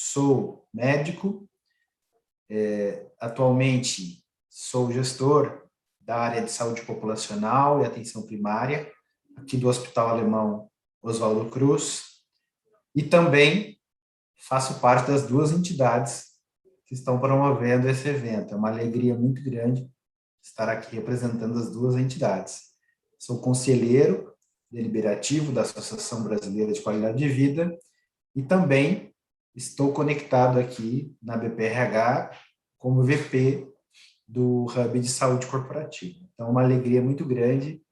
sou médico, atualmente sou gestor da área de saúde populacional e atenção primária, aqui do Hospital Alemão Oswaldo Cruz, e também faço parte das duas entidades que estão promovendo esse evento. É uma alegria muito grande estar aqui representando as duas entidades. Sou conselheiro deliberativo da Associação Brasileira de Qualidade de Vida e também estou conectado aqui na BPRH como VP do Hub de Saúde Corporativa. Então, é uma alegria muito grande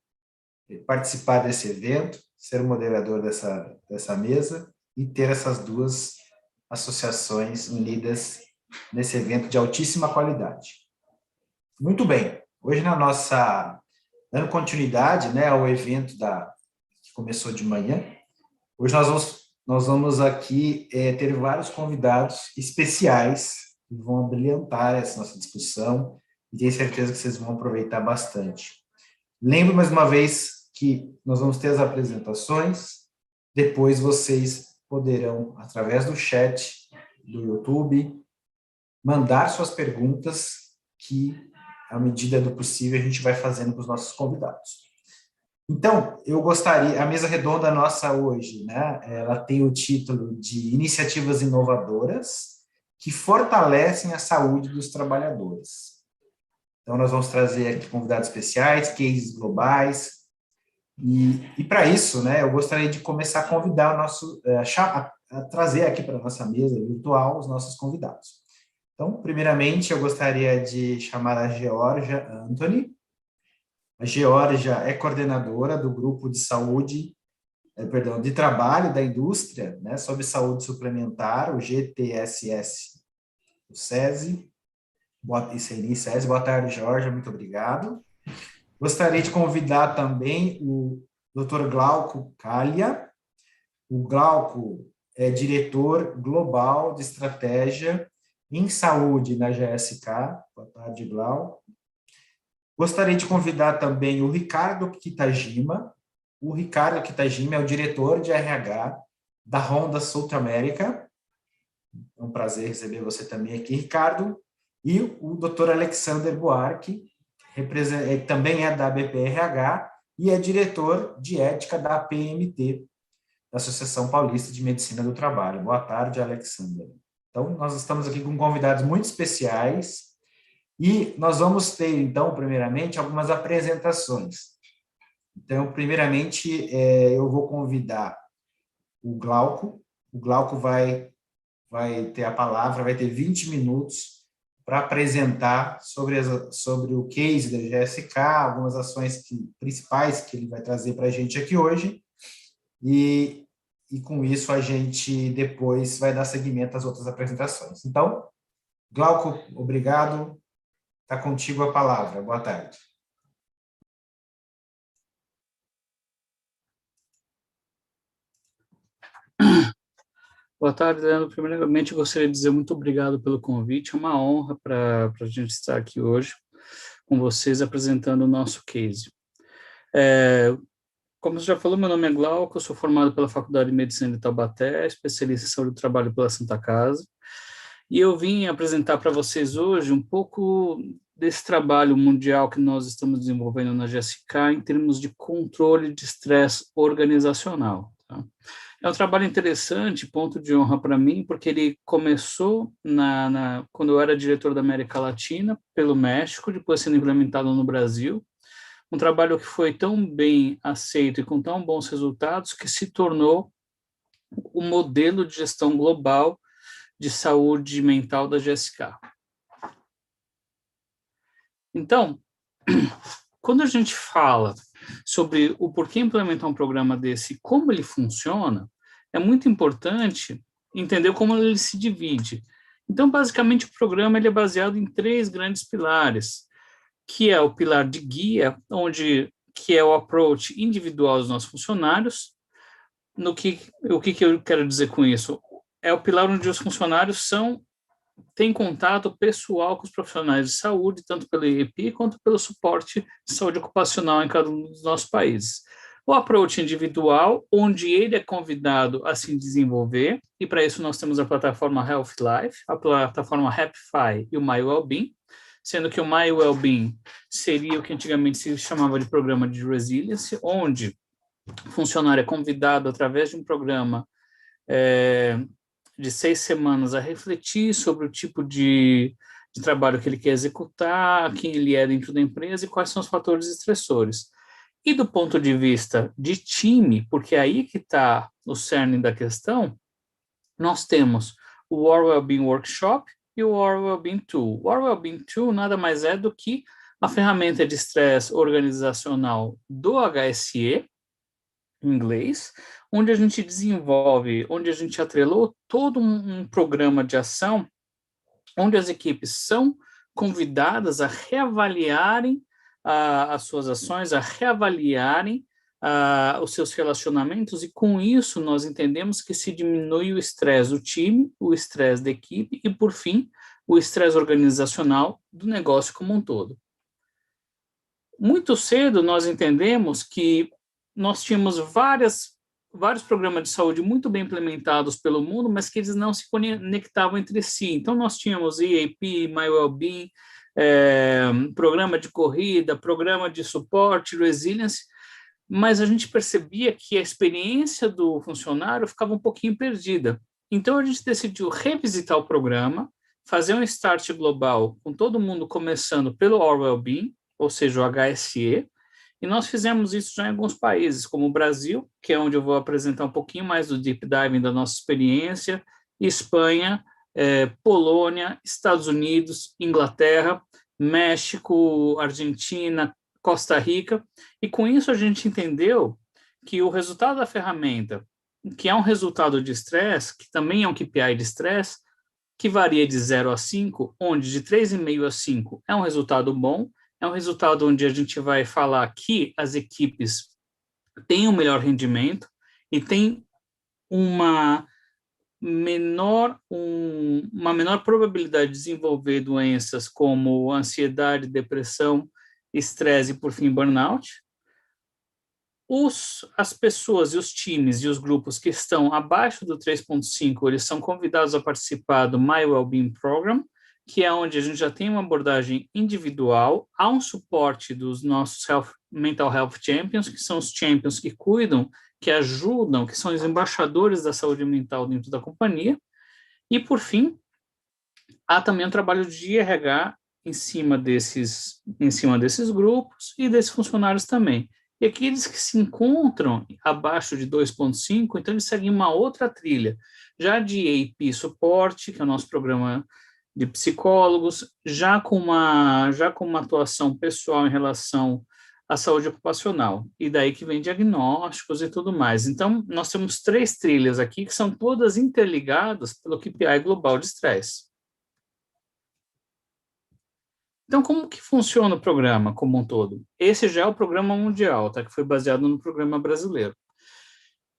participar desse evento, ser o moderador dessa mesa e ter essas duas associações unidas nesse evento de altíssima qualidade. Muito bem, hoje dando continuidade, né, ao evento que começou de manhã, hoje nós vamos aqui ter vários convidados especiais que vão brilhantar essa nossa discussão e tenho certeza que vocês vão aproveitar bastante. Lembro mais uma vez que nós vamos ter as apresentações, depois vocês poderão, através do chat do YouTube, mandar suas perguntas que, à medida do possível, a gente vai fazendo para os nossos convidados. Então, a mesa redonda nossa hoje, né, ela tem o título de Iniciativas Inovadoras que fortalecem a saúde dos trabalhadores. Então, nós vamos trazer aqui convidados especiais, cases globais, e para isso, né, eu gostaria de começar a convidar a trazer aqui para a nossa mesa virtual os nossos convidados. Então, primeiramente, eu gostaria de chamar a Georgia Anthony. A Georgia é coordenadora do Grupo de de Trabalho da Indústria, né, sobre Saúde Suplementar, o GTSS, o SESI. SESI. Boa tarde, Georgia, muito obrigado. Gostaria de convidar também o Dr. Glauco Calha. O Glauco é diretor global de estratégia em saúde na GSK. Boa tarde, Glauco. Gostaria de convidar também o Ricardo Kitajima. O Ricardo Kitajima é o diretor de RH da Honda South America. É um prazer receber você também aqui, Ricardo. E o Dr. Alexander Buarque, também é da BPRH e é diretor de ética da PMT, da Associação Paulista de Medicina do Trabalho. Boa tarde, Alexander. Então, nós estamos aqui com convidados muito especiais e nós vamos ter, então, primeiramente, algumas apresentações. Então, primeiramente, eu vou convidar o Glauco. O Glauco vai ter a palavra, vai ter 20 minutos para apresentar sobre o case da GSK, algumas ações principais que ele vai trazer para a gente aqui hoje, e com isso a gente depois vai dar seguimento às outras apresentações. Então, Glauco, obrigado, está contigo a palavra, boa tarde. Boa tarde, Leandro. Primeiramente, eu gostaria de dizer muito obrigado pelo convite. É uma honra para a gente estar aqui hoje com vocês apresentando o nosso case. Como você já falou, meu nome é Glauco, eu sou formado pela Faculdade de Medicina de Taubaté, especialista em saúde do trabalho pela Santa Casa, e eu vim apresentar para vocês hoje um pouco desse trabalho mundial que nós estamos desenvolvendo na GSK em termos de controle de estresse organizacional. Tá? É um trabalho interessante, ponto de honra para mim, porque ele começou quando eu era diretor da América Latina, pelo México, depois sendo implementado no Brasil. Um trabalho que foi tão bem aceito e com tão bons resultados que se tornou o modelo de gestão global de saúde mental da GSK. Então, quando a gente fala sobre o porquê implementar um programa desse e como ele funciona, é muito importante entender como ele se divide. Então, basicamente, o programa ele é baseado em 3 grandes pilares, que é o pilar de guia, que é o approach individual dos nossos funcionários. O que eu quero dizer com isso? É o pilar onde os funcionários têm contato pessoal com os profissionais de saúde, tanto pelo IEP quanto pelo suporte de saúde ocupacional em cada um dos nossos países. O approach individual, onde ele é convidado a se desenvolver, e para isso nós temos a plataforma Health Life, a plataforma Happify e o My Wellbeing, sendo que o My Wellbeing seria o que antigamente se chamava de programa de resilience, onde o funcionário é convidado através de um programa de 6 semanas a refletir sobre o tipo de trabalho que ele quer executar, quem ele é dentro da empresa e quais são os fatores estressores. E do ponto de vista de time, porque é aí que está o cerne da questão, nós temos o Our Wellbeing Workshop e o Our Wellbeing Tool. O Our Wellbeing Tool nada mais é do que a ferramenta de estresse organizacional do HSE, em inglês, onde a gente desenvolve, onde a gente atrelou todo um programa de ação, onde as equipes são convidadas a reavaliarem as suas ações, a reavaliarem os seus relacionamentos, e com isso nós entendemos que se diminui o estresse do time, o estresse da equipe e, por fim, o estresse organizacional do negócio como um todo. Muito cedo nós entendemos que nós tínhamos vários programas de saúde muito bem implementados pelo mundo, mas que eles não se conectavam entre si. Então, nós tínhamos EAP, My Wellbeing, programa de corrida, programa de suporte, resilience, mas a gente percebia que a experiência do funcionário ficava um pouquinho perdida. Então, a gente decidiu revisitar o programa, fazer um start global, com todo mundo começando pelo Our Wellbeing, ou seja, o HSE, e nós fizemos isso já em alguns países, como o Brasil, que é onde eu vou apresentar um pouquinho mais do deep diving da nossa experiência, Espanha, Polônia, Estados Unidos, Inglaterra, México, Argentina, Costa Rica, e com isso a gente entendeu que o resultado da ferramenta, que é um resultado de estresse, que também é um KPI de estresse, que varia de 0 a 5, onde de 3,5 a 5 é um resultado bom, é um resultado onde a gente vai falar que as equipes têm um melhor rendimento e têm uma menor probabilidade de desenvolver doenças como ansiedade, depressão, estresse e, por fim, burnout. As pessoas e os times e os grupos que estão abaixo do 3,5, eles são convidados a participar do My Wellbeing Program, que é onde a gente já tem uma abordagem individual, há um suporte dos nossos Mental Health Champions, que são os champions que cuidam, que ajudam, que são os embaixadores da saúde mental dentro da companhia, e, por fim, há também um trabalho de RH em cima desses grupos e desses funcionários também. E aqueles que se encontram abaixo de 2,5, então eles seguem uma outra trilha, já de AP Suporte, que é o nosso programa de psicólogos, já com uma atuação pessoal em relação à saúde ocupacional, e daí que vem diagnósticos e tudo mais. Então, nós temos 3 trilhas aqui, que são todas interligadas pelo KPI global de estresse. Então, como que funciona o programa como um todo? Esse já é o programa mundial, tá? Que foi baseado no programa brasileiro.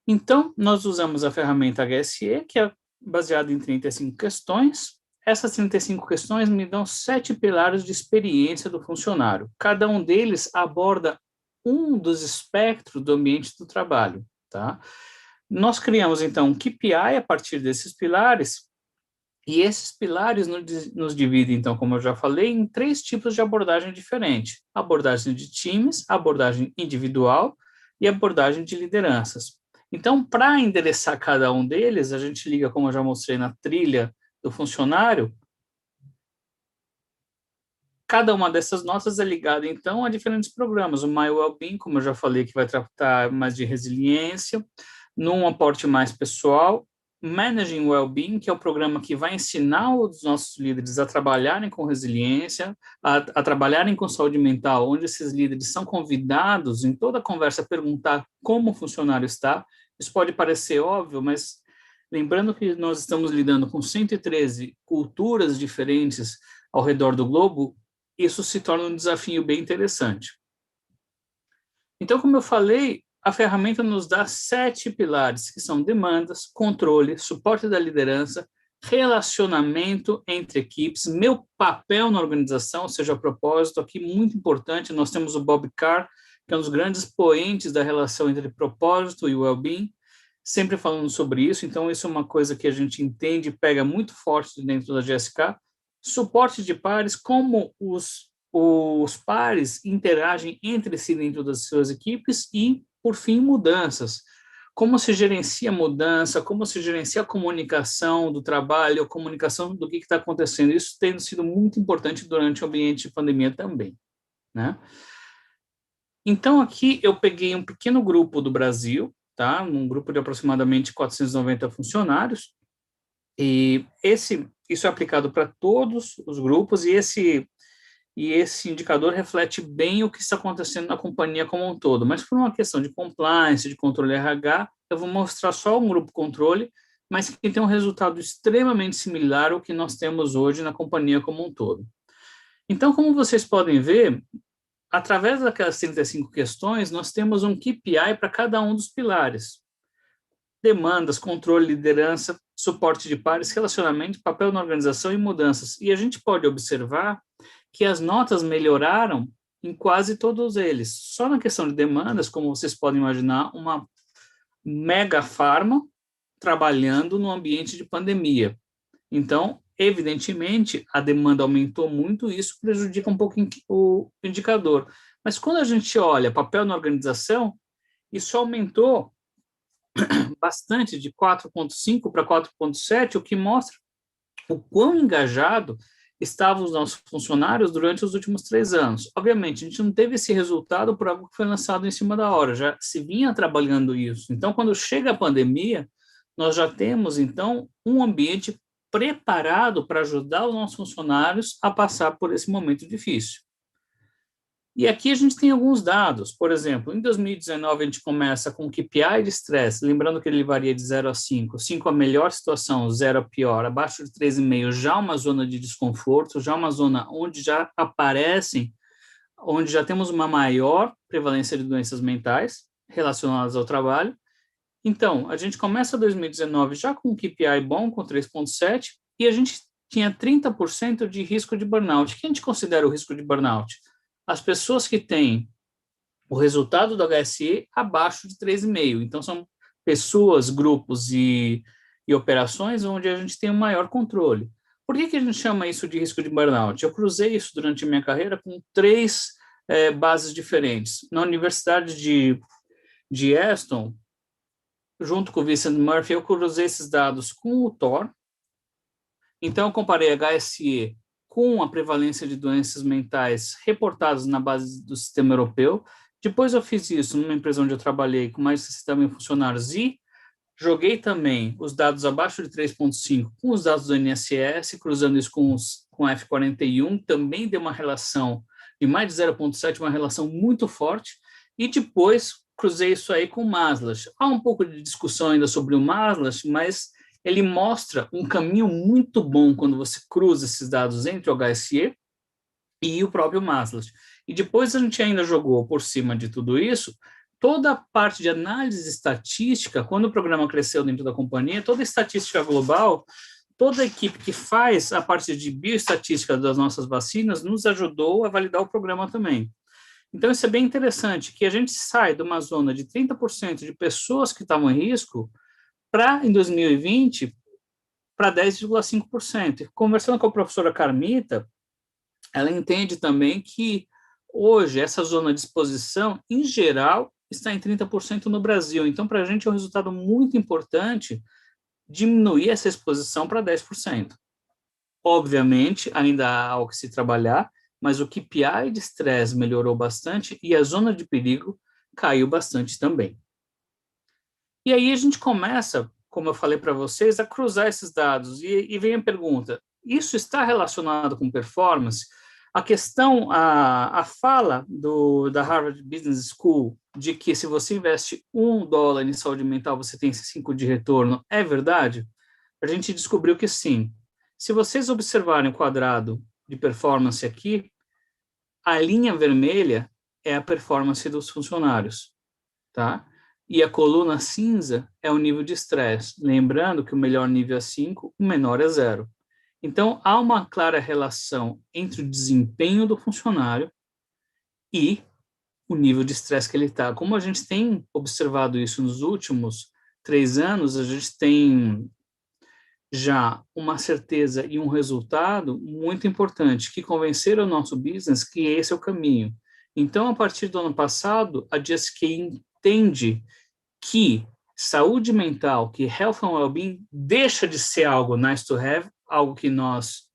Então, nós usamos a ferramenta HSE, que é baseada em 35 questões. Essas 35 questões me dão 7 pilares de experiência do funcionário. Cada um deles aborda um dos espectros do ambiente do trabalho, tá? Nós criamos, então, um KPI a partir desses pilares, e esses pilares nos dividem, então, como eu já falei, em 3 tipos de abordagem diferentes. Abordagem de times, abordagem individual e abordagem de lideranças. Então, para endereçar cada um deles, a gente liga, como eu já mostrei na trilha do funcionário, cada uma dessas notas é ligada, então, a diferentes programas. O My Wellbeing, como eu já falei, que vai tratar mais de resiliência, num aporte mais pessoal. Managing Wellbeing, que é o programa que vai ensinar os nossos líderes a trabalharem com resiliência, a trabalharem com saúde mental, onde esses líderes são convidados, em toda a conversa, a perguntar como o funcionário está. Isso pode parecer óbvio, mas lembrando que nós estamos lidando com 113 culturas diferentes ao redor do globo, isso se torna um desafio bem interessante. Então, como eu falei, a ferramenta nos dá 7 pilares, que são demandas, controle, suporte da liderança, relacionamento entre equipes, meu papel na organização, ou seja, propósito, aqui muito importante, nós temos o Bob Carr, que é um dos grandes poentes da relação entre propósito e well-being, sempre falando sobre isso. Então, isso é uma coisa que a gente entende e pega muito forte dentro da GSK. Suporte de pares, como os pares interagem entre si dentro das suas equipes e, por fim, mudanças. Como se gerencia a mudança, como se gerencia a comunicação do trabalho, a comunicação do que está acontecendo. Isso tem sido muito importante durante o ambiente de pandemia também, né? Então, aqui eu peguei um pequeno grupo do Brasil, tá? Um grupo de aproximadamente 490 funcionários, e isso é aplicado para todos os grupos, e esse indicador reflete bem o que está acontecendo na companhia como um todo. Mas por uma questão de compliance, de controle RH, eu vou mostrar só um grupo controle, mas que tem um resultado extremamente similar ao que nós temos hoje na companhia como um todo. Então, como vocês podem ver, através daquelas 35 questões, nós temos um KPI para cada um dos pilares. Demandas, controle, liderança, suporte de pares, relacionamento, papel na organização e mudanças. E a gente pode observar que as notas melhoraram em quase todos eles. Só na questão de demandas, como vocês podem imaginar, uma mega farma trabalhando no ambiente de pandemia. Então, evidentemente, a demanda aumentou muito e isso prejudica um pouquinho o indicador. Mas quando a gente olha papel na organização, isso aumentou bastante, de 4,5 para 4,7, o que mostra o quão engajado estavam os nossos funcionários durante os últimos 3 anos. Obviamente, a gente não teve esse resultado por algo que foi lançado em cima da hora, já se vinha trabalhando isso. Então, quando chega a pandemia, nós já temos, então, um ambiente preparado para ajudar os nossos funcionários a passar por esse momento difícil. E aqui a gente tem alguns dados. Por exemplo, em 2019 a gente começa com o KPI de estresse, lembrando que ele varia de 0 a 5. 5 a melhor situação, 0 a pior. Abaixo de 3,5 já uma zona de desconforto, já uma zona onde já aparecem, onde já temos uma maior prevalência de doenças mentais relacionadas ao trabalho. Então, a gente começa 2019 já com um KPI bom, com 3,7, e a gente tinha 30% de risco de burnout. O que a gente considera o risco de burnout? As pessoas que têm o resultado do HSE abaixo de 3,5. Então, são pessoas, grupos e operações onde a gente tem um maior controle. Por que a gente chama isso de risco de burnout? Eu cruzei isso durante a minha carreira com 3 bases diferentes. Na Universidade de Aston, junto com o Vincent Murphy, eu cruzei esses dados com o TOR. Então, eu comparei HSE com a prevalência de doenças mentais reportadas na base do sistema europeu. Depois eu fiz isso numa empresa onde eu trabalhei com mais de 60 mil funcionários e joguei também os dados abaixo de 3,5 com os dados do INSS, cruzando isso com a F41, também deu uma relação de mais de 0,7, uma relação muito forte, e depois cruzei isso aí com o Maslach. Há um pouco de discussão ainda sobre o Maslach, mas ele mostra um caminho muito bom quando você cruza esses dados entre o HSE e o próprio Maslach. E depois a gente ainda jogou por cima de tudo isso toda a parte de análise estatística. Quando o programa cresceu dentro da companhia, toda a estatística global, toda a equipe que faz a parte de bioestatística das nossas vacinas nos ajudou a validar o programa também. Então, isso é bem interessante, que a gente sai de uma zona de 30% de pessoas que estavam em risco para, em 2020, para 10,5%. Conversando com a professora Carmita, ela entende também que hoje essa zona de exposição, em geral, está em 30% no Brasil. Então, para a gente é um resultado muito importante diminuir essa exposição para 10%. Obviamente, ainda há algo que se trabalhar, mas o KPI de estresse melhorou bastante e a zona de perigo caiu bastante também. E aí a gente começa, como eu falei para vocês, a cruzar esses dados. E vem a pergunta, isso está relacionado com performance? A questão, a fala da Harvard Business School de que se você investe $1 em saúde mental, você tem 5 de retorno, é verdade? A gente descobriu que sim. Se vocês observarem o quadrado de performance aqui, a linha vermelha é a performance dos funcionários, tá? E a coluna cinza é o nível de estresse. Lembrando que o melhor nível é 5, o menor é 0. Então, há uma clara relação entre o desempenho do funcionário e o nível de estresse que ele está. Como a gente tem observado isso nos últimos 3 anos, a gente tem já uma certeza e um resultado muito importante, que convencer o nosso business que esse é o caminho. Então, a partir do ano passado, a GSK entende que saúde mental, que health and well-being, deixa de ser algo nice to have, algo que nós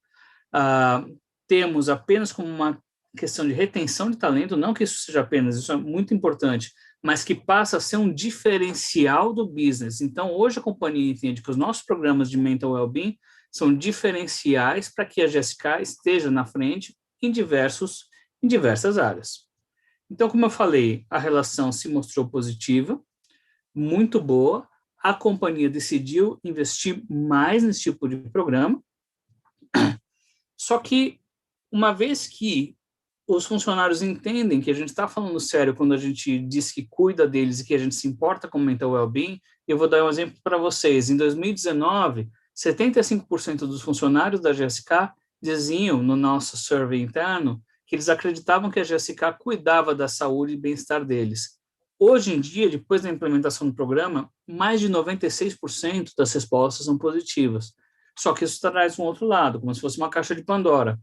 temos apenas como uma questão de retenção de talento, não que isso seja apenas, isso é muito importante, mas que passa a ser um diferencial do business. Então, hoje a companhia entende que os nossos programas de mental well-being são diferenciais para que a GSK esteja na frente em diversas áreas. Então, como eu falei, a relação se mostrou positiva, muito boa, a companhia decidiu investir mais nesse tipo de programa, só que, uma vez que os funcionários entendem que a gente está falando sério quando a gente diz que cuida deles e que a gente se importa com o mental well-being, eu vou dar um exemplo para vocês. Em 2019, 75% dos funcionários da GSK diziam, no nosso survey interno, que eles acreditavam que a GSK cuidava da saúde e bem-estar deles. Hoje em dia, depois da implementação do programa, mais de 96% das respostas são positivas. Só que isso traz um outro lado, como se fosse uma caixa de Pandora.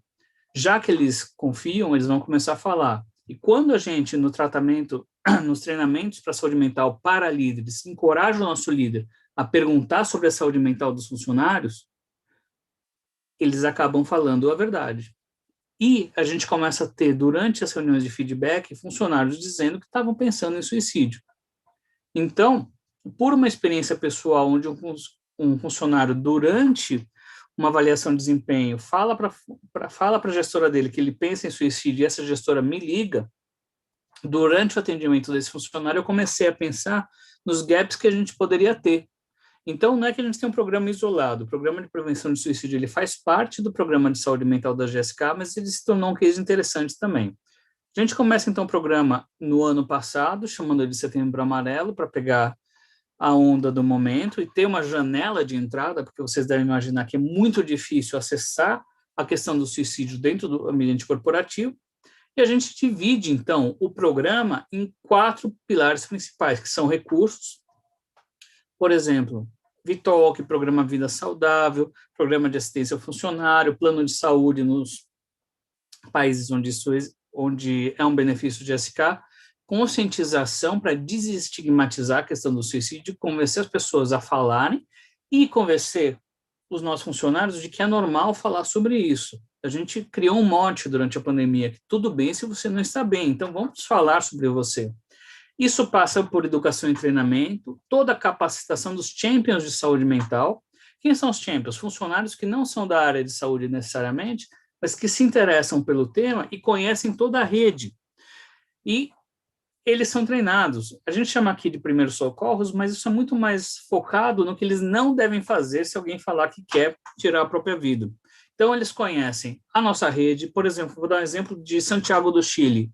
Já que eles confiam, eles vão começar a falar. E quando a gente, no tratamento, nos treinamentos para a saúde mental para líderes, encoraja o nosso líder a perguntar sobre a saúde mental dos funcionários, eles acabam falando a verdade. E a gente começa a ter, durante as reuniões de feedback, funcionários dizendo que estavam pensando em suicídio. Então, por uma experiência pessoal, onde um funcionário, durante uma avaliação de desempenho, fala para a gestora dele que ele pensa em suicídio e essa gestora me liga, durante o atendimento desse funcionário, eu comecei a pensar nos gaps que a gente poderia ter. Então, não é que a gente tem um programa isolado, o programa de prevenção de suicídio ele faz parte do programa de saúde mental da GSK, mas ele se tornou um case interessante também. A gente começa, então, o programa no ano passado, chamando ele de Setembro Amarelo, para pegar a onda do momento e ter uma janela de entrada, porque vocês devem imaginar que é muito difícil acessar a questão do suicídio dentro do ambiente corporativo, e a gente divide, então, o programa em 4 pilares principais, que são recursos, por exemplo, Vitalk, Programa Vida Saudável, Programa de Assistência ao Funcionário, Plano de Saúde nos países onde é um benefício de SK, conscientização para desestigmatizar a questão do suicídio, convencer as pessoas a falarem e convencer os nossos funcionários de que é normal falar sobre isso. A gente criou um mote durante a pandemia, que tudo bem se você não está bem, então vamos falar sobre você. Isso passa por educação e treinamento, toda a capacitação dos champions de saúde mental. Quem são os champions? Funcionários que não são da área de saúde necessariamente, mas que se interessam pelo tema e conhecem toda a rede. E eles são treinados. A gente chama aqui de primeiros socorros, mas isso é muito mais focado no que eles não devem fazer se alguém falar que quer tirar a própria vida. Então, eles conhecem a nossa rede. Por exemplo, vou dar um exemplo de Santiago do Chile,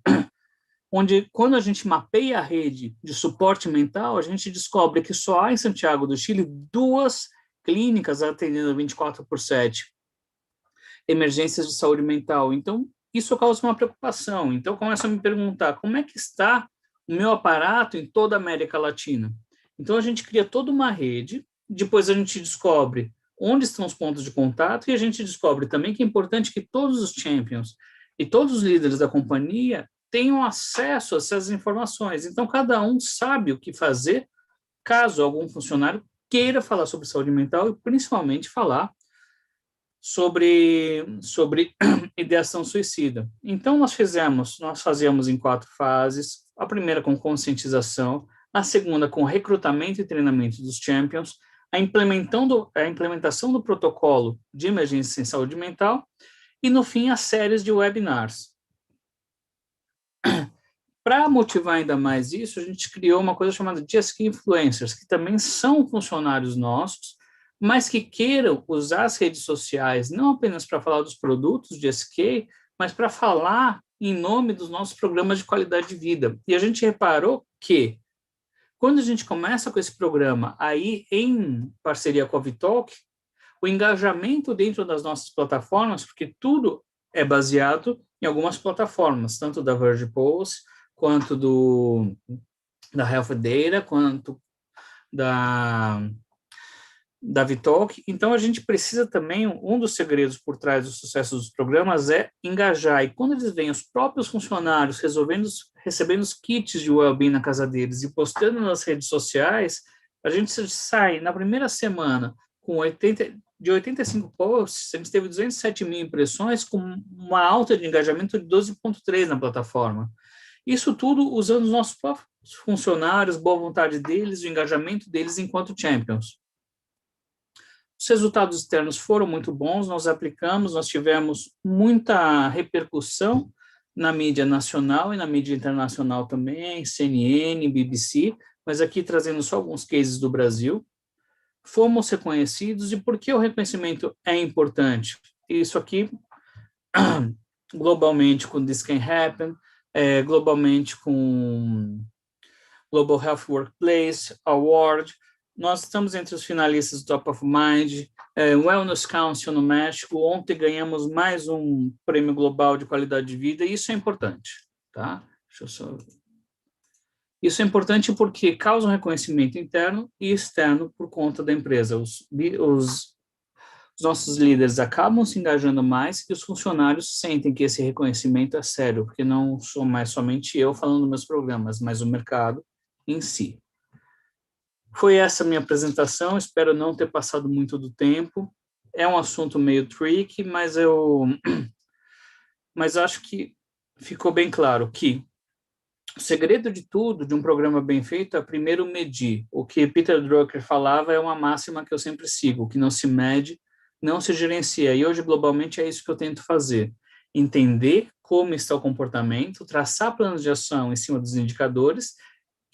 onde, quando a gente mapeia a rede de suporte mental, a gente descobre que só há em Santiago do Chile 2 clínicas atendendo 24/7 emergências de saúde mental. Então, isso causa uma preocupação. Então, começa a me perguntar como é que está o meu aparato em toda a América Latina. Então, a gente cria toda uma rede, depois a gente descobre onde estão os pontos de contato e a gente descobre também que é importante que todos os champions e todos os líderes da companhia tenham acesso a essas informações. Então, cada um sabe o que fazer caso algum funcionário queira falar sobre saúde mental e, principalmente, falar sobre ideação suicida. Então, nós fazíamos em 4 fases, a primeira com conscientização, a segunda com recrutamento e treinamento dos champions, a implementação do protocolo de emergência em saúde mental e, no fim, as séries de webinars. Para motivar ainda mais isso, a gente criou uma coisa chamada GSK Influencers, que também são funcionários nossos, mas que queiram usar as redes sociais não apenas para falar dos produtos de SK, mas para falar em nome dos nossos programas de qualidade de vida. E a gente reparou que, quando a gente começa com esse programa aí em parceria com a Vitalk, o engajamento dentro das nossas plataformas, porque tudo é baseado em algumas plataformas, tanto da Verge Pulse, quanto da Health Data, quanto da Vitalk. Então, a gente precisa também, um dos segredos por trás do sucesso dos programas é engajar. E quando eles veem os próprios funcionários recebendo os kits de well-being na casa deles e postando nas redes sociais, a gente sai na primeira semana com 85 posts, a gente teve 207 mil impressões, com uma alta de engajamento de 12,3 na plataforma. Isso tudo usando os nossos próprios funcionários, boa vontade deles, o engajamento deles enquanto champions. Os resultados externos foram muito bons, nós aplicamos, nós tivemos muita repercussão na mídia nacional e na mídia internacional também, CNN, BBC, mas aqui trazendo só alguns cases do Brasil. Fomos reconhecidos, e por que o reconhecimento é importante? Isso aqui, globalmente com This Can Happen, globalmente com Global Health Workplace Award, nós estamos entre os finalistas do Top of Mind, Wellness Council no México, ontem ganhamos mais um prêmio global de qualidade de vida, e isso é importante, tá? Isso é importante porque causa um reconhecimento interno e externo por conta da empresa. Os nossos líderes acabam se engajando mais e os funcionários sentem que esse reconhecimento é sério, porque não sou mais somente eu falando dos meus programas, mas o mercado em si. Foi essa a minha apresentação, espero não ter passado muito do tempo. É um assunto meio tricky, mas acho que ficou bem claro que o segredo de tudo, de um programa bem feito, é primeiro medir. O que Peter Drucker falava é uma máxima que eu sempre sigo: o que não se mede, não se gerencia. E hoje, globalmente, é isso que eu tento fazer. Entender como está o comportamento, traçar planos de ação em cima dos indicadores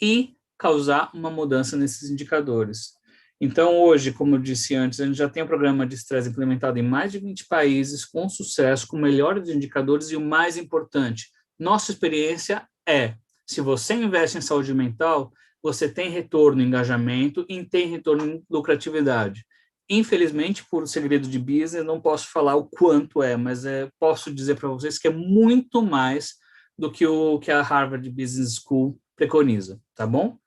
e causar uma mudança nesses indicadores. Então, hoje, como eu disse antes, a gente já tem um programa de estresse implementado em mais de 20 países, com sucesso, com melhores indicadores, e o mais importante, nossa experiência é: se você investe em saúde mental, você tem retorno em engajamento e tem retorno em lucratividade. Infelizmente, por segredo de business, não posso falar o quanto mas posso dizer para vocês que é muito mais do que o que a Harvard Business School preconiza, tá bom?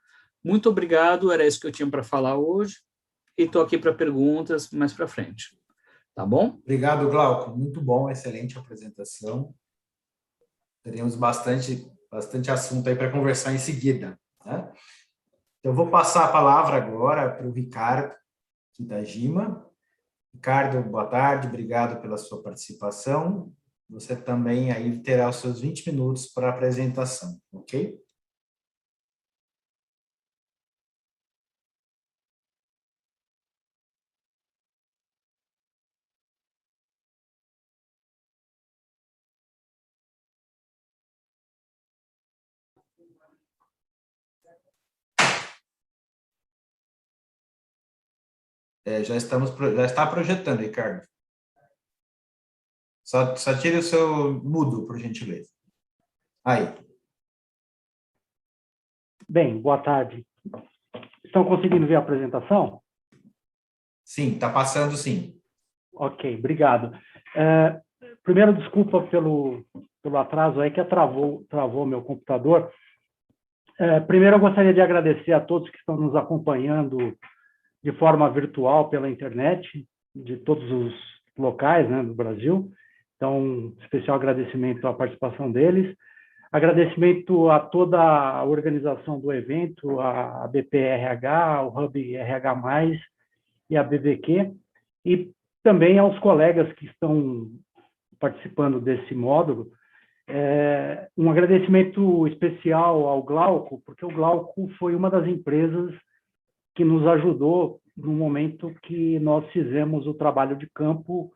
Muito obrigado, era isso que eu tinha para falar hoje, e estou aqui para perguntas mais para frente, tá bom? Obrigado, Glauco. Muito bom, excelente apresentação. Teremos bastante assunto aí para conversar em seguida, né? Então, eu vou passar a palavra agora para o Ricardo Kitajima. Ricardo, boa tarde, obrigado pela sua participação. Você também aí terá os seus 20 minutos para a apresentação, ok? Já está projetando, Ricardo. Só tire o seu mudo, por gentileza. Aí. Bem, boa tarde. Estão conseguindo ver a apresentação? Sim, está passando sim. Ok, obrigado. Primeiro, desculpa pelo atraso aí, que travou meu computador. Primeiro, eu gostaria de agradecer a todos que estão nos acompanhando de forma virtual pela internet, de todos os locais, né, do Brasil. Então, especial agradecimento à participação deles. Agradecimento a toda a organização do evento, a BPRH, o Hub RH+, e a BBQ, e também aos colegas que estão participando desse módulo. Um agradecimento especial ao Glauco, porque o Glauco foi uma das empresas que nos ajudou no momento que nós fizemos o trabalho de campo,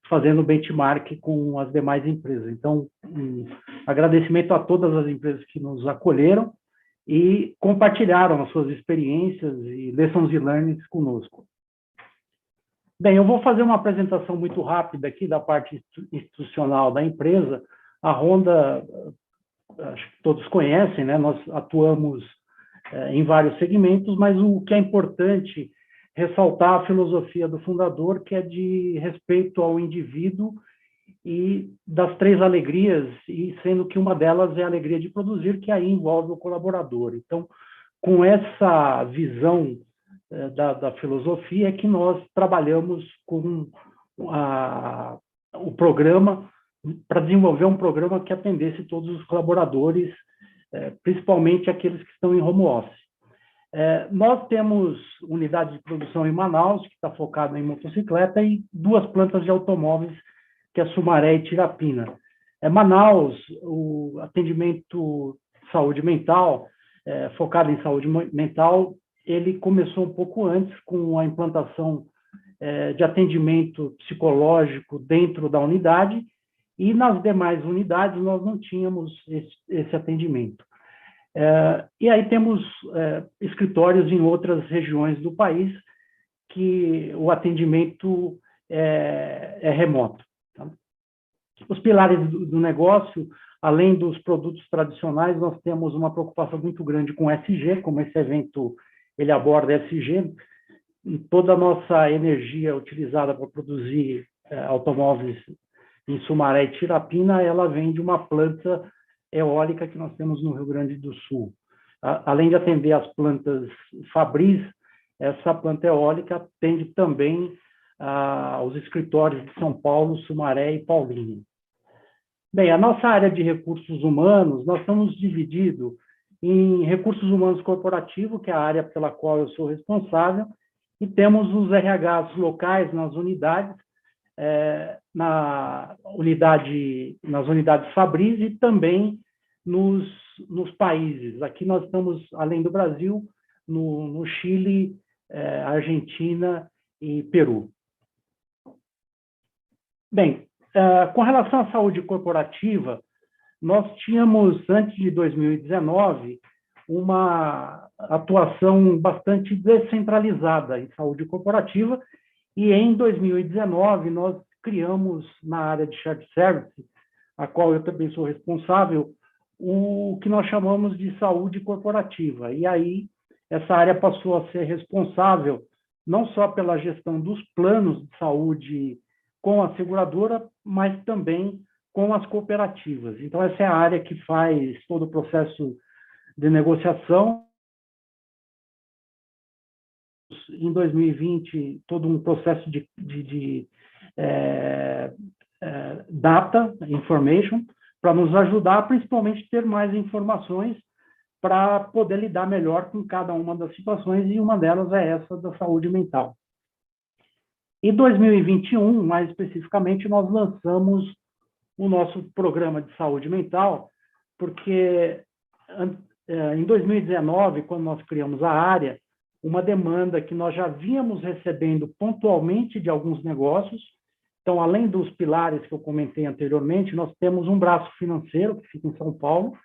fazendo benchmark com as demais empresas. Então, um agradecimento a todas as empresas que nos acolheram e compartilharam as suas experiências e lessons learned conosco. Bem, eu vou fazer uma apresentação muito rápida aqui da parte institucional da empresa. A Honda, acho que todos conhecem, né? Nós atuamos em vários segmentos, mas o que é importante ressaltar a filosofia do fundador, que é de respeito ao indivíduo e das 3 alegrias, e sendo que uma delas é a alegria de produzir, que aí envolve o colaborador. Então, com essa visão da filosofia é que nós trabalhamos com o programa, para desenvolver um programa que atendesse todos os colaboradores, principalmente aqueles que estão em home office. Nós temos unidade de produção em Manaus, que está focada em motocicleta, e 2 plantas de automóveis, que é Sumaré e Tirapina. Manaus, o atendimento de saúde mental, focado em saúde mental, ele começou um pouco antes, com a implantação de atendimento psicológico dentro da unidade, e nas demais unidades nós não tínhamos esse atendimento. E aí temos escritórios em outras regiões do país que o atendimento é remoto. Tá? Os pilares do negócio, além dos produtos tradicionais, nós temos uma preocupação muito grande com SG, como esse evento ele aborda SG. Toda a nossa energia utilizada para produzir automóveis em Sumaré e Tirapina, ela vem de uma planta eólica que nós temos no Rio Grande do Sul. Além de atender as plantas Fabris, essa planta eólica atende também aos escritórios de São Paulo, Sumaré e Paulínia. Bem, a nossa área de recursos humanos, nós estamos divididos em recursos humanos corporativo, que é a área pela qual eu sou responsável, e temos os RHs locais nas unidades, nas unidades Fabris e também nos países. Aqui nós estamos, além do Brasil, no Chile, Argentina e Peru. Bem, com relação à saúde corporativa, nós tínhamos, antes de 2019, uma atuação bastante descentralizada em saúde corporativa, e em 2019 nós criamos, na área de shared service, a qual eu também sou responsável, o que nós chamamos de saúde corporativa. E aí essa área passou a ser responsável não só pela gestão dos planos de saúde com a seguradora, mas também com as cooperativas. Então, essa é a área que faz todo o processo de negociação. Em 2020, todo um processo de data, information, para nos ajudar, principalmente, a ter mais informações para poder lidar melhor com cada uma das situações, e uma delas é essa da saúde mental. Em 2021, mais especificamente, nós lançamos o nosso programa de saúde mental, porque em 2019, quando nós criamos a área, uma demanda que nós já vínhamos recebendo pontualmente de alguns negócios. Então, além dos pilares que eu comentei anteriormente, nós temos um braço financeiro que fica em São Paulo,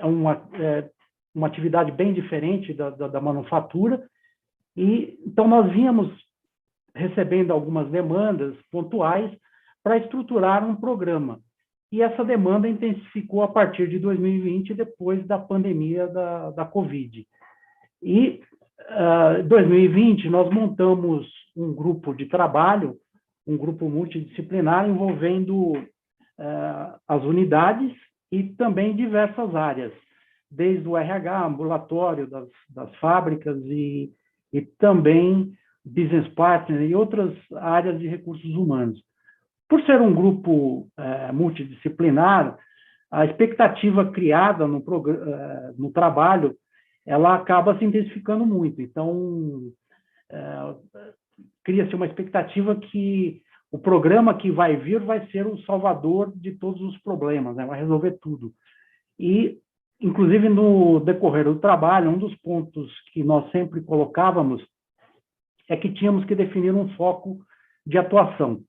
uma atividade bem diferente da manufatura, e então nós vínhamos recebendo algumas demandas pontuais para estruturar um programa. E essa demanda intensificou a partir de 2020, depois da pandemia da Covid. E em 2020, nós montamos um grupo de trabalho, um grupo multidisciplinar, envolvendo as unidades e também diversas áreas, desde o RH, ambulatório das fábricas e também business partner e outras áreas de recursos humanos. Por ser um grupo multidisciplinar, a expectativa criada no trabalho, ela acaba se intensificando muito. Então, cria-se uma expectativa que o programa que vai vir vai ser o salvador de todos os problemas, né? Vai resolver tudo. E, inclusive, no decorrer do trabalho, um dos pontos que nós sempre colocávamos é que tínhamos que definir um foco de atuação.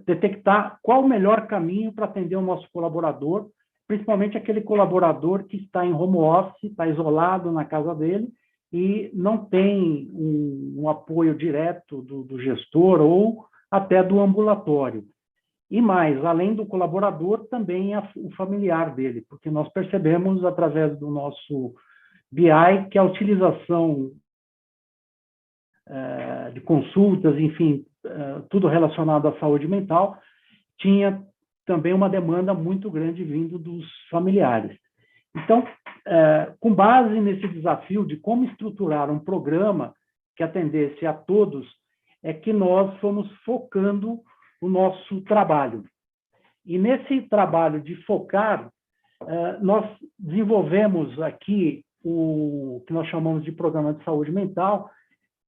Detectar qual o melhor caminho para atender o nosso colaborador, principalmente aquele colaborador que está em home office, está isolado na casa dele e não tem um apoio direto do gestor ou até do ambulatório. E mais, além do colaborador, também o familiar dele, porque nós percebemos, através do nosso BI, que a utilização de consultas, enfim, tudo relacionado à saúde mental, tinha também uma demanda muito grande vindo dos familiares. Então, com base nesse desafio de como estruturar um programa que atendesse a todos, é que nós fomos focando o nosso trabalho. E nesse trabalho de focar, nós desenvolvemos aqui o que nós chamamos de Programa de Saúde Mental,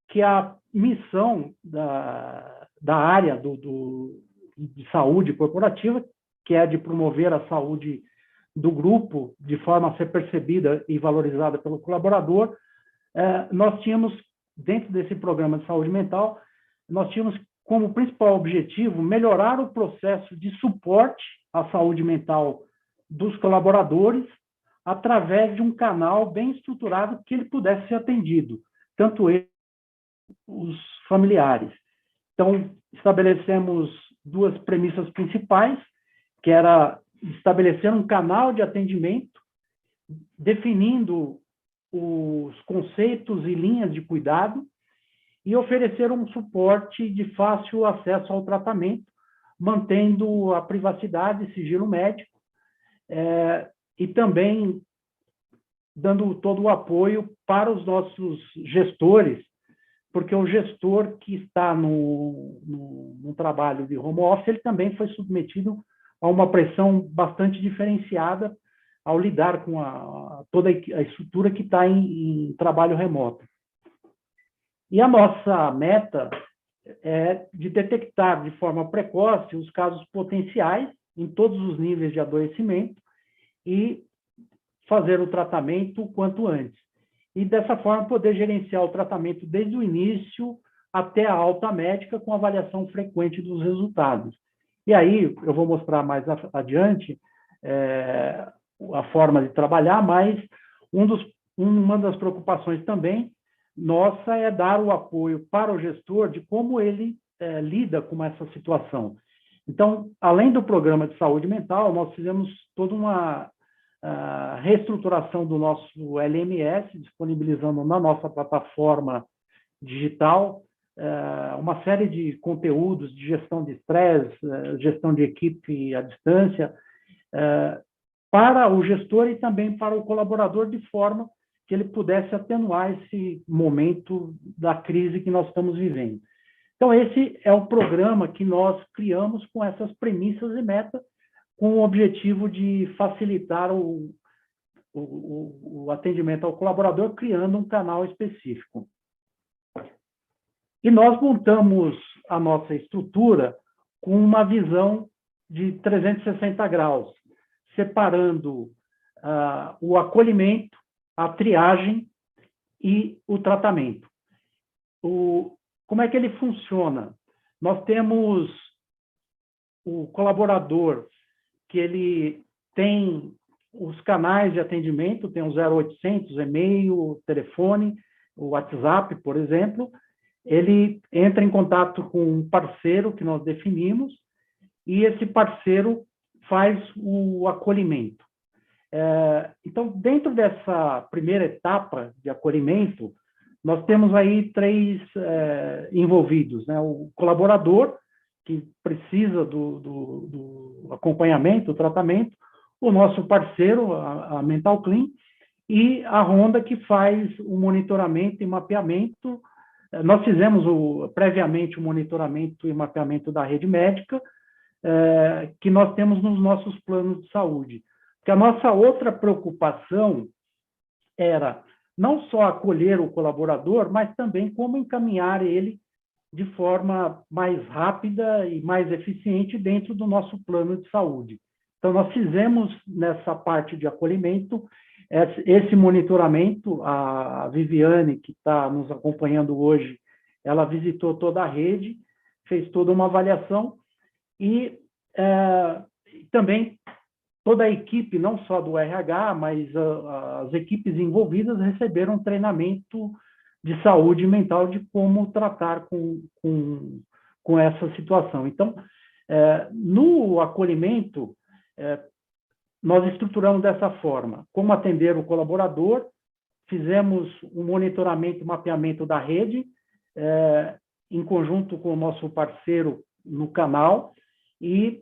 que é a missão da área de saúde corporativa, que é de promover a saúde do grupo de forma a ser percebida e valorizada pelo colaborador. Nós tínhamos, dentro desse programa de saúde mental, nós tínhamos como principal objetivo melhorar o processo de suporte à saúde mental dos colaboradores através de um canal bem estruturado que ele pudesse ser atendido, tanto ele quanto os familiares. Então, estabelecemos duas premissas principais, que era estabelecer um canal de atendimento, definindo os conceitos e linhas de cuidado, e oferecer um suporte de fácil acesso ao tratamento, mantendo a privacidade e sigilo médico, e também dando todo o apoio para os nossos gestores, porque o gestor que está no trabalho de home office, ele também foi submetido a uma pressão bastante diferenciada ao lidar com toda a estrutura que está em trabalho remoto. E a nossa meta é de detectar de forma precoce os casos potenciais em todos os níveis de adoecimento e fazer o tratamento o quanto antes. E, dessa forma, poder gerenciar o tratamento desde o início até a alta médica, com avaliação frequente dos resultados. E aí, eu vou mostrar mais adiante a forma de trabalhar, mas uma das preocupações também nossa é dar o apoio para o gestor de como ele lida com essa situação. Então, além do programa de saúde mental, nós fizemos toda uma reestruturação do nosso LMS, disponibilizando na nossa plataforma digital uma série de conteúdos de gestão de estresse, gestão de equipe à distância, para o gestor e também para o colaborador, de forma que ele pudesse atenuar esse momento da crise que nós estamos vivendo. Então, esse é o programa que nós criamos com essas premissas e metas, com o objetivo de facilitar o atendimento ao colaborador, criando um canal específico. E nós montamos a nossa estrutura com uma visão de 360 graus, separando o acolhimento, a triagem e o tratamento. Como é que ele funciona? Nós temos o colaborador, que ele tem os canais de atendimento, tem o 0800, e-mail, telefone, o WhatsApp, por exemplo. Ele entra em contato com um parceiro que nós definimos, e esse parceiro faz o acolhimento. Então, dentro dessa primeira etapa de acolhimento, nós temos aí três envolvidos, né? O colaborador, que precisa do acompanhamento, do tratamento, o nosso parceiro, a Mental Clean, e a Honda, que faz o monitoramento e mapeamento. Nós fizemos previamente o monitoramento e mapeamento da rede médica, que nós temos nos nossos planos de saúde. Porque a nossa outra preocupação era não só acolher o colaborador, mas também como encaminhar ele de forma mais rápida e mais eficiente dentro do nosso plano de saúde. Então, nós fizemos nessa parte de acolhimento esse monitoramento. A Viviane, que está nos acompanhando hoje, ela visitou toda a rede, fez toda uma avaliação e também toda a equipe, não só do RH, mas as equipes envolvidas receberam treinamento de saúde mental, de como tratar com essa situação. Então, no acolhimento, nós estruturamos dessa forma: como atender o colaborador, fizemos um monitoramento e mapeamento da rede, em conjunto com o nosso parceiro no canal, e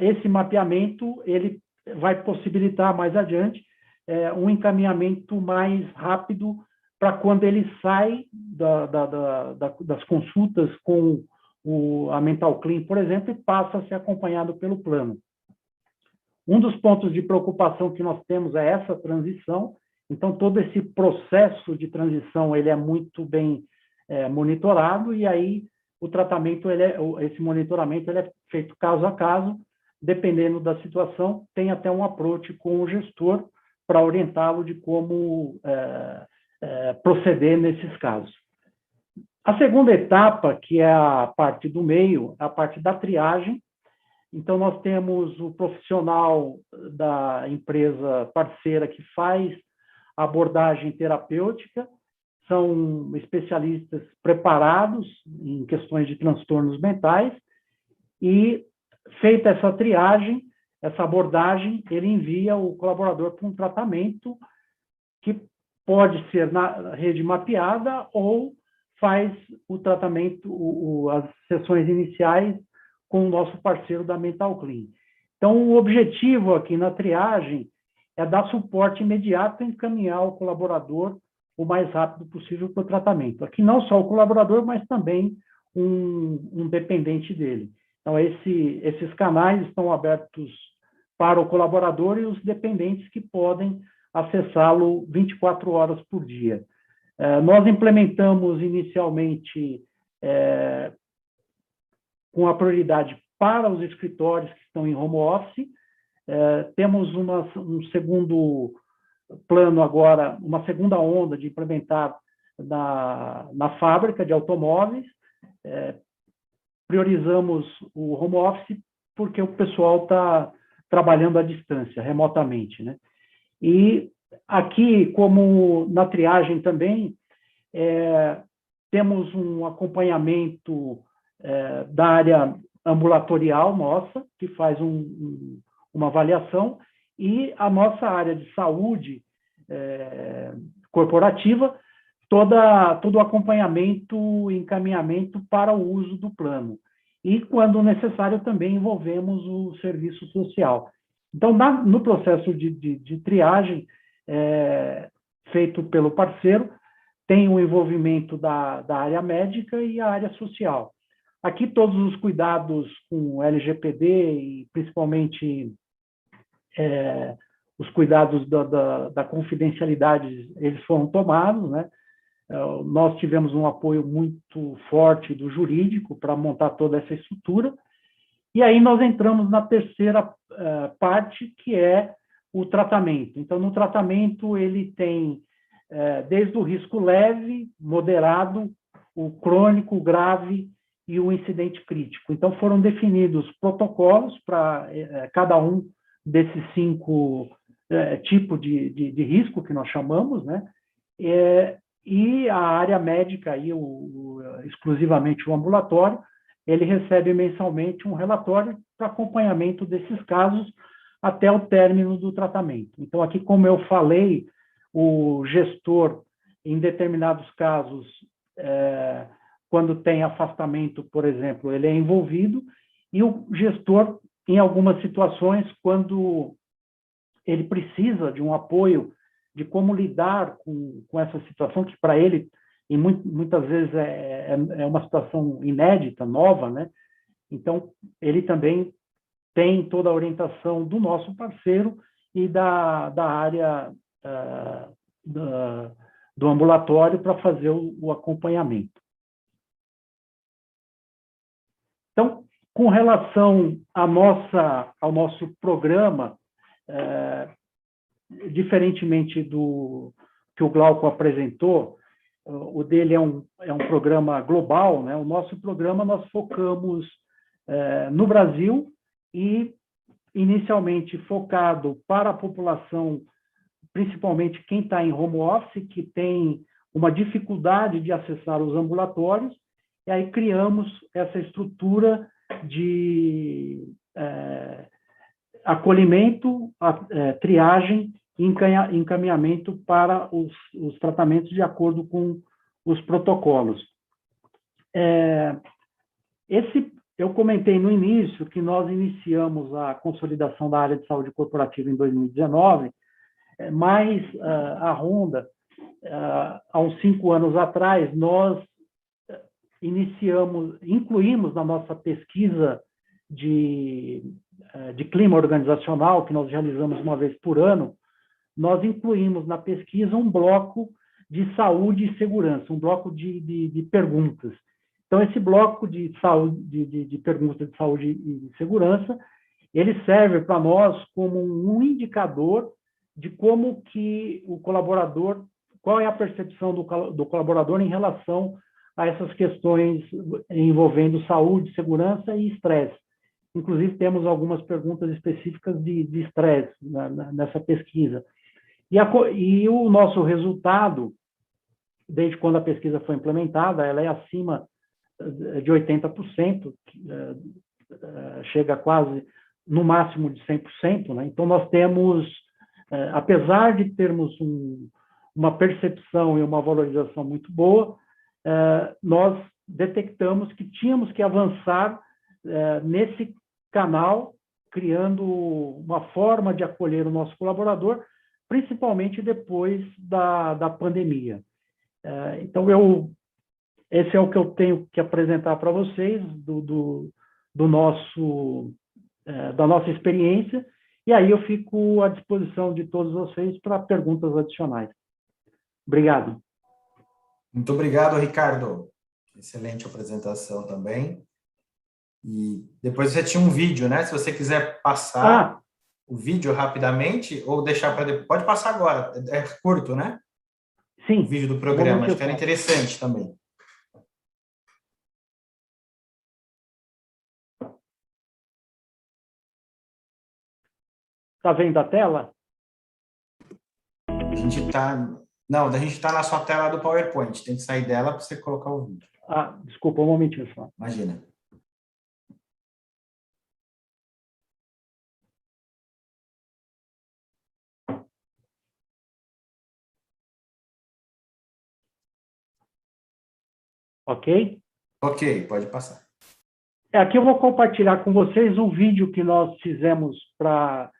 esse mapeamento ele vai possibilitar mais adiante um encaminhamento mais rápido para quando ele sai das consultas com a Mental Clean, por exemplo, e passa a ser acompanhado pelo plano. Um dos pontos de preocupação que nós temos é essa transição. Então, todo esse processo de transição ele é muito bem monitorado, e aí o tratamento, esse monitoramento ele é feito caso a caso, dependendo da situação, tem até um approach com o gestor para orientá-lo de como proceder nesses casos. A segunda etapa, que é a parte do meio, a parte da triagem. Então, nós temos o profissional da empresa parceira que faz a abordagem terapêutica, são especialistas preparados em questões de transtornos mentais, e feita essa triagem, essa abordagem, ele envia o colaborador para um tratamento que pode ser na rede mapeada ou faz o tratamento, as sessões iniciais com o nosso parceiro da Mental Clean. Então, o objetivo aqui na triagem é dar suporte imediato e encaminhar o colaborador o mais rápido possível para o tratamento. Aqui não só o colaborador, mas também um dependente dele. Então, esses canais estão abertos para o colaborador e os dependentes que podem acessá-lo 24 horas por dia. Nós implementamos inicialmente com a prioridade para os escritórios que estão em home office. Temos um segundo plano agora, uma segunda onda de implementar na fábrica de automóveis. Priorizamos o home office porque o pessoal está trabalhando à distância, remotamente, né? E aqui, como na triagem também, temos um acompanhamento da área ambulatorial nossa, que faz uma avaliação, e a nossa área de saúde corporativa, todo o acompanhamento e encaminhamento para o uso do plano. E, quando necessário, também envolvemos o serviço social. Então, no processo de triagem feito pelo parceiro, tem o envolvimento da área médica e a área social. Aqui, todos os cuidados com LGPD e, principalmente, os cuidados da confidencialidade, eles foram tomados, né? Nós tivemos um apoio muito forte do jurídico para montar toda essa estrutura. E aí nós entramos na terceira parte, que é o tratamento. Então, no tratamento, ele tem desde o risco leve, moderado, o crônico, o grave e o incidente crítico. Então, foram definidos protocolos para cada um desses 5 tipos de risco que nós chamamos, né? E a área médica, aí, exclusivamente o ambulatório, ele recebe mensalmente um relatório para acompanhamento desses casos até o término do tratamento. Então, aqui, como eu falei, o gestor, em determinados casos, quando tem afastamento, por exemplo, ele é envolvido, e o gestor, em algumas situações, quando ele precisa de um apoio de como lidar com essa situação, que para ele, e muitas vezes, é uma situação inédita, nova, né? Então, ele também tem toda a orientação do nosso parceiro e da área do ambulatório para fazer o acompanhamento. Então, com relação ao nosso programa, diferentemente do que o Glauco apresentou, o dele é um programa global, né? O nosso programa nós focamos no Brasil e inicialmente focado para a população, principalmente quem está em home office, que tem uma dificuldade de acessar os ambulatórios, e aí criamos essa estrutura de acolhimento, triagem e encaminhamento para os tratamentos de acordo com os protocolos. Eu comentei no início que nós iniciamos a consolidação da área de saúde corporativa em 2019, mas a Honda, há uns 5 anos atrás, nós incluímos na nossa pesquisa de clima organizacional, que nós realizamos uma vez por ano, nós incluímos na pesquisa um bloco de saúde e segurança, um bloco de perguntas. Então, esse bloco de perguntas de saúde e segurança, ele serve para nós como um indicador de como que o colaborador, qual é a percepção do colaborador em relação a essas questões envolvendo saúde, segurança e estresse. Inclusive, temos algumas perguntas específicas de estresse nessa pesquisa. E o nosso resultado, desde quando a pesquisa foi implementada, ela é acima de 80%, chega quase no máximo de 100%, né? Então, nós temos, apesar de termos uma percepção e uma valorização muito boa, nós detectamos que tínhamos que avançar nesse canal, criando uma forma de acolher o nosso colaborador, principalmente depois da pandemia. Então, esse é o que eu tenho que apresentar para vocês da nossa experiência, e aí eu fico à disposição de todos vocês para perguntas adicionais. Obrigado. Muito obrigado, Ricardo. Excelente apresentação também. E depois você tinha um vídeo, né? Se você quiser passar o vídeo rapidamente ou deixar para depois. Pode passar agora, é curto, né? Sim. O vídeo do programa, acho que era interessante também. Está vendo a tela? A gente está na sua tela do PowerPoint. Tem que sair dela para você colocar o vídeo. Desculpa, um momentinho só. Imagina. Ok? Ok, pode passar. Aqui eu vou compartilhar com vocês um vídeo que nós fizemos para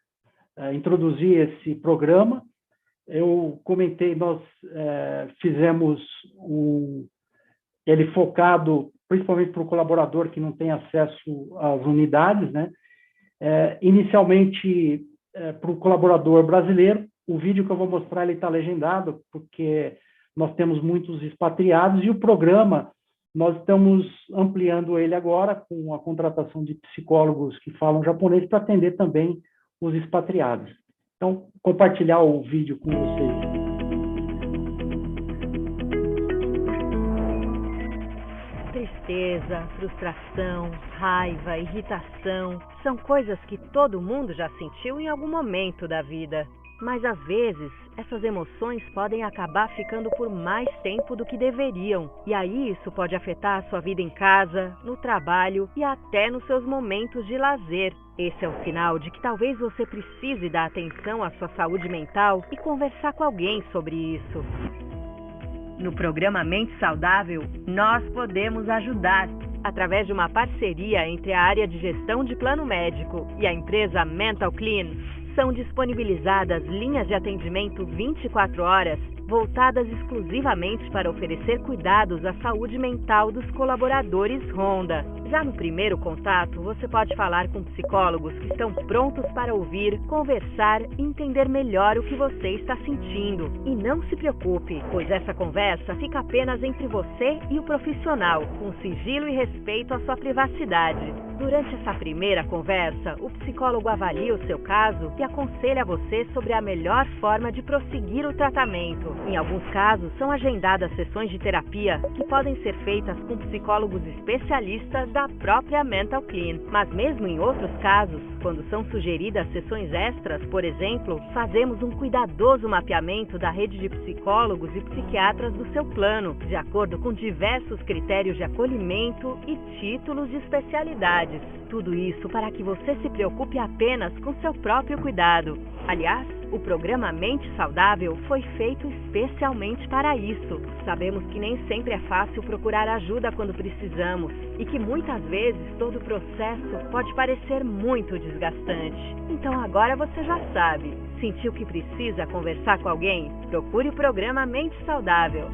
introduzir esse programa. Eu comentei, nós fizemos ele focado principalmente para o colaborador que não tem acesso às unidades, né? Inicialmente, para o colaborador brasileiro, o vídeo que eu vou mostrar ele está legendado, porque nós temos muitos expatriados, e o programa, nós estamos ampliando ele agora com a contratação de psicólogos que falam japonês para atender também os expatriados. Então, compartilhar o vídeo com vocês. Tristeza, frustração, raiva, irritação são coisas que todo mundo já sentiu em algum momento da vida. Mas às vezes, essas emoções podem acabar ficando por mais tempo do que deveriam. E aí isso pode afetar a sua vida em casa, no trabalho e até nos seus momentos de lazer. Esse é o sinal de que talvez você precise dar atenção à sua saúde mental e conversar com alguém sobre isso. No programa Mente Saudável, nós podemos ajudar. Através de uma parceria entre a área de gestão de plano médico e a empresa Mental Clean, são disponibilizadas linhas de atendimento 24 horas, voltadas exclusivamente para oferecer cuidados à saúde mental dos colaboradores Honda. Já no primeiro contato, você pode falar com psicólogos que estão prontos para ouvir, conversar e entender melhor o que você está sentindo. E não se preocupe, pois essa conversa fica apenas entre você e o profissional, com sigilo e respeito à sua privacidade. Durante essa primeira conversa, o psicólogo avalia o seu caso e aconselha você sobre a melhor forma de prosseguir o tratamento. Em alguns casos, são agendadas sessões de terapia que podem ser feitas com psicólogos especialistas da própria Mental Clean. Mas mesmo em outros casos, quando são sugeridas sessões extras, por exemplo, fazemos um cuidadoso mapeamento da rede de psicólogos e psiquiatras do seu plano, de acordo com diversos critérios de acolhimento e títulos de especialidade. atividades. Tudo isso para que você se preocupe apenas com seu próprio cuidado. Aliás, o programa Mente Saudável foi feito especialmente para isso. Sabemos que nem sempre é fácil procurar ajuda quando precisamos e que muitas vezes todo o processo pode parecer muito desgastante. Então agora você já sabe. Sentiu que precisa conversar com alguém? Procure o programa Mente Saudável.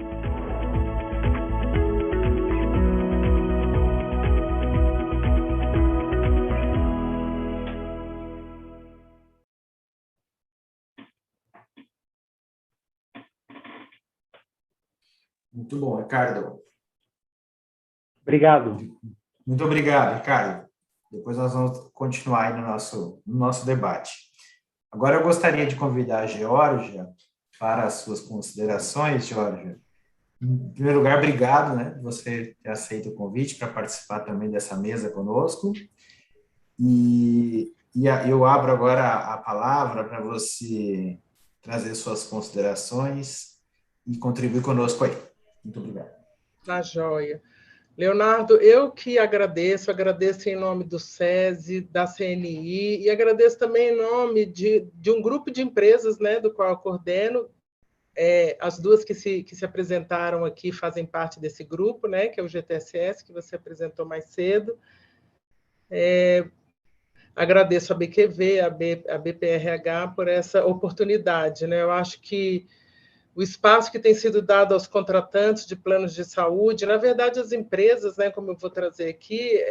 Muito bom, Ricardo. Obrigado. Muito obrigado, Ricardo. Depois nós vamos continuar aí no nosso debate. Agora eu gostaria de convidar a Geórgia para as suas considerações, Geórgia. Em primeiro lugar, obrigado, né, você ter aceito o convite para participar também dessa mesa conosco. Eu abro agora a palavra para você trazer suas considerações e contribuir conosco aí. Muito obrigado. Tá joia. Leonardo, eu que agradeço em nome do SESI, da CNI, e agradeço também em nome de um grupo de empresas, né, do qual eu coordeno. As duas que se apresentaram aqui fazem parte desse grupo, né, que é o GTSS, que você apresentou mais cedo. Agradeço a BQV, a BPRH por essa oportunidade, né? Eu acho que o espaço que tem sido dado aos contratantes de planos de saúde, na verdade, as empresas, né, como eu vou trazer aqui,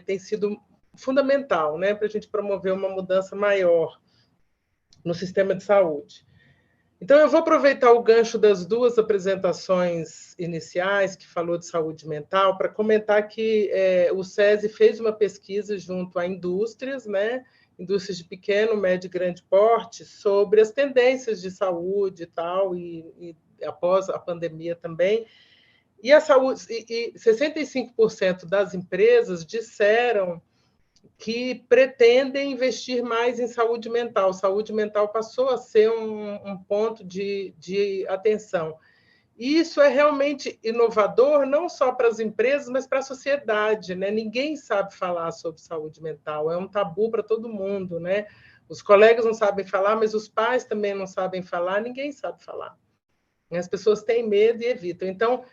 tem sido fundamental, né, para a gente promover uma mudança maior no sistema de saúde. Então, eu vou aproveitar o gancho das duas apresentações iniciais, que falou de saúde mental, para comentar que o SESI fez uma pesquisa junto a indústrias, né, indústrias de pequeno, médio e grande porte, sobre as tendências de saúde e tal, e após a pandemia também. E a saúde, 65% das empresas disseram que pretendem investir mais em saúde mental. Saúde mental passou a ser um ponto de atenção. E isso é realmente inovador, não só para as empresas, mas para a sociedade, né? Ninguém sabe falar sobre saúde mental, é um tabu para todo mundo, né? Os colegas não sabem falar, mas os pais também não sabem falar, ninguém sabe falar. As pessoas têm medo e evitam. Então,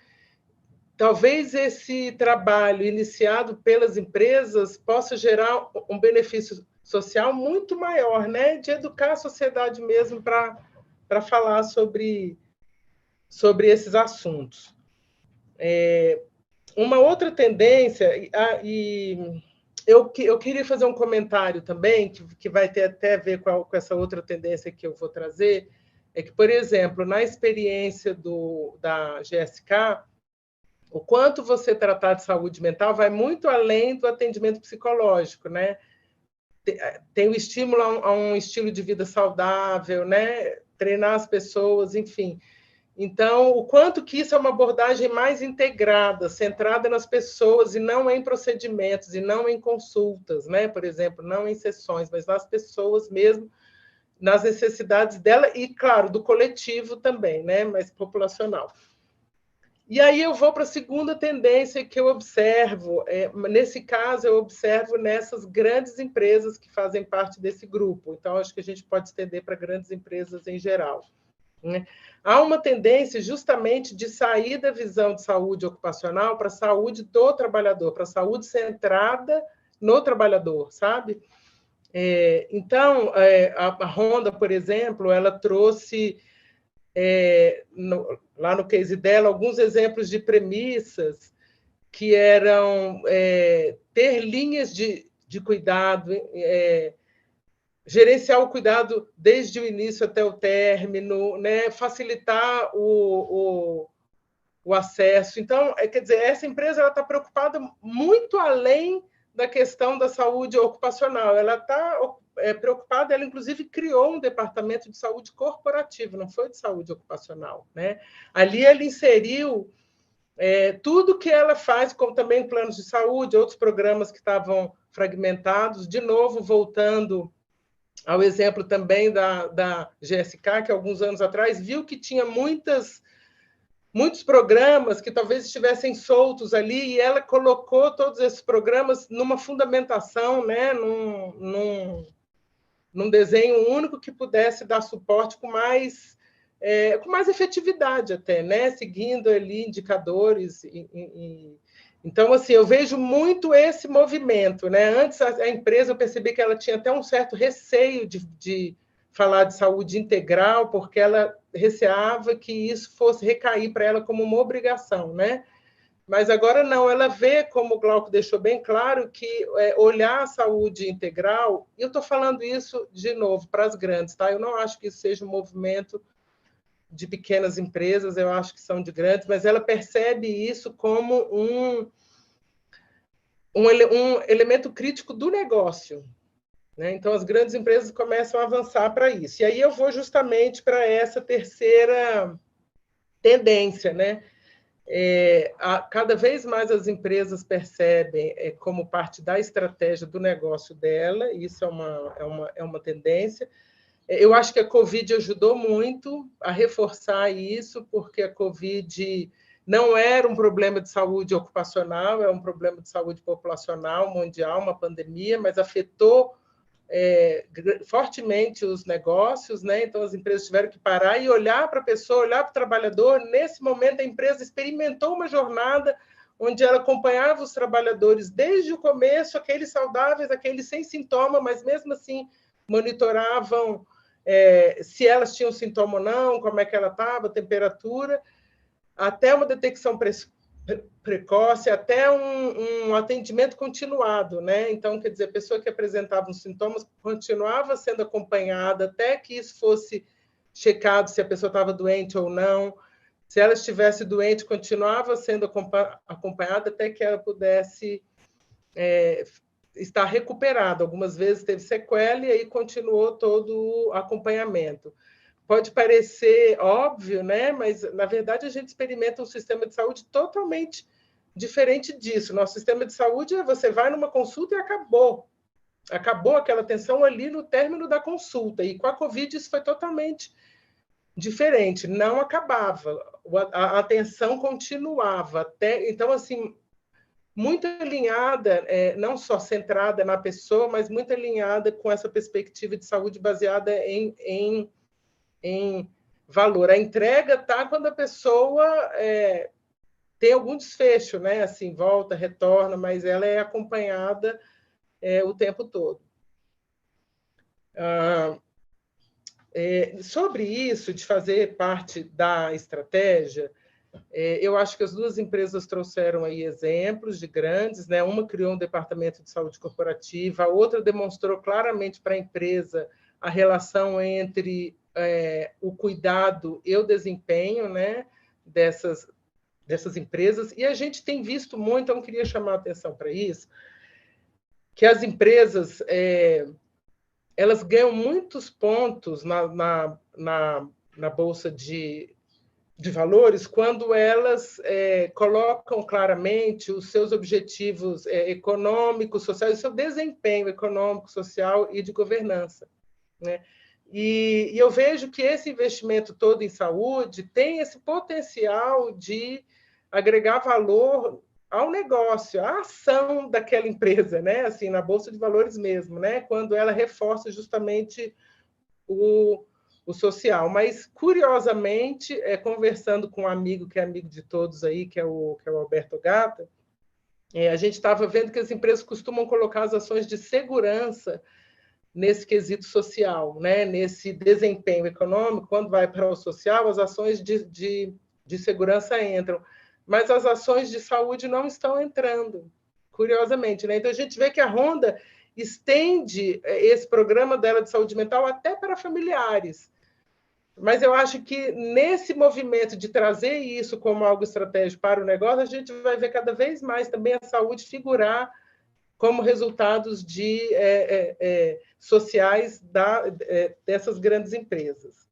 talvez esse trabalho iniciado pelas empresas possa gerar um benefício social muito maior, né? De educar a sociedade mesmo para falar sobre esses assuntos. Uma outra tendência, e eu queria fazer um comentário também, que vai ter até a ver com essa outra tendência que eu vou trazer, é que, por exemplo, na experiência da GSK, o quanto você tratar de saúde mental vai muito além do atendimento psicológico, né? Tem o estímulo a um estilo de vida saudável, né? Treinar as pessoas, enfim. Então, o quanto que isso é uma abordagem mais integrada, centrada nas pessoas e não em procedimentos, e não em consultas, né? Por exemplo, não em sessões, mas nas pessoas mesmo, nas necessidades dela e, claro, do coletivo também, né? Mas populacional. E aí eu vou para a segunda tendência que eu observo. Nesse caso, eu observo nessas grandes empresas que fazem parte desse grupo. Então, acho que a gente pode estender para grandes empresas em geral. Há uma tendência justamente de sair da visão de saúde ocupacional para a saúde do trabalhador, para a saúde centrada no trabalhador, sabe? Então, a Honda, por exemplo, ela trouxe, lá no case dela, alguns exemplos de premissas que eram ter linhas de cuidado, gerenciar o cuidado desde o início até o término, né? Facilitar o acesso. Então, quer dizer, essa empresa está preocupada muito além da questão da saúde ocupacional. Ela está preocupada, ela inclusive criou um departamento de saúde corporativa, não foi de saúde ocupacional, né? Ali ela inseriu tudo que ela faz, como também planos de saúde, outros programas que estavam fragmentados, de novo, voltando ao exemplo também da GSK, que alguns anos atrás viu que tinha muitas muitos programas que talvez estivessem soltos ali, e ela colocou todos esses programas numa fundamentação, né, num desenho único que pudesse dar suporte com mais efetividade até, né, seguindo ali indicadores. Então, assim, eu vejo muito esse movimento, né? Antes, a empresa, eu percebi que ela tinha até um certo receio de falar de saúde integral, porque ela receava que isso fosse recair para ela como uma obrigação, né? Mas agora não, ela vê, como o Glauco deixou bem claro, que olhar a saúde integral, e eu estou falando isso de novo para as grandes, tá? Eu não acho que isso seja um movimento de pequenas empresas, eu acho que são de grandes, mas ela percebe isso como um elemento crítico do negócio, né? Então, as grandes empresas começam a avançar para isso. E aí eu vou justamente para essa terceira tendência, né? Cada vez mais as empresas percebem como parte da estratégia do negócio dela, isso é uma tendência. Eu acho que a Covid ajudou muito a reforçar isso, porque a Covid não era um problema de saúde ocupacional, é um problema de saúde populacional mundial, uma pandemia, mas afetou fortemente os negócios, né? Então as empresas tiveram que parar e olhar para a pessoa, olhar para o trabalhador. Nesse momento, a empresa experimentou uma jornada onde ela acompanhava os trabalhadores desde o começo, aqueles saudáveis, aqueles sem sintoma, mas mesmo assim monitoravam se elas tinham sintoma ou não, como é que ela estava, temperatura, até uma detecção precoce, até um atendimento continuado, né? Então, quer dizer, a pessoa que apresentava os sintomas continuava sendo acompanhada até que isso fosse checado se a pessoa estava doente ou não. Se ela estivesse doente, continuava sendo acompanhada até que ela pudesse estar recuperada. Algumas vezes teve sequela e aí continuou todo o acompanhamento. Pode parecer óbvio, né? Mas, na verdade, a gente experimenta um sistema de saúde totalmente diferente disso. Nosso sistema de saúde você vai numa consulta e acabou. Acabou aquela atenção ali no término da consulta. E com a Covid isso foi totalmente diferente. Não acabava. A atenção continuava. Então, assim, muito alinhada, não só centrada na pessoa, mas muito alinhada com essa perspectiva de saúde baseada em valor. A entrega está quando a pessoa tem algum desfecho, né? Assim, volta, retorna, mas ela é acompanhada o tempo todo. Sobre isso, de fazer parte da estratégia, eu acho que as duas empresas trouxeram aí exemplos de grandes, né? Uma criou um departamento de saúde corporativa, a outra demonstrou claramente para a empresa a relação entre o cuidado e o desempenho, né, dessas empresas. E a gente tem visto muito, então eu queria chamar a atenção para isso, que as empresas elas ganham muitos pontos na Bolsa de Valores quando elas colocam claramente os seus objetivos econômicos, sociais, o seu desempenho econômico, social e de governança, né? E eu vejo que esse investimento todo em saúde tem esse potencial de agregar valor ao negócio, à ação daquela empresa, né? Assim, na Bolsa de Valores mesmo, né? Quando ela reforça justamente o social. Mas, curiosamente, conversando com um amigo que é amigo de todos aí, que é o Alberto Gata, a gente estava vendo que as empresas costumam colocar as ações de segurança nesse quesito social, né? Nesse desempenho econômico. Quando vai para o social, as ações de segurança entram, mas as ações de saúde não estão entrando, curiosamente, né? Então, a gente vê que a Honda estende esse programa dela de saúde mental até para familiares. Mas eu acho que nesse movimento de trazer isso como algo estratégico para o negócio, a gente vai ver cada vez mais também a saúde figurar como resultados sociais dessas grandes empresas.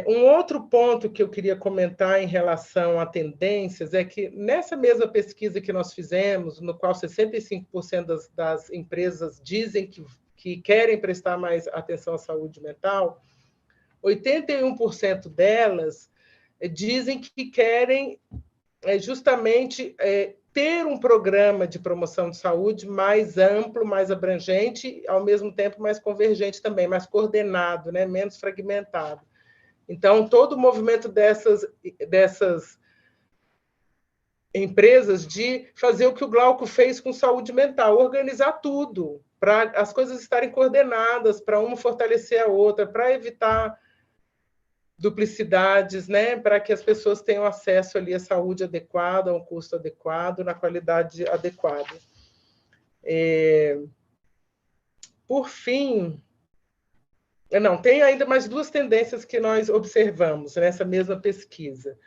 Um outro ponto que eu queria comentar em relação a tendências é que nessa mesma pesquisa que nós fizemos, no qual 65% das empresas dizem que querem prestar mais atenção à saúde mental, 81% delas dizem que querem justamente ter um programa de promoção de saúde mais amplo, mais abrangente, ao mesmo tempo mais convergente também, mais coordenado, né? Menos fragmentado. Então, todo o movimento dessas empresas de fazer o que o Glauco fez com saúde mental, organizar tudo, para as coisas estarem coordenadas, para uma fortalecer a outra, para evitar duplicidades, né, para que as pessoas tenham acesso ali à saúde adequada, a um custo adequado, na qualidade adequada. Por fim, não, tem ainda mais duas tendências que nós observamos nessa mesma pesquisa.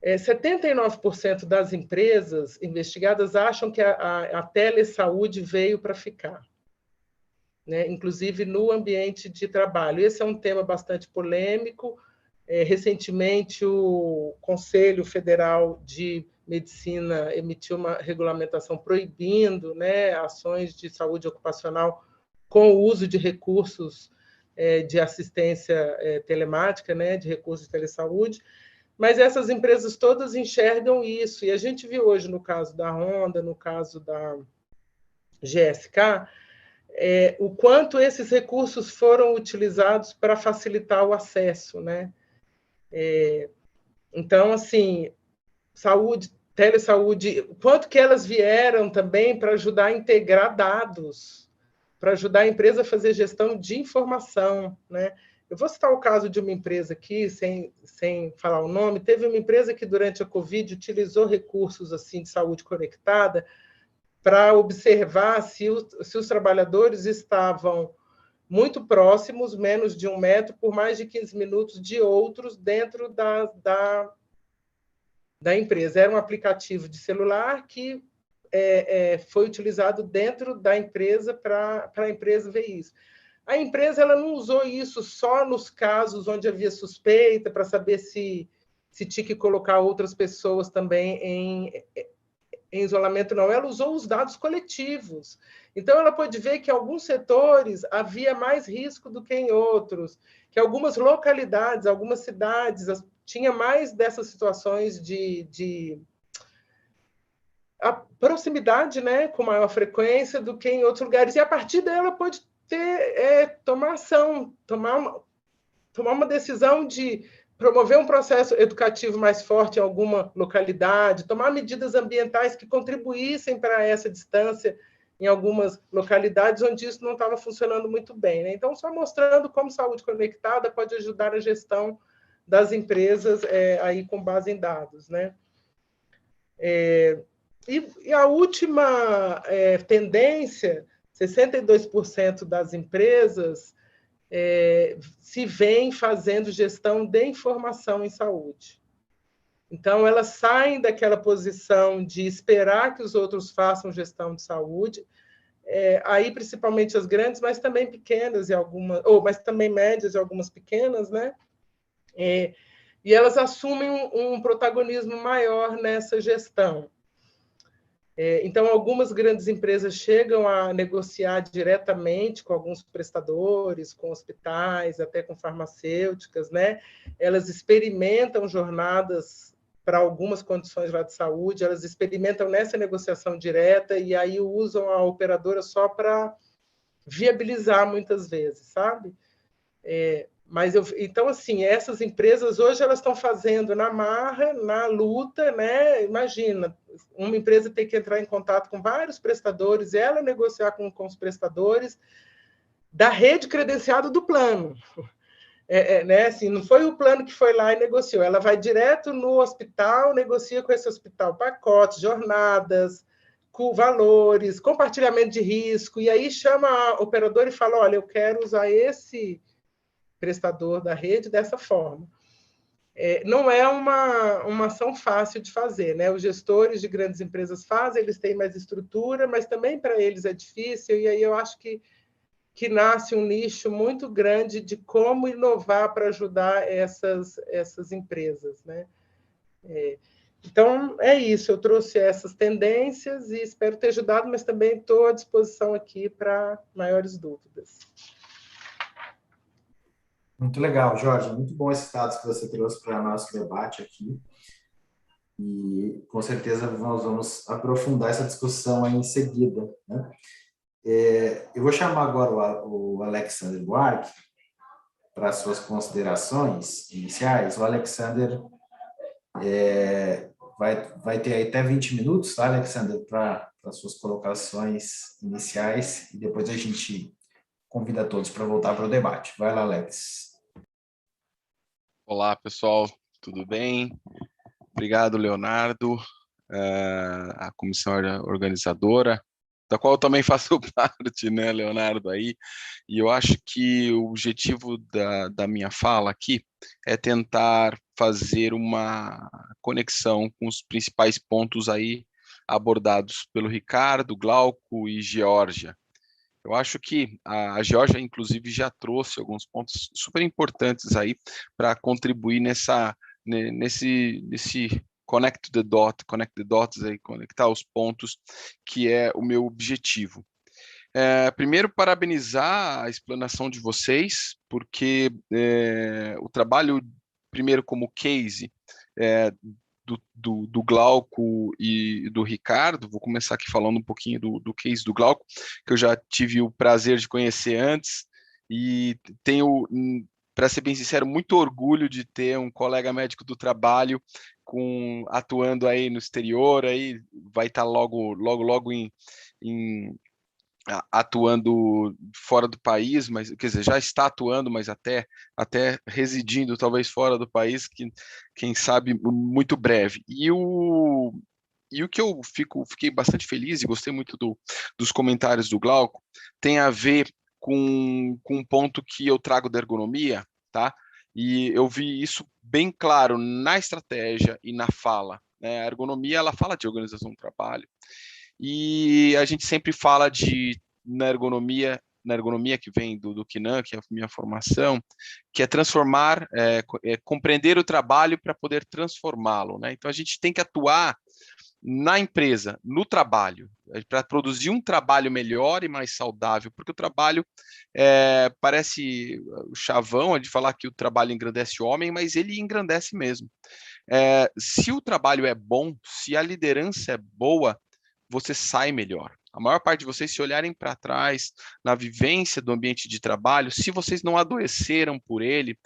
79% das empresas investigadas acham que a telesaúde veio para ficar, né? Inclusive no ambiente de trabalho. Esse é um tema bastante polêmico. Recentemente, o Conselho Federal de Medicina emitiu uma regulamentação proibindo, né, ações de saúde ocupacional com o uso de recursos de assistência telemática, né, de recursos de telesaúde. Mas essas empresas todas enxergam isso. E a gente viu hoje, no caso da Honda, no caso da GSK, o quanto esses recursos foram utilizados para facilitar o acesso, né? Então, assim, saúde, telesaúde, o quanto que elas vieram também para ajudar a integrar dados, para ajudar a empresa a fazer gestão de informação, né? Eu vou citar o caso de uma empresa aqui, sem falar o nome. Teve uma empresa que, durante a Covid, utilizou recursos assim de saúde conectada para observar se os trabalhadores estavam muito próximos, menos de 1 metro, por mais de 15 minutos, de outros dentro da empresa. Era um aplicativo de celular que foi utilizado dentro da empresa para a empresa ver isso. A empresa ela não usou isso só nos casos onde havia suspeita, para saber se tinha que colocar outras pessoas também em isolamento, não. Ela usou os dados coletivos. Então, ela pôde ver que em alguns setores havia mais risco do que em outros, que algumas localidades, algumas cidades, tinha mais dessas situações de a proximidade, né, com maior frequência do que em outros lugares. E, a partir dela, pôde tomar ação, tomar uma decisão de promover um processo educativo mais forte em alguma localidade, tomar medidas ambientais que contribuíssem para essa distância em algumas localidades onde isso não estava funcionando muito bem, né? Então, só mostrando como saúde conectada pode ajudar a gestão das empresas aí com base em dados, né? E a última tendência, 62% das empresas se veem fazendo gestão de informação em saúde. Então, elas saem daquela posição de esperar que os outros façam gestão de saúde, aí principalmente as grandes, mas também pequenas e algumas, mas também médias e algumas pequenas, né? E elas assumem um protagonismo maior nessa gestão. Então, algumas grandes empresas chegam a negociar diretamente com alguns prestadores, com hospitais, até com farmacêuticas, né? Elas experimentam jornadas para algumas condições lá de saúde, elas experimentam nessa negociação direta e aí usam a operadora só para viabilizar muitas vezes, sabe? Então, assim, essas empresas hoje elas estão fazendo na marra, na luta, né? Imagina, uma empresa tem que entrar em contato com vários prestadores, ela negociar com os prestadores da rede credenciada do plano. Né? Assim, não foi o plano que foi lá e negociou, ela vai direto no hospital, negocia com esse hospital pacotes, jornadas, com valores, compartilhamento de risco, e aí chama a operadora e fala, olha, eu quero usar esse prestador da rede dessa forma. Não é uma ação fácil de fazer, né? Os gestores de grandes empresas fazem, eles têm mais estrutura, mas também para eles é difícil, e aí eu acho que nasce um nicho muito grande de como inovar para ajudar essas empresas, né? Então, é isso, eu trouxe essas tendências e espero ter ajudado, mas também estou à disposição aqui para maiores dúvidas. Muito legal, Jorge. Muito bom esses dados que você trouxe para o nosso debate aqui. E com certeza nós vamos aprofundar essa discussão aí em seguida, né? Eu vou chamar agora o Alexander Buarque para suas considerações iniciais. O Alexander vai ter aí até 20 minutos, tá, Alexander, para suas colocações iniciais, e depois a gente convida todos para voltar para o debate. Vai lá, Alex. Olá, pessoal, tudo bem? Obrigado, Leonardo, a comissão organizadora, da qual eu também faço parte, né, Leonardo, aí, e eu acho que o objetivo da minha fala aqui é tentar fazer uma conexão com os principais pontos aí abordados pelo Ricardo, Glauco e Geórgia. Eu acho que a Geórgia, inclusive, já trouxe alguns pontos super importantes aí para contribuir nesse connect the dots aí, conectar os pontos, que é o meu objetivo. Primeiro, parabenizar a explanação de vocês, porque o trabalho, primeiro como case, do Glauco e do Ricardo. Vou começar aqui falando um pouquinho do case do Glauco, que eu já tive o prazer de conhecer antes, e tenho, para ser bem sincero, muito orgulho de ter um colega médico do trabalho atuando aí no exterior, aí vai estar logo atuando fora do país, mas quer dizer, já está atuando, mas até residindo talvez fora do país, quem sabe muito breve. E o que eu fiquei bastante feliz e gostei muito dos comentários do Glauco tem a ver com um ponto que eu trago da ergonomia, tá? E eu vi isso bem claro na estratégia e na fala, né? A ergonomia, ela fala de organização do trabalho, e a gente sempre fala na ergonomia que vem do Kinan, que é a minha formação, que é transformar, compreender o trabalho para poder transformá-lo, né? Então a gente tem que atuar na empresa, no trabalho, para produzir um trabalho melhor e mais saudável, porque o trabalho parece o chavão de falar que o trabalho engrandece o homem, mas ele engrandece mesmo. Se o trabalho é bom, se a liderança é boa, você sai melhor. A maior parte de vocês, se olharem para trás, na vivência do ambiente de trabalho, se vocês não adoeceram por ele,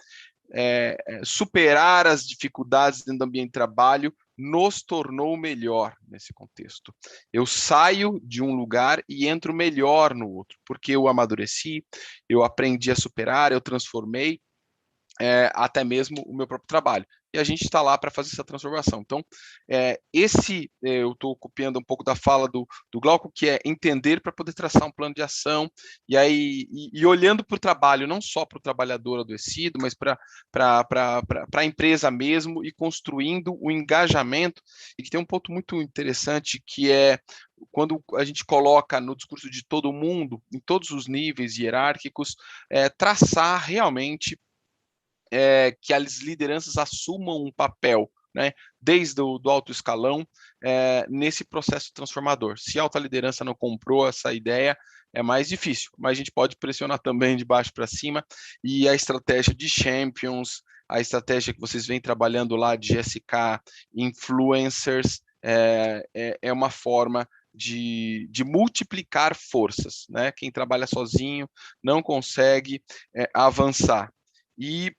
superar as dificuldades dentro do ambiente de trabalho nos tornou melhor nesse contexto. Eu saio de um lugar e entro melhor no outro, porque eu amadureci, eu aprendi a superar, eu transformei até mesmo o meu próprio trabalho. E a gente está lá para fazer essa transformação. Então, eu estou copiando um pouco da fala do Glauco, que é entender para poder traçar um plano de ação, e aí olhando para o trabalho, não só para o trabalhador adoecido, mas para a empresa mesmo, e construindo o engajamento. E que tem um ponto muito interessante, que é quando a gente coloca no discurso de todo mundo, em todos os níveis hierárquicos, traçar realmente que as lideranças assumam um papel, né, desde o alto escalão, nesse processo transformador. Se a alta liderança não comprou essa ideia, é mais difícil, mas a gente pode pressionar também de baixo para cima, e a estratégia de champions, a estratégia que vocês vêm trabalhando lá de SK, influencers, é uma forma de multiplicar forças, né? Quem trabalha sozinho não consegue avançar. E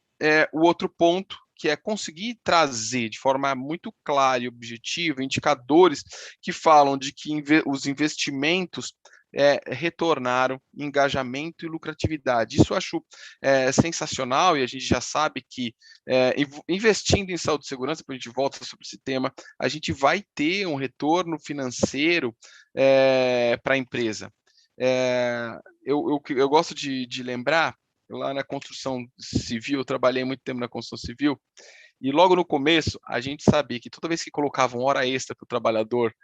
o outro ponto, que é conseguir trazer de forma muito clara e objetiva indicadores que falam de que os investimentos retornaram engajamento e lucratividade. Isso eu acho sensacional, e a gente já sabe que investindo em saúde e segurança, depois a gente volta sobre esse tema, a gente vai ter um retorno financeiro para a empresa. Eu gosto de lembrar, lá na construção civil, eu trabalhei muito tempo na construção civil, e logo no começo, a gente sabia que toda vez que colocavam hora extra para o trabalhador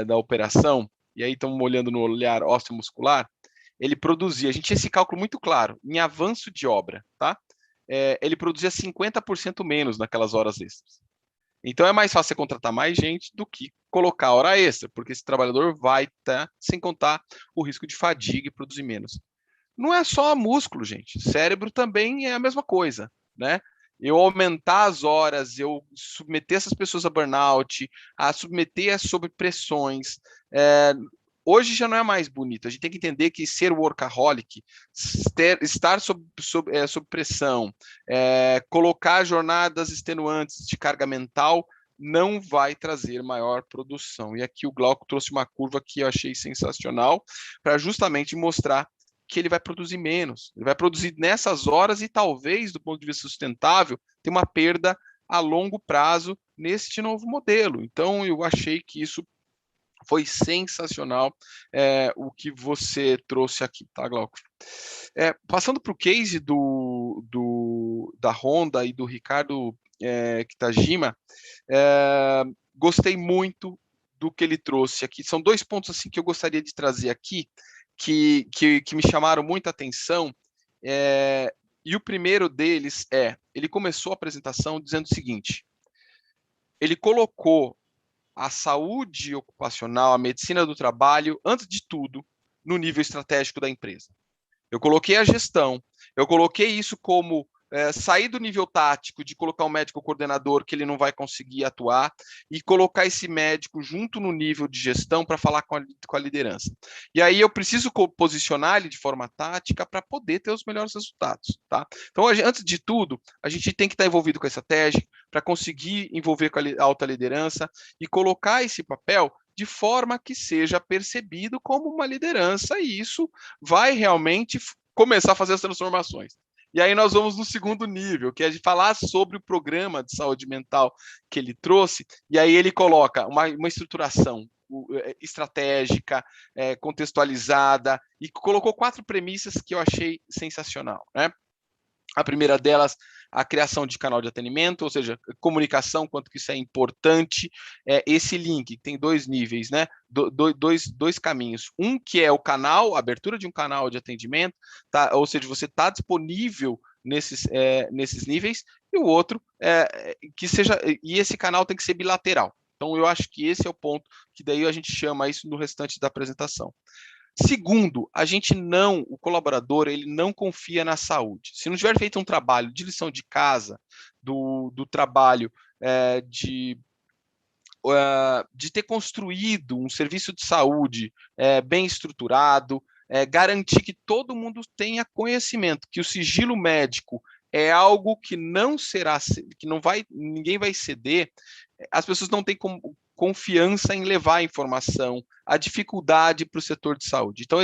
da operação, e aí estamos olhando no olhar ósseo-muscular, ele produzia, a gente tinha esse cálculo muito claro, em avanço de obra, tá? Ele produzia 50% menos naquelas horas extras. Então é mais fácil você contratar mais gente do que colocar hora extra, porque esse trabalhador vai estar, sem contar o risco de fadiga e produzir menos. não é só músculo, gente. Cérebro também é a mesma coisa, né? Eu aumentar as horas, eu submeter essas pessoas a burnout, a submeter sob pressões. Hoje já não é mais bonito. A gente tem que entender que ser workaholic, estar sob pressão, colocar jornadas extenuantes de carga mental, não vai trazer maior produção. E aqui o Glauco trouxe uma curva que eu achei sensacional, para justamente mostrar que ele vai produzir menos. Ele vai produzir nessas horas e talvez, do ponto de vista sustentável, ter uma perda a longo prazo neste novo modelo. Então, eu achei que isso foi sensacional, o que você trouxe aqui, tá, Glauco? Passando para o case da Honda e do Ricardo Kitajima, gostei muito do que ele trouxe aqui. São 2 pontos assim que eu gostaria de trazer aqui, que me chamaram muita atenção, e o primeiro deles ele começou a apresentação dizendo o seguinte: ele colocou a saúde ocupacional, a medicina do trabalho, antes de tudo, no nível estratégico da empresa. Eu coloquei a gestão, eu coloquei isso como sair do nível tático de colocar um médico coordenador que ele não vai conseguir atuar e colocar esse médico junto no nível de gestão para falar com a liderança. E aí eu preciso posicionar ele de forma tática para poder ter os melhores resultados, tá? Então, antes de tudo, a gente tem que estar envolvido com a estratégia para conseguir envolver com a alta liderança e colocar esse papel de forma que seja percebido como uma liderança, e isso vai realmente começar a fazer as transformações. E aí nós vamos no segundo nível, que é de falar sobre o programa de saúde mental que ele trouxe, e aí ele coloca uma estruturação estratégica, contextualizada, e colocou 4 premissas que eu achei sensacional, né? A primeira delas, a criação de canal de atendimento, ou seja, comunicação, quanto que isso é importante. Esse link tem 2 níveis, né? Dois caminhos. Um que é o canal, a abertura de um canal de atendimento, tá? Ou seja, você está disponível nesses níveis, e o outro que seja, e esse canal tem que ser bilateral. Então, eu acho que esse é o ponto que daí a gente chama isso no restante da apresentação. Segundo, o colaborador, ele não confia na saúde. Se não tiver feito um trabalho de lição de casa, do trabalho de ter construído um serviço de saúde bem estruturado, garantir que todo mundo tenha conhecimento, que o sigilo médico é algo que ninguém vai ceder, as pessoas não têm confiança em levar a informação, a dificuldade para o setor de saúde. Então,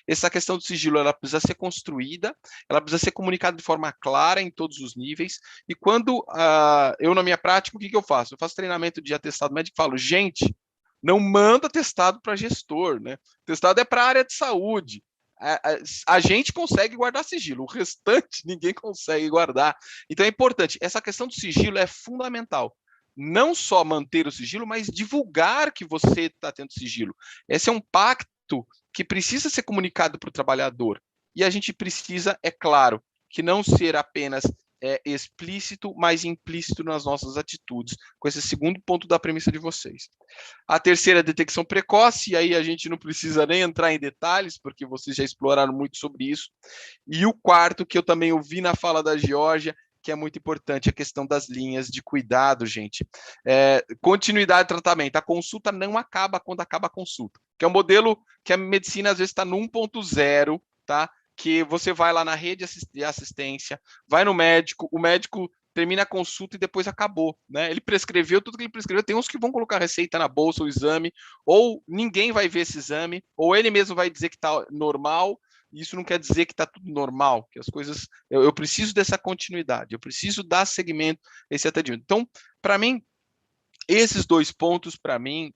essa questão do sigilo, ela precisa ser construída, ela precisa ser comunicada de forma clara em todos os níveis, e quando eu, na minha prática, o que eu faço? Eu faço treinamento de atestado médico e falo, gente, não manda atestado para gestor, né? Atestado é para a área de saúde. A gente consegue guardar sigilo, o restante ninguém consegue guardar. Então é importante, essa questão do sigilo é fundamental. Não só manter o sigilo, mas divulgar que você está tendo sigilo. Esse é um pacto que precisa ser comunicado para o trabalhador. E a gente precisa, é claro, que não ser apenas explícito, mas implícito nas nossas atitudes, com esse segundo ponto da premissa de vocês. A terceira é a detecção precoce, e aí a gente não precisa nem entrar em detalhes, porque vocês já exploraram muito sobre isso. E o quarto, que eu também ouvi na fala da Geórgia, que é muito importante, a questão das linhas de cuidado, gente. Continuidade de tratamento. A consulta não acaba quando acaba a consulta, que é um modelo que a medicina às vezes está no 1.0, tá? Que você vai lá na rede de assistência, vai no médico, o médico termina a consulta e depois acabou, né? Ele prescreveu tudo que ele prescreveu. Tem uns que vão colocar a receita na bolsa, o exame, ou ninguém vai ver esse exame, ou ele mesmo vai dizer que está normal. Isso não quer dizer que está tudo normal, que as coisas... Eu preciso dessa continuidade, eu preciso dar seguimento a esse atendimento. Então, para mim, esses 2 pontos, para mim,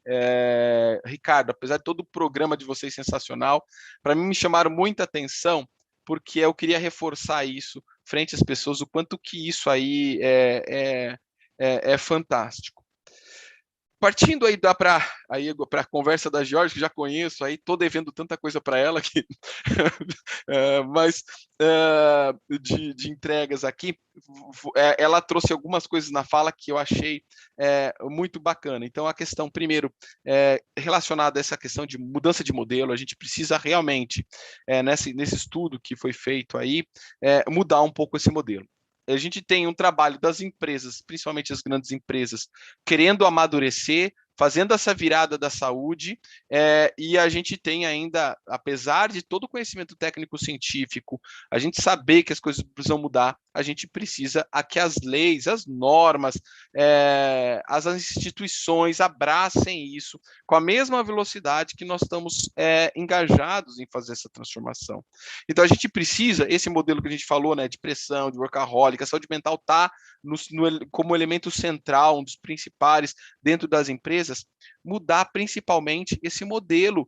Ricardo, apesar de todo o programa de vocês sensacional, para mim me chamaram muita atenção, porque eu queria reforçar isso frente às pessoas, o quanto que isso aí é fantástico. partindo aí para a conversa da Jorge, que já conheço, aí estou devendo tanta coisa para ela que mas de entregas aqui, ela trouxe algumas coisas na fala que eu achei muito bacana. Então, a questão, primeiro, relacionada a essa questão de mudança de modelo, a gente precisa realmente, nesse estudo que foi feito aí, mudar um pouco esse modelo. A gente tem um trabalho das empresas, principalmente as grandes empresas, querendo amadurecer, fazendo essa virada da saúde, e a gente tem ainda, apesar de todo o conhecimento técnico-científico, a gente saber que as coisas precisam mudar, a gente precisa que as leis, as normas, as instituições abracem isso com a mesma velocidade que nós estamos engajados em fazer essa transformação. Então, a gente precisa, esse modelo que a gente falou, né, de pressão, de workaholic, a saúde mental está como elemento central, um dos principais dentro das empresas, mudar principalmente esse modelo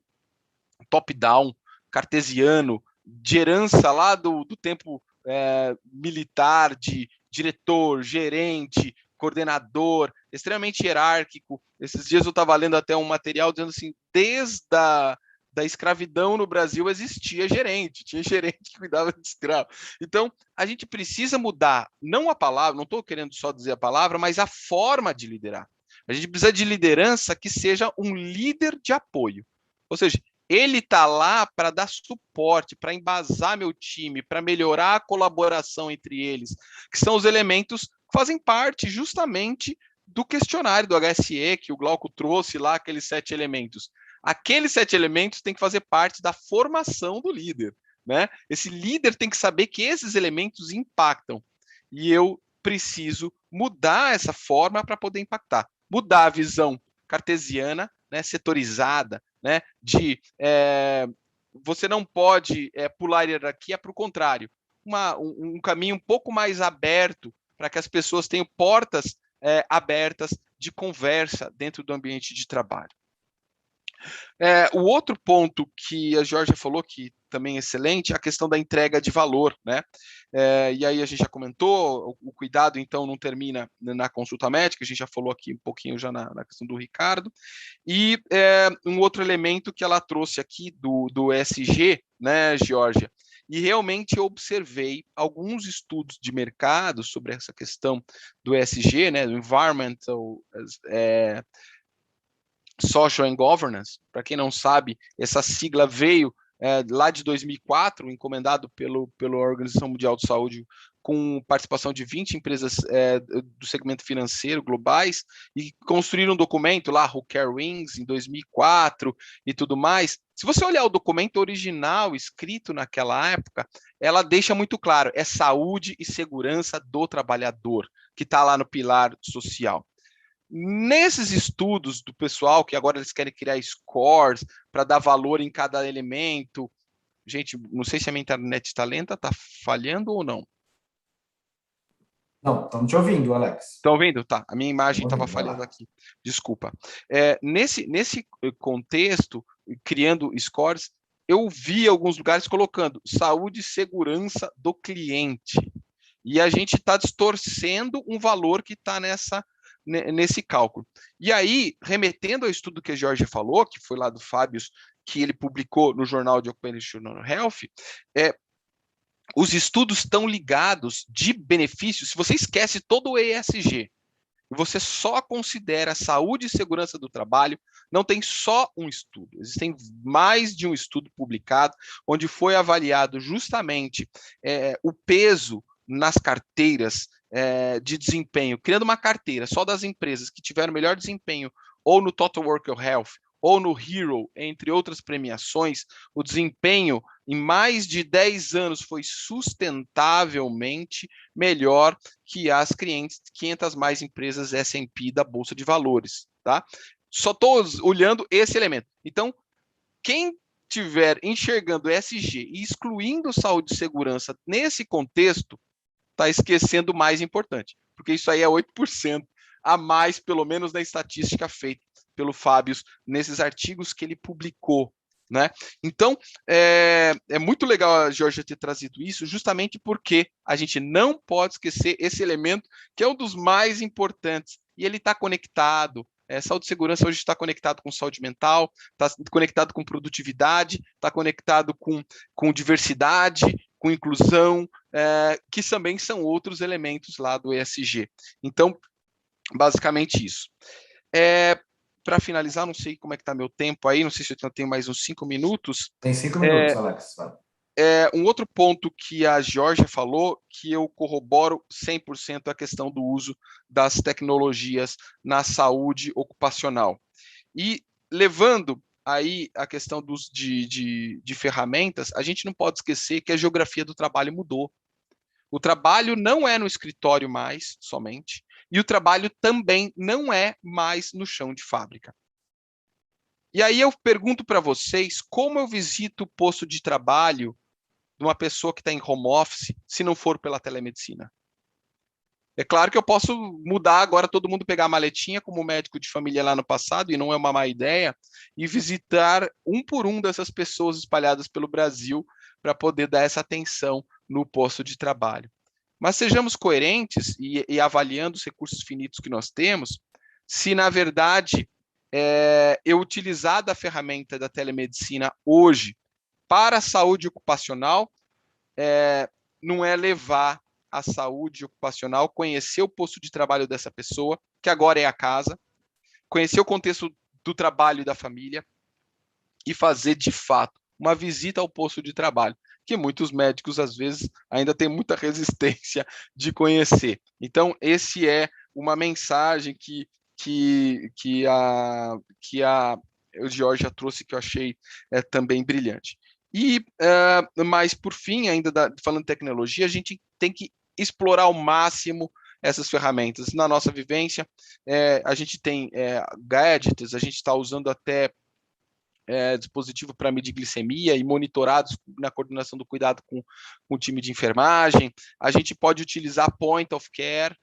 top-down, cartesiano, de herança lá do tempo militar, de diretor, gerente, coordenador, extremamente hierárquico. Esses dias eu estava lendo até um material dizendo assim, desde da escravidão no Brasil existia gerente, tinha gerente que cuidava de escravo. Então, a gente precisa mudar, não a palavra, não estou querendo só dizer a palavra, mas a forma de liderar. A gente precisa de liderança que seja um líder de apoio. Ou seja, ele está lá para dar suporte, para embasar meu time, para melhorar a colaboração entre eles, que são os elementos que fazem parte justamente do questionário do HSE, que o Glauco trouxe lá, aqueles 7 elementos. Aqueles 7 elementos têm que fazer parte da formação do líder, né? Esse líder tem que saber que esses elementos impactam. E eu preciso mudar essa forma para poder impactar. Mudar a visão cartesiana, né, setorizada, né, de você não pode pular a hierarquia para o contrário. Um caminho um pouco mais aberto para que as pessoas tenham portas abertas de conversa dentro do ambiente de trabalho. O outro ponto que a Georgia falou, que também é excelente, é a questão da entrega de valor, né? E aí a gente já comentou, o cuidado, então, não termina na consulta médica, a gente já falou aqui um pouquinho já na questão do Ricardo, e um outro elemento que ela trouxe aqui do ESG, né, Georgia, e realmente eu observei alguns estudos de mercado sobre essa questão do ESG, né, do Environmental Social and Governance. Para quem não sabe, essa sigla veio lá de 2004, encomendado pela Organização Mundial de Saúde, com participação de 20 empresas do segmento financeiro globais, e construíram um documento lá, Who Care Wings, em 2004 e tudo mais. Se você olhar o documento original escrito naquela época, ela deixa muito claro, é saúde e segurança do trabalhador, que está lá no pilar social. Nesses estudos do pessoal, que agora eles querem criar scores para dar valor em cada elemento. Gente, não sei se a minha internet está lenta, está falhando ou não? Não, estamos te ouvindo, Alex. Estão ouvindo? Tá, a minha imagem estava falhando aqui. Desculpa. Nesse contexto, criando scores, eu vi alguns lugares colocando saúde e segurança do cliente. E a gente está distorcendo um valor que está nesse cálculo. E aí, remetendo ao estudo que a Jorge falou, que foi lá do Fábio, que ele publicou no Jornal de Occupational Health, os estudos estão ligados de benefícios. Se você esquece todo o ESG, e você só considera saúde e segurança do trabalho, não tem só um estudo, existem mais de um estudo publicado, onde foi avaliado justamente o peso nas carteiras de desempenho, criando uma carteira só das empresas que tiveram melhor desempenho, ou no Total Worker Health, ou no Hero, entre outras premiações. O desempenho em mais de 10 anos foi sustentavelmente melhor que as 500 mais empresas S&P da Bolsa de Valores, tá? Só estou olhando esse elemento. Então, quem estiver enxergando ESG e excluindo saúde e segurança nesse contexto, está esquecendo o mais importante, porque isso aí é 8% a mais, pelo menos na estatística feita pelo Fábio nesses artigos que ele publicou, né? Então, é muito legal a Georgia ter trazido isso, justamente porque a gente não pode esquecer esse elemento, que é um dos mais importantes, e ele está conectado Saúde e segurança hoje está conectado com saúde mental, está conectado com produtividade, está conectado com diversidade, com inclusão, que também são outros elementos lá do ESG. Então, basicamente isso. Para finalizar, não sei como é que está meu tempo aí, não sei se eu tenho mais uns 5 minutos. Tem 5 minutos, Alex. Um outro ponto que a Georgia falou, que eu corroboro 100% a questão do uso das tecnologias na saúde ocupacional. E levando aí a questão de ferramentas, a gente não pode esquecer que a geografia do trabalho mudou. O trabalho não é no escritório mais, somente, e o trabalho também não é mais no chão de fábrica. E aí eu pergunto para vocês, como eu visito o posto de trabalho de uma pessoa que está em home office, se não for pela telemedicina? É claro que eu posso mudar agora, todo mundo pegar a maletinha como médico de família lá no passado, e não é uma má ideia, e visitar um por um dessas pessoas espalhadas pelo Brasil para poder dar essa atenção no posto de trabalho. Mas sejamos coerentes e avaliando os recursos finitos que nós temos, se na verdade eu utilizar da ferramenta da telemedicina hoje para a saúde ocupacional, não é levar a saúde ocupacional, conhecer o posto de trabalho dessa pessoa, que agora é a casa, conhecer o contexto do trabalho e da família e fazer, de fato, uma visita ao posto de trabalho, que muitos médicos, às vezes, ainda têm muita resistência de conhecer. Então, esse é uma mensagem que a Georgia trouxe, que eu achei também brilhante. Mas, por fim, ainda falando de tecnologia, a gente tem que explorar ao máximo essas ferramentas. Na nossa vivência, a gente tem gadgets, a gente está usando até dispositivo para medir glicemia e monitorados na coordenação do cuidado com o time de enfermagem. A gente pode utilizar point of care.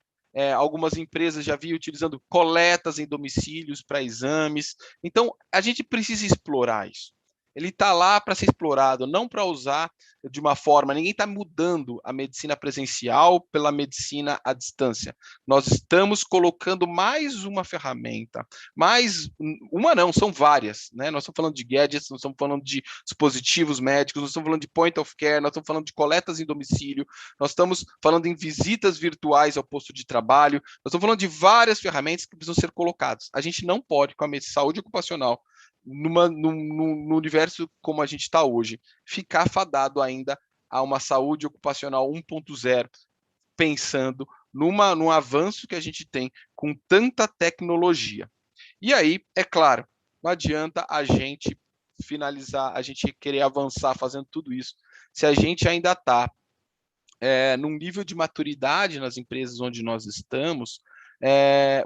Algumas empresas já vi utilizando coletas em domicílios para exames. Então, a gente precisa explorar isso. Ele está lá para ser explorado, não para usar de uma forma. Ninguém está mudando a medicina presencial pela medicina à distância. Nós estamos colocando mais uma ferramenta, mais uma não, são várias, né? Nós estamos falando de gadgets, nós estamos falando de dispositivos médicos, nós estamos falando de point of care, nós estamos falando de coletas em domicílio, nós estamos falando em visitas virtuais ao posto de trabalho, nós estamos falando de várias ferramentas que precisam ser colocadas. A gente não pode, com a saúde ocupacional, no universo como a gente está hoje, ficar fadado ainda a uma saúde ocupacional 1.0, pensando num avanço que a gente tem com tanta tecnologia. E aí, é claro, não adianta a gente finalizar, a gente querer avançar fazendo tudo isso, se a gente ainda está num nível de maturidade nas empresas onde nós estamos,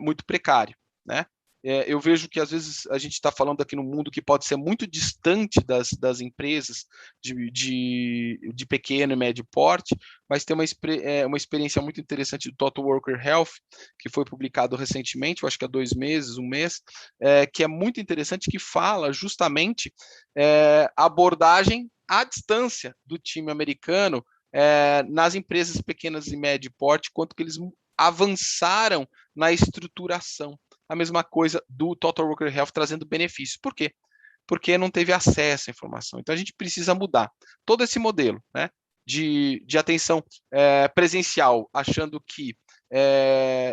muito precário, né? Eu vejo que, às vezes, a gente está falando aqui num mundo que pode ser muito distante das empresas de pequeno e médio porte, mas tem uma experiência muito interessante do Total Worker Health, que foi publicado recentemente, eu acho que há 2 meses, 1 mês, que é muito interessante, que fala justamente a abordagem à distância do time americano nas empresas pequenas e médio porte, quanto que eles avançaram na estruturação. A mesma coisa do Total Worker Health trazendo benefícios. Por quê? Porque não teve acesso à informação. Então, a gente precisa mudar todo esse modelo, né, de atenção presencial, achando que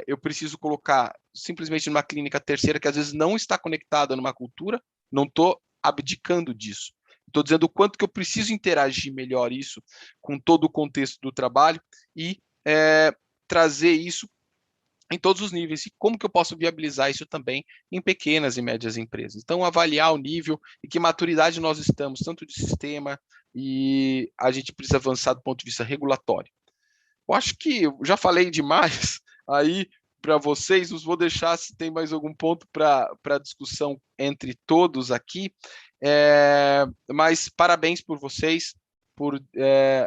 eu preciso colocar simplesmente numa clínica terceira que às vezes não está conectada numa cultura. Não estou abdicando disso. Estou dizendo o quanto que eu preciso interagir melhor isso com todo o contexto do trabalho e trazer isso em todos os níveis. E como que eu posso viabilizar isso também em pequenas e médias empresas? Então, avaliar o nível e que maturidade nós estamos, tanto de sistema, e a gente precisa avançar do ponto de vista regulatório. Eu acho que eu já falei demais aí para vocês, os vou deixar se tem mais algum ponto para discussão entre todos aqui, mas parabéns por vocês, por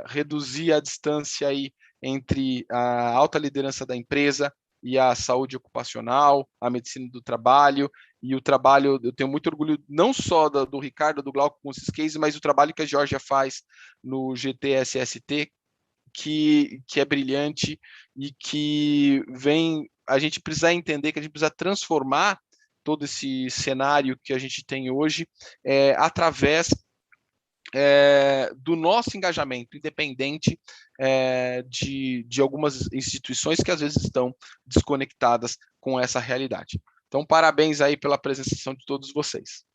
reduzir a distância aí entre a alta liderança da empresa e a saúde ocupacional, a medicina do trabalho, e o trabalho, eu tenho muito orgulho não só do Ricardo, do Glauco com esses cases, mas o trabalho que a Georgia faz no GTSST, que é brilhante e que a gente precisa entender que a gente precisa transformar todo esse cenário que a gente tem hoje através do nosso engajamento, independente de algumas instituições que às vezes estão desconectadas com essa realidade. Então, parabéns aí pela apresentação de todos vocês.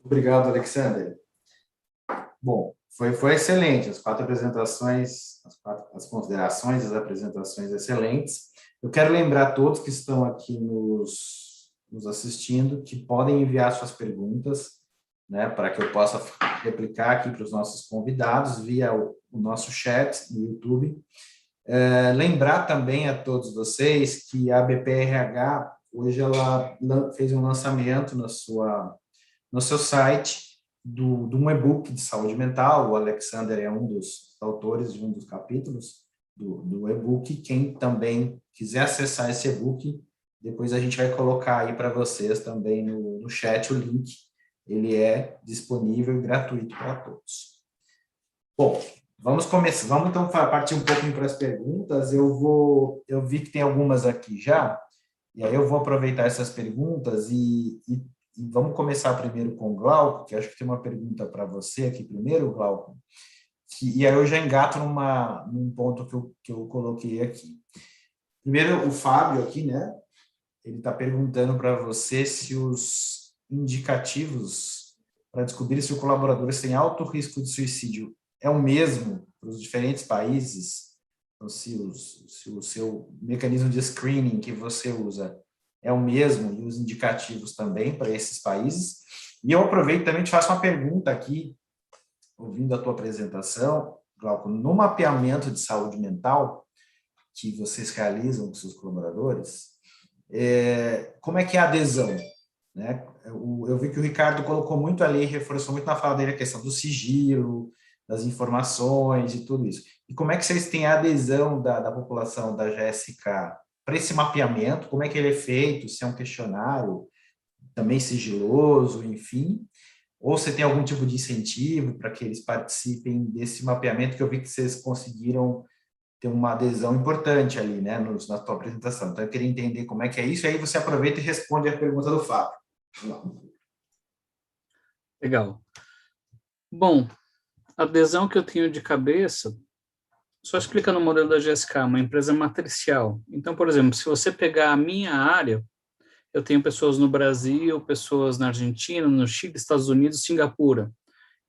Obrigado, Alexander. Bom, foi excelente, as 4 apresentações, as considerações, as apresentações excelentes. Eu quero lembrar a todos que estão aqui nos assistindo que podem enviar suas perguntas, né, para que eu possa replicar aqui para os nossos convidados via o nosso chat no YouTube. Lembrar também a todos vocês que a BPRH, hoje ela fez um lançamento no seu site de um e-book de saúde mental. O Alexander é um dos autores de um dos capítulos do e-book. Quem também quiser acessar esse e-book, depois a gente vai colocar aí para vocês também no chat o link. Ele é disponível e gratuito para todos. Bom, vamos começar. Vamos então partir um pouquinho para as perguntas. Eu vi que tem algumas aqui já, e aí eu vou aproveitar essas perguntas e vamos começar primeiro com o Glauco, que acho que tem uma pergunta para você aqui primeiro, Glauco. E aí eu já engato num ponto que eu coloquei aqui. Primeiro, o Fábio aqui, né? Ele está perguntando para você se os indicativos para descobrir se o colaborador tem alto risco de suicídio é o mesmo para os diferentes países, ou se o seu mecanismo de screening que você usa é o mesmo, e os indicativos também para esses países. E eu aproveito também e te faço uma pergunta aqui, ouvindo a tua apresentação, Glauco, no mapeamento de saúde mental que vocês realizam com seus colaboradores, como é que é a adesão? Né? Eu vi que o Ricardo colocou muito ali, reforçou muito na fala dele a questão do sigilo, das informações e tudo isso. E como é que vocês têm a adesão da população da GSK para esse mapeamento? Como é que ele é feito? Se é um questionário também sigiloso, enfim, ou você tem algum tipo de incentivo para que eles participem desse mapeamento, que eu vi que vocês conseguiram ter uma adesão importante ali, né, na tua apresentação. Então, eu queria entender como é que é isso, e aí você aproveita e responde a pergunta do Fábio. Legal. Bom, a adesão que eu tenho de cabeça, só explicando o modelo da GSK, uma empresa matricial. Então, por exemplo, se você pegar a minha área, eu tenho pessoas no Brasil, pessoas na Argentina, no Chile, Estados Unidos, Singapura.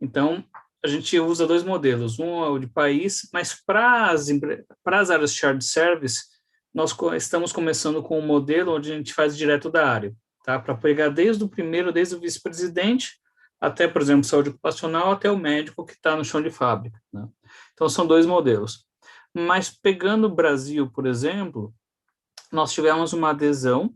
Então, a gente usa 2 modelos, um é o de país, mas para as áreas shared service, nós estamos começando com um modelo onde a gente faz direto da área, tá? Para pegar desde o vice-presidente, até, por exemplo, saúde ocupacional, até o médico que está no chão de fábrica, né? Então, são 2 modelos. Mas, pegando o Brasil, por exemplo, nós tivemos uma adesão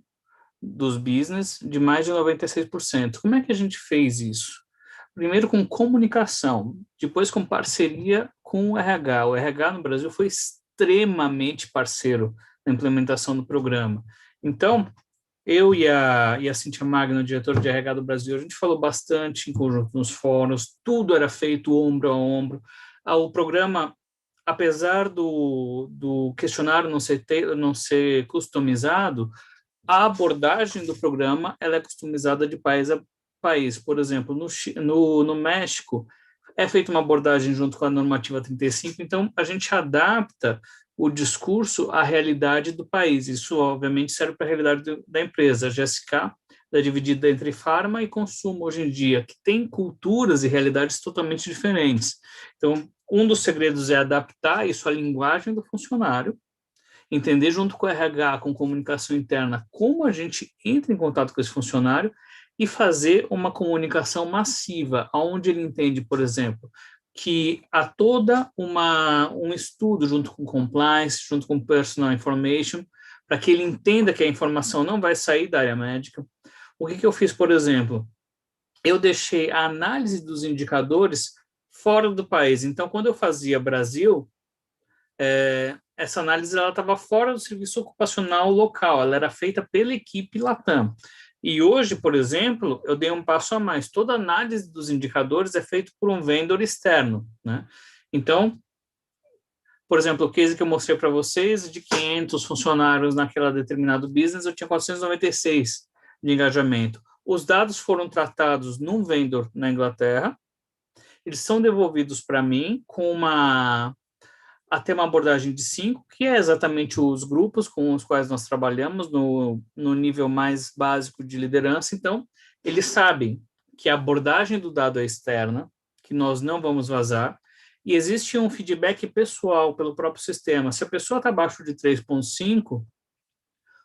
dos business de mais de 96%. Como é que a gente fez isso? Primeiro com comunicação, depois com parceria com o RH. O RH no Brasil foi extremamente parceiro na implementação do programa. Então, eu e a Cíntia Magno, diretora de RH do Brasil, a gente falou bastante em conjunto nos fóruns, tudo era feito ombro a ombro. O programa, apesar do questionário não ser customizado, a abordagem do programa ela é customizada de país a país. Por exemplo, no México, é feita uma abordagem junto com a normativa 35, então a gente adapta o discurso à realidade do país. Isso, obviamente, serve para a realidade da empresa. A GSK é dividida entre farma e consumo hoje em dia, que tem culturas e realidades totalmente diferentes. Então, um dos segredos é adaptar isso à linguagem do funcionário, entender junto com o RH, com comunicação interna, como a gente entra em contato com esse funcionário e fazer uma comunicação massiva, onde ele entende, por exemplo, que há toda um estudo junto com compliance, junto com personal information, para que ele entenda que a informação não vai sair da área médica. O que eu fiz, por exemplo? Eu deixei a análise dos indicadores fora do país. Então, quando eu fazia Brasil, essa análise estava fora do serviço ocupacional local, ela era feita pela equipe Latam. E hoje, por exemplo, eu dei um passo a mais. Toda análise dos indicadores é feita por um vendedor externo, né? Então, por exemplo, o case que eu mostrei para vocês, de 500 funcionários naquela determinado business, eu tinha 496. de engajamento. Os dados foram tratados num vendor na Inglaterra, eles são devolvidos para mim com até uma abordagem de 5, que é exatamente os grupos com os quais nós trabalhamos no nível mais básico de liderança. Então, eles sabem que a abordagem do dado é externa, que nós não vamos vazar, e existe um feedback pessoal pelo próprio sistema. Se a pessoa está abaixo de 3,5,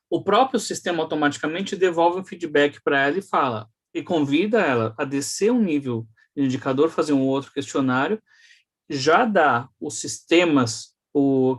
o próprio sistema automaticamente devolve um feedback para ela e convida ela a descer um nível de indicador, fazer um outro questionário, já dá os sistemas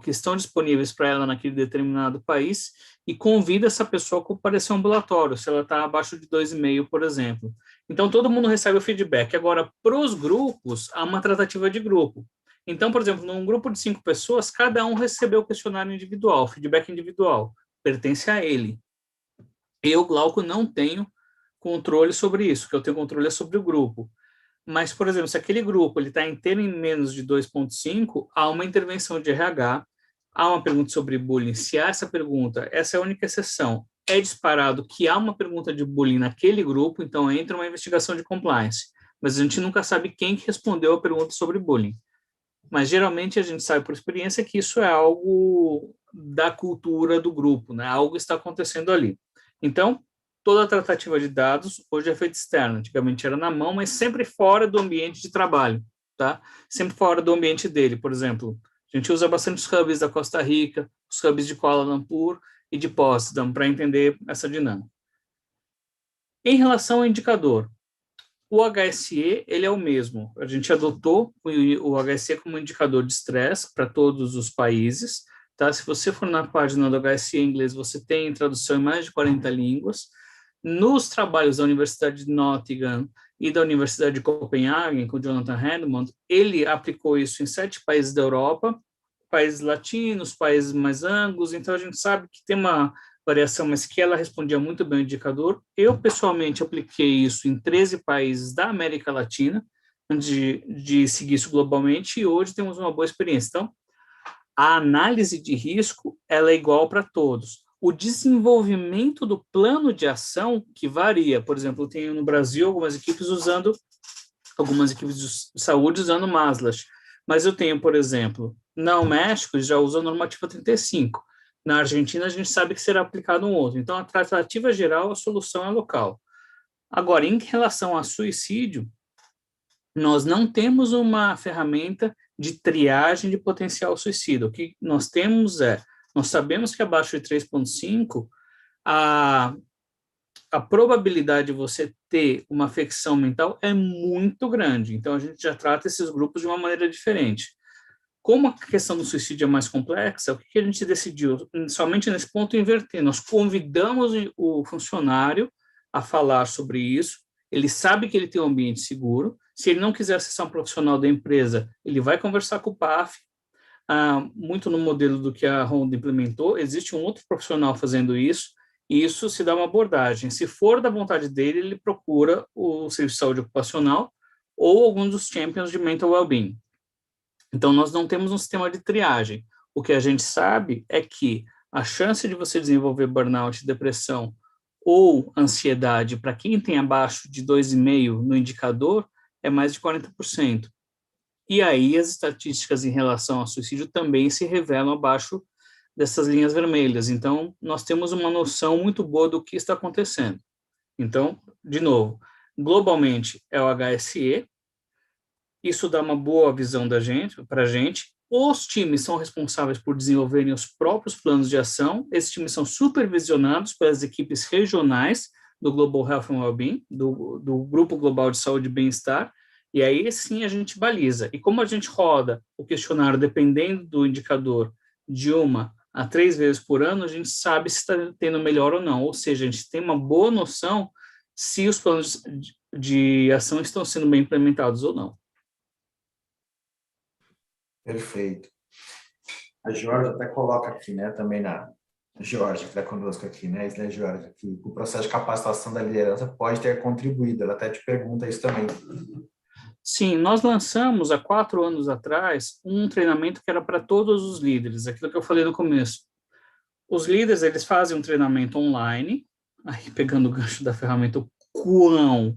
que estão disponíveis para ela naquele determinado país e convida essa pessoa a comparecer ao ambulatório, se ela está abaixo de 2,5, por exemplo. Então, todo mundo recebe o feedback. Agora, para os grupos, há uma tratativa de grupo. Então, por exemplo, num grupo de 5 pessoas, cada um recebeu o questionário individual, feedback individual, pertence a ele. Eu, Glauco, não tenho controle sobre isso, o que eu tenho controle é sobre o grupo. Mas, por exemplo, se aquele grupo está inteiro em menos de 2,5, há uma intervenção de RH, há uma pergunta sobre bullying. Se há essa pergunta, essa é a única exceção, é disparado que há uma pergunta de bullying naquele grupo, então entra uma investigação de compliance. Mas a gente nunca sabe quem que respondeu a pergunta sobre bullying. Mas, geralmente, a gente sabe por experiência que isso é algo da cultura do grupo, né? Algo está acontecendo ali. Então, toda a tratativa de dados hoje é feita externa. Antigamente era na mão, mas sempre fora do ambiente de trabalho, tá? Sempre fora do ambiente dele. Por exemplo, a gente usa bastante os hubs da Costa Rica, os hubs de Kuala Lumpur e de Potsdam para entender essa dinâmica. Em relação ao indicador, o HSE ele é o mesmo. A gente adotou o HSE como indicador de estresse para todos os países, tá? Se você for na página do HSE em inglês, você tem tradução em mais de 40 línguas. Nos trabalhos da Universidade de Nottingham e da Universidade de Copenhague, com Jonathan Redmond, ele aplicou isso em 7 países da Europa, países latinos, países mais anglos, então a gente sabe que tem uma variação, mas que ela respondia muito bem ao indicador. Eu, pessoalmente, apliquei isso em 13 países da América Latina, antes de seguir isso globalmente, e hoje temos uma boa experiência. Então, a análise de risco, ela é igual para todos. O desenvolvimento do plano de ação, que varia. Por exemplo, eu tenho no Brasil algumas equipes de saúde usando Maslach, mas eu tenho, por exemplo, no México, já usa a normativa 35. Na Argentina, a gente sabe que será aplicado um outro. Então, a tratativa geral, a solução é local. Agora, em relação a suicídio, nós não temos uma ferramenta de triagem de potencial suicida. O que nós temos nós sabemos que abaixo de 3,5, a probabilidade de você ter uma afecção mental é muito grande. Então, a gente já trata esses grupos de uma maneira diferente. Como a questão do suicídio é mais complexa, o que a gente decidiu? Somente nesse ponto, inverter. Nós convidamos o funcionário a falar sobre isso, ele sabe que ele tem um ambiente seguro, se ele não quiser acessar um profissional da empresa, ele vai conversar com o PAF, muito no modelo do que a Honda implementou, existe um outro profissional fazendo isso, e isso se dá uma abordagem. Se for da vontade dele, ele procura o serviço de saúde ocupacional ou algum dos champions de mental well-being. Então, nós não temos um sistema de triagem. O que a gente sabe é que a chance de você desenvolver burnout, depressão ou ansiedade para quem tem abaixo de 2,5 no indicador é mais de 40%. E aí as estatísticas em relação ao suicídio também se revelam abaixo dessas linhas vermelhas. Então, nós temos uma noção muito boa do que está acontecendo. Então, de novo, globalmente é o HSE, isso dá uma boa visão para a gente. Os times são responsáveis por desenvolverem os próprios planos de ação. Esses times são supervisionados pelas equipes regionais do Global Health and Wellbeing, do Grupo Global de Saúde e Bem-Estar, e aí sim a gente baliza. E como a gente roda o questionário dependendo do indicador de 1 a 3 vezes por ano, a gente sabe se está tendo melhor ou não. Ou seja, a gente tem uma boa noção se os planos de ação estão sendo bem implementados ou não. Perfeito. A Jorge até coloca aqui, né, também Jorge, que está conosco aqui, né, Isla Jorge, que o processo de capacitação da liderança pode ter contribuído. Ela até te pergunta isso também. Sim, nós lançamos há 4 anos atrás um treinamento que era para todos os líderes, aquilo que eu falei no começo. Os líderes, eles fazem um treinamento online, aí pegando o gancho da ferramenta, o quão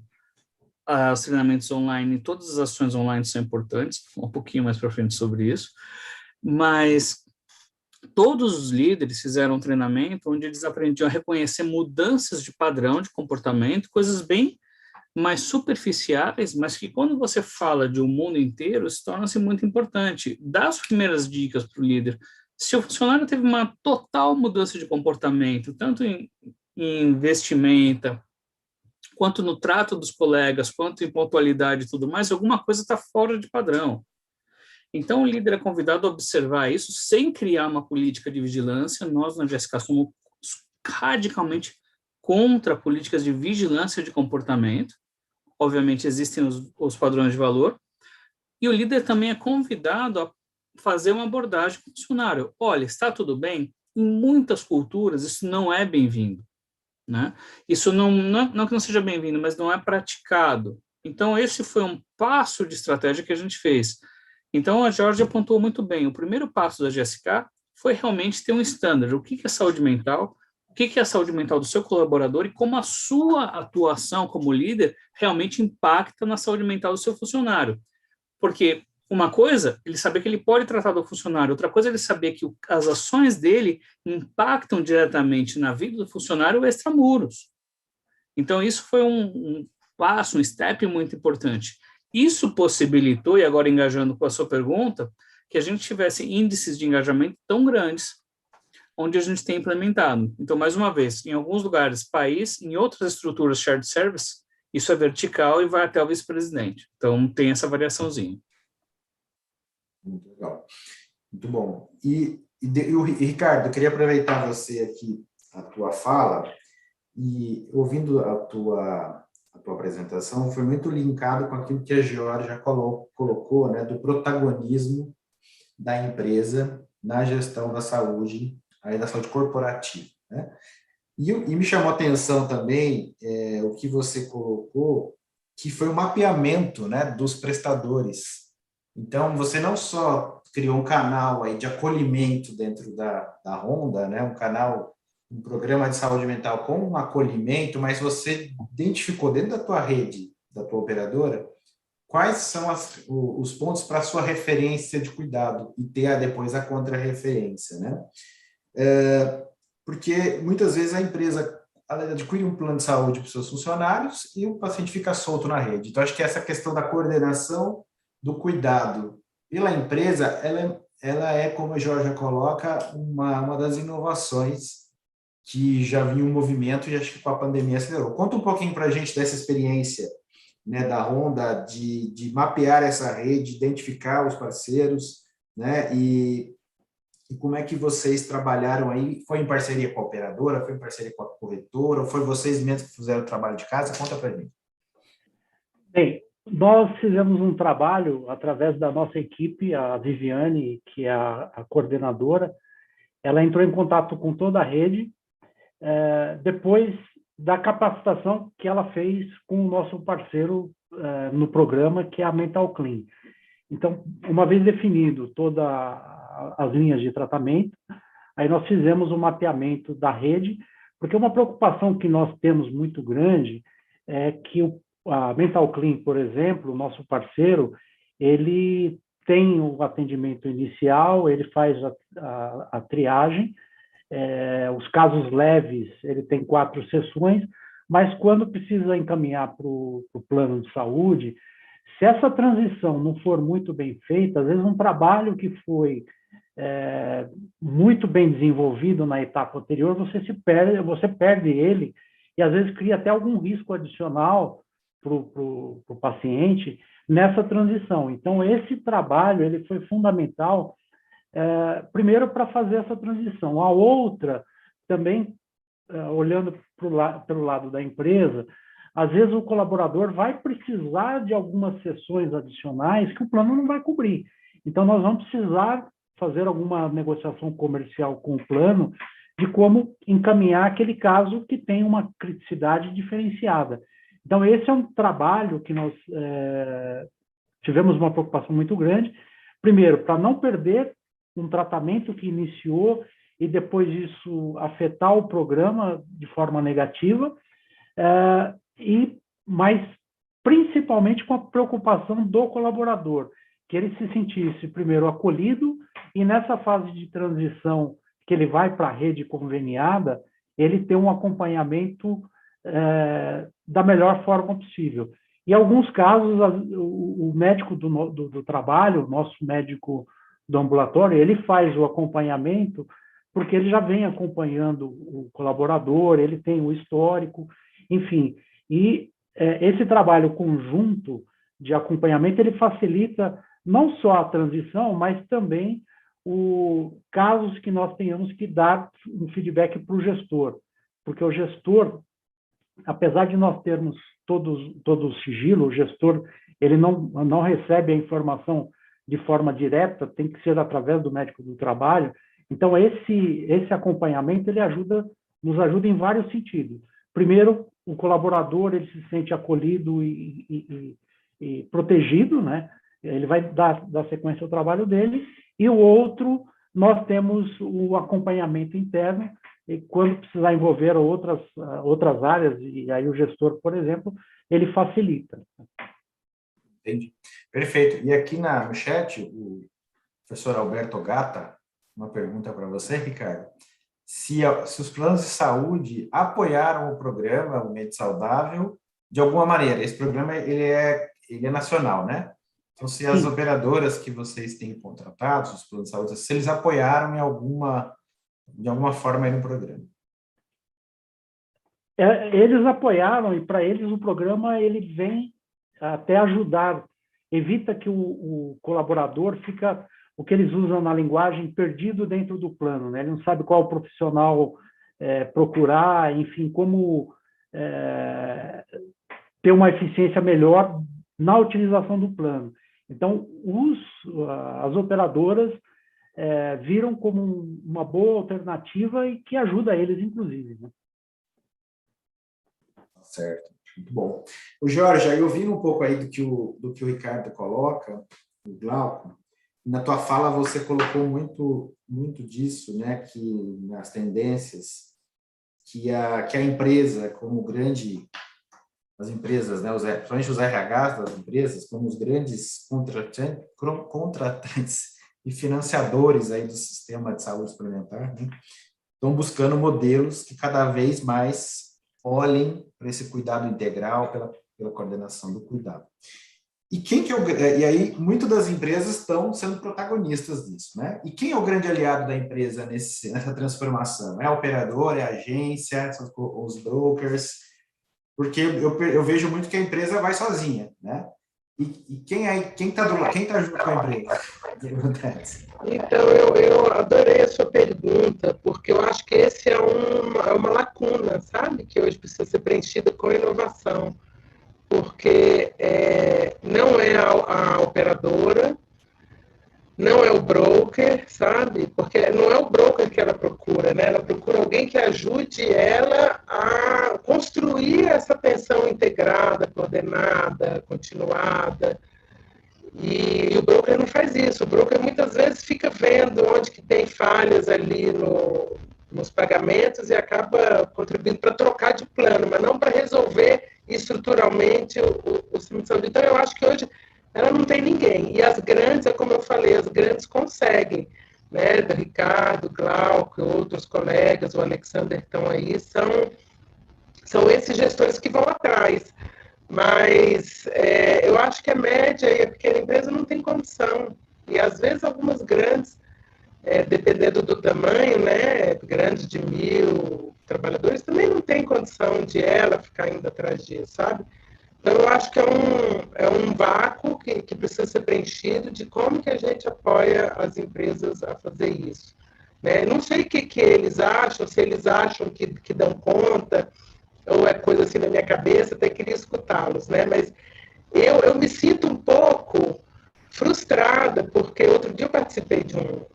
os treinamentos online, todas as ações online são importantes, um pouquinho mais para frente sobre isso, mas todos os líderes fizeram um treinamento onde eles aprendiam a reconhecer mudanças de padrão de comportamento, coisas bem mais superficiais, mas que quando você fala de um mundo inteiro, se torna-se muito importante. Dá as primeiras dicas para o líder. Se o funcionário teve uma total mudança de comportamento, tanto em vestimenta, quanto no trato dos colegas, quanto em pontualidade e tudo mais, alguma coisa está fora de padrão. Então, o líder é convidado a observar isso sem criar uma política de vigilância. Nós, na GSK, somos radicalmente contra políticas de vigilância de comportamento. Obviamente, existem os padrões de valor. E o líder também é convidado a fazer uma abordagem com o funcionário. Olha, está tudo bem? Em muitas culturas, isso não é bem-vindo, né? Isso não que não seja bem-vindo, mas não é praticado. Então, esse foi um passo de estratégia que a gente fez. Então, a Jorge apontou muito bem. O primeiro passo da GSK foi realmente ter um standard. O que é saúde mental? O que é a saúde mental do seu colaborador e como a sua atuação como líder realmente impacta na saúde mental do seu funcionário. Porque uma coisa, ele saber que ele pode tratar do funcionário, outra coisa, ele saber que as ações dele impactam diretamente na vida do funcionário extramuros. Então, isso foi um passo, um step muito importante. Isso possibilitou, e agora engajando com a sua pergunta, que a gente tivesse índices de engajamento tão grandes, onde a gente tem implementado. Então, mais uma vez, em alguns lugares, país, em outras estruturas shared service, isso é vertical e vai até o vice-presidente. Então, tem essa variaçãozinha. Muito legal. Muito bom. E Ricardo, eu queria aproveitar você aqui, a tua fala, e ouvindo a tua apresentação, foi muito linkado com aquilo que a Georgia colocou, né, do protagonismo da empresa na gestão da saúde, aí da saúde corporativa, né? E me chamou a atenção também o que você colocou, que foi o mapeamento, né, dos prestadores. Então, você não só criou um canal aí de acolhimento dentro da Honda, né, um programa de saúde mental com um acolhimento, mas você identificou dentro da tua rede, da tua operadora, quais são os pontos para a sua referência de cuidado e ter depois a contra-referência, né? Porque muitas vezes a empresa adquire um plano de saúde para os seus funcionários e o paciente fica solto na rede. Então, acho que essa questão da coordenação do cuidado pela empresa, ela é, como a Georgia coloca, uma das inovações que já vinha um movimento e acho que com a pandemia acelerou. Conta um pouquinho para a gente dessa experiência, né, da Honda, de mapear essa rede, identificar os parceiros, né, e como é que vocês trabalharam aí? Foi em parceria com a operadora, foi em parceria com a corretora, ou foi vocês mesmos que fizeram o trabalho de casa? Conta para mim. Bem, nós fizemos um trabalho através da nossa equipe, a Viviane, que é a coordenadora, ela entrou em contato com toda a rede, depois da capacitação que ela fez com o nosso parceiro no programa, que é a Mental Clean. Então, uma vez definido todas as linhas de tratamento, aí nós fizemos o mapeamento da rede, porque uma preocupação que nós temos muito grande é que a Mental Clean, por exemplo, o nosso parceiro, ele tem o atendimento inicial, ele faz a triagem, os casos leves, ele tem 4 sessões, mas quando precisa encaminhar para o plano de saúde, se essa transição não for muito bem feita, às vezes um trabalho que foi muito bem desenvolvido na etapa anterior, você perde ele e às vezes cria até algum risco adicional para o paciente nessa transição. Então, esse trabalho ele foi fundamental, primeiro, para fazer essa transição. A outra, também, olhando pelo lado da empresa, às vezes o colaborador vai precisar de algumas sessões adicionais que o plano não vai cobrir. Então, nós vamos precisar fazer alguma negociação comercial com o plano de como encaminhar aquele caso que tem uma criticidade diferenciada. Então, esse é um trabalho que nós tivemos uma preocupação muito grande, primeiro, para não perder um tratamento que iniciou e depois isso afetar o programa de forma negativa, mas principalmente com a preocupação do colaborador, que ele se sentisse primeiro acolhido e nessa fase de transição que ele vai para a rede conveniada, ele ter um acompanhamento da melhor forma possível. Em alguns casos, o médico do trabalho, o nosso médico do ambulatório, ele faz o acompanhamento porque ele já vem acompanhando o colaborador, ele tem o histórico, enfim. E esse trabalho conjunto de acompanhamento, ele facilita não só a transição, mas também casos que nós tenhamos que dar um feedback para o gestor. Porque o gestor, apesar de nós termos todo o sigilo, o gestor ele não recebe a informação de forma direta, tem que ser através do médico do trabalho. Então, esse acompanhamento ele nos ajuda em vários sentidos. Primeiro, o colaborador ele se sente acolhido e protegido, né? Ele vai dar sequência ao trabalho dele. E o outro, nós temos o acompanhamento interno, e quando precisar envolver outras áreas, e aí o gestor, por exemplo, ele facilita. Entendi. Perfeito. E aqui no chat, o professor Alberto Gata, uma pergunta para você, Ricardo. Se os planos de saúde apoiaram o programa, o Mente Saudável, de alguma maneira. Esse programa ele é nacional, né? Então, se as operadoras que vocês têm contratados, os planos de saúde, se eles apoiaram de alguma forma aí no programa. Eles apoiaram, e para eles o programa ele vem até ajudar, evita que o colaborador fica, o que eles usam na linguagem, perdido dentro do plano, né? Ele não sabe qual profissional procurar, enfim, como ter uma eficiência melhor na utilização do plano. Então, as operadoras viram como uma boa alternativa e que ajuda eles, inclusive, né? Certo, muito bom. O Jorge, aí ouvindo um pouco aí do que o Ricardo coloca, o Glauco, na tua fala você colocou muito disso, né, que nas tendências, que a empresa, como as empresas, né, principalmente os RHs das empresas, como os grandes contratantes e financiadores aí do sistema de saúde suplementar, né, estão buscando modelos que cada vez mais olhem para esse cuidado integral, pela coordenação do cuidado. E e aí, muitas das empresas estão sendo protagonistas disso, né? E quem é o grande aliado da empresa nessa transformação? É a operadora, é a agência, são os brokers? Porque eu vejo muito que a empresa vai sozinha, né? E quem está junto com a empresa? O que acontece? Então, eu adorei a sua pergunta, porque eu acho que esse é uma lacuna, sabe? Que hoje precisa ser preenchida com inovação. Porque não é a operadora, não é o broker, sabe? Porque não é o broker que ela procura, né? Ela procura alguém que ajude ela a construir essa atenção integrada, coordenada, continuada. E o broker não faz isso. O broker muitas vezes fica vendo onde que tem falhas ali nos pagamentos e acaba contribuindo para trocar de plano, mas não para resolver estruturalmente o sistema de saúde. Então, eu acho que hoje ela não tem ninguém. E as grandes, é como eu falei, as grandes conseguem, né? Do Ricardo, Glauco, outros colegas, o Alexander estão aí, são esses gestores que vão atrás. Mas eu acho que a média e a pequena empresa não tem condição. E, às vezes, algumas grandes, dependendo do tamanho, né, grandes de 1.000 trabalhadores, também não tem condição de ela ficar indo atrás disso, sabe? Então, eu acho que é um vácuo que precisa ser preenchido de como que a gente apoia as empresas a fazer isso. Né? Não sei o que eles acham, se eles acham que dão conta, ou é coisa assim na minha cabeça, até queria escutá-los, né? Mas eu me sinto um pouco frustrada, porque outro dia eu participei de um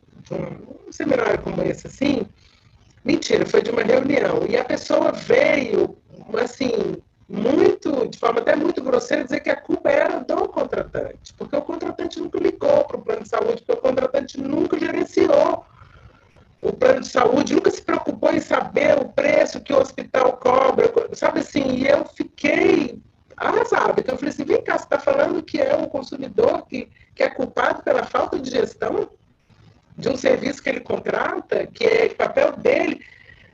seminário como esse, assim, mentira, foi de uma reunião, e a pessoa veio, assim, de forma até muito grosseira, dizer que a culpa era do contratante, porque o contratante nunca ligou para o plano de saúde, porque o contratante nunca gerenciou o plano de saúde, nunca se preocupou em saber o preço que o hospital cobra, sabe assim, e eu fiquei arrasada, porque eu falei assim, vem cá, você está falando que é um consumidor que é culpado pela falta de gestão de um serviço que ele contrata, que é papel dele,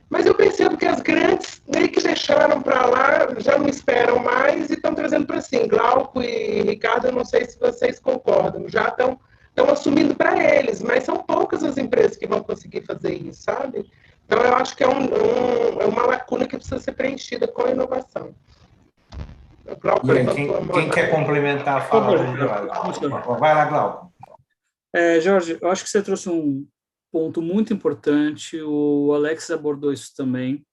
mas eu percebo que as grandes meio que deixaram para lá, já não esperam mais e estão trazendo para si. Glauco e Ricardo, eu não sei se vocês concordam, já estão assumindo para eles, mas são poucas as empresas que vão conseguir fazer isso, sabe? Então, eu acho que é uma lacuna que precisa ser preenchida com a inovação. Glauco, quem quer complementar a fala do Glauco? Vai lá, Glauco. Jorge, eu acho que você trouxe um ponto muito importante, o Alex abordou isso também,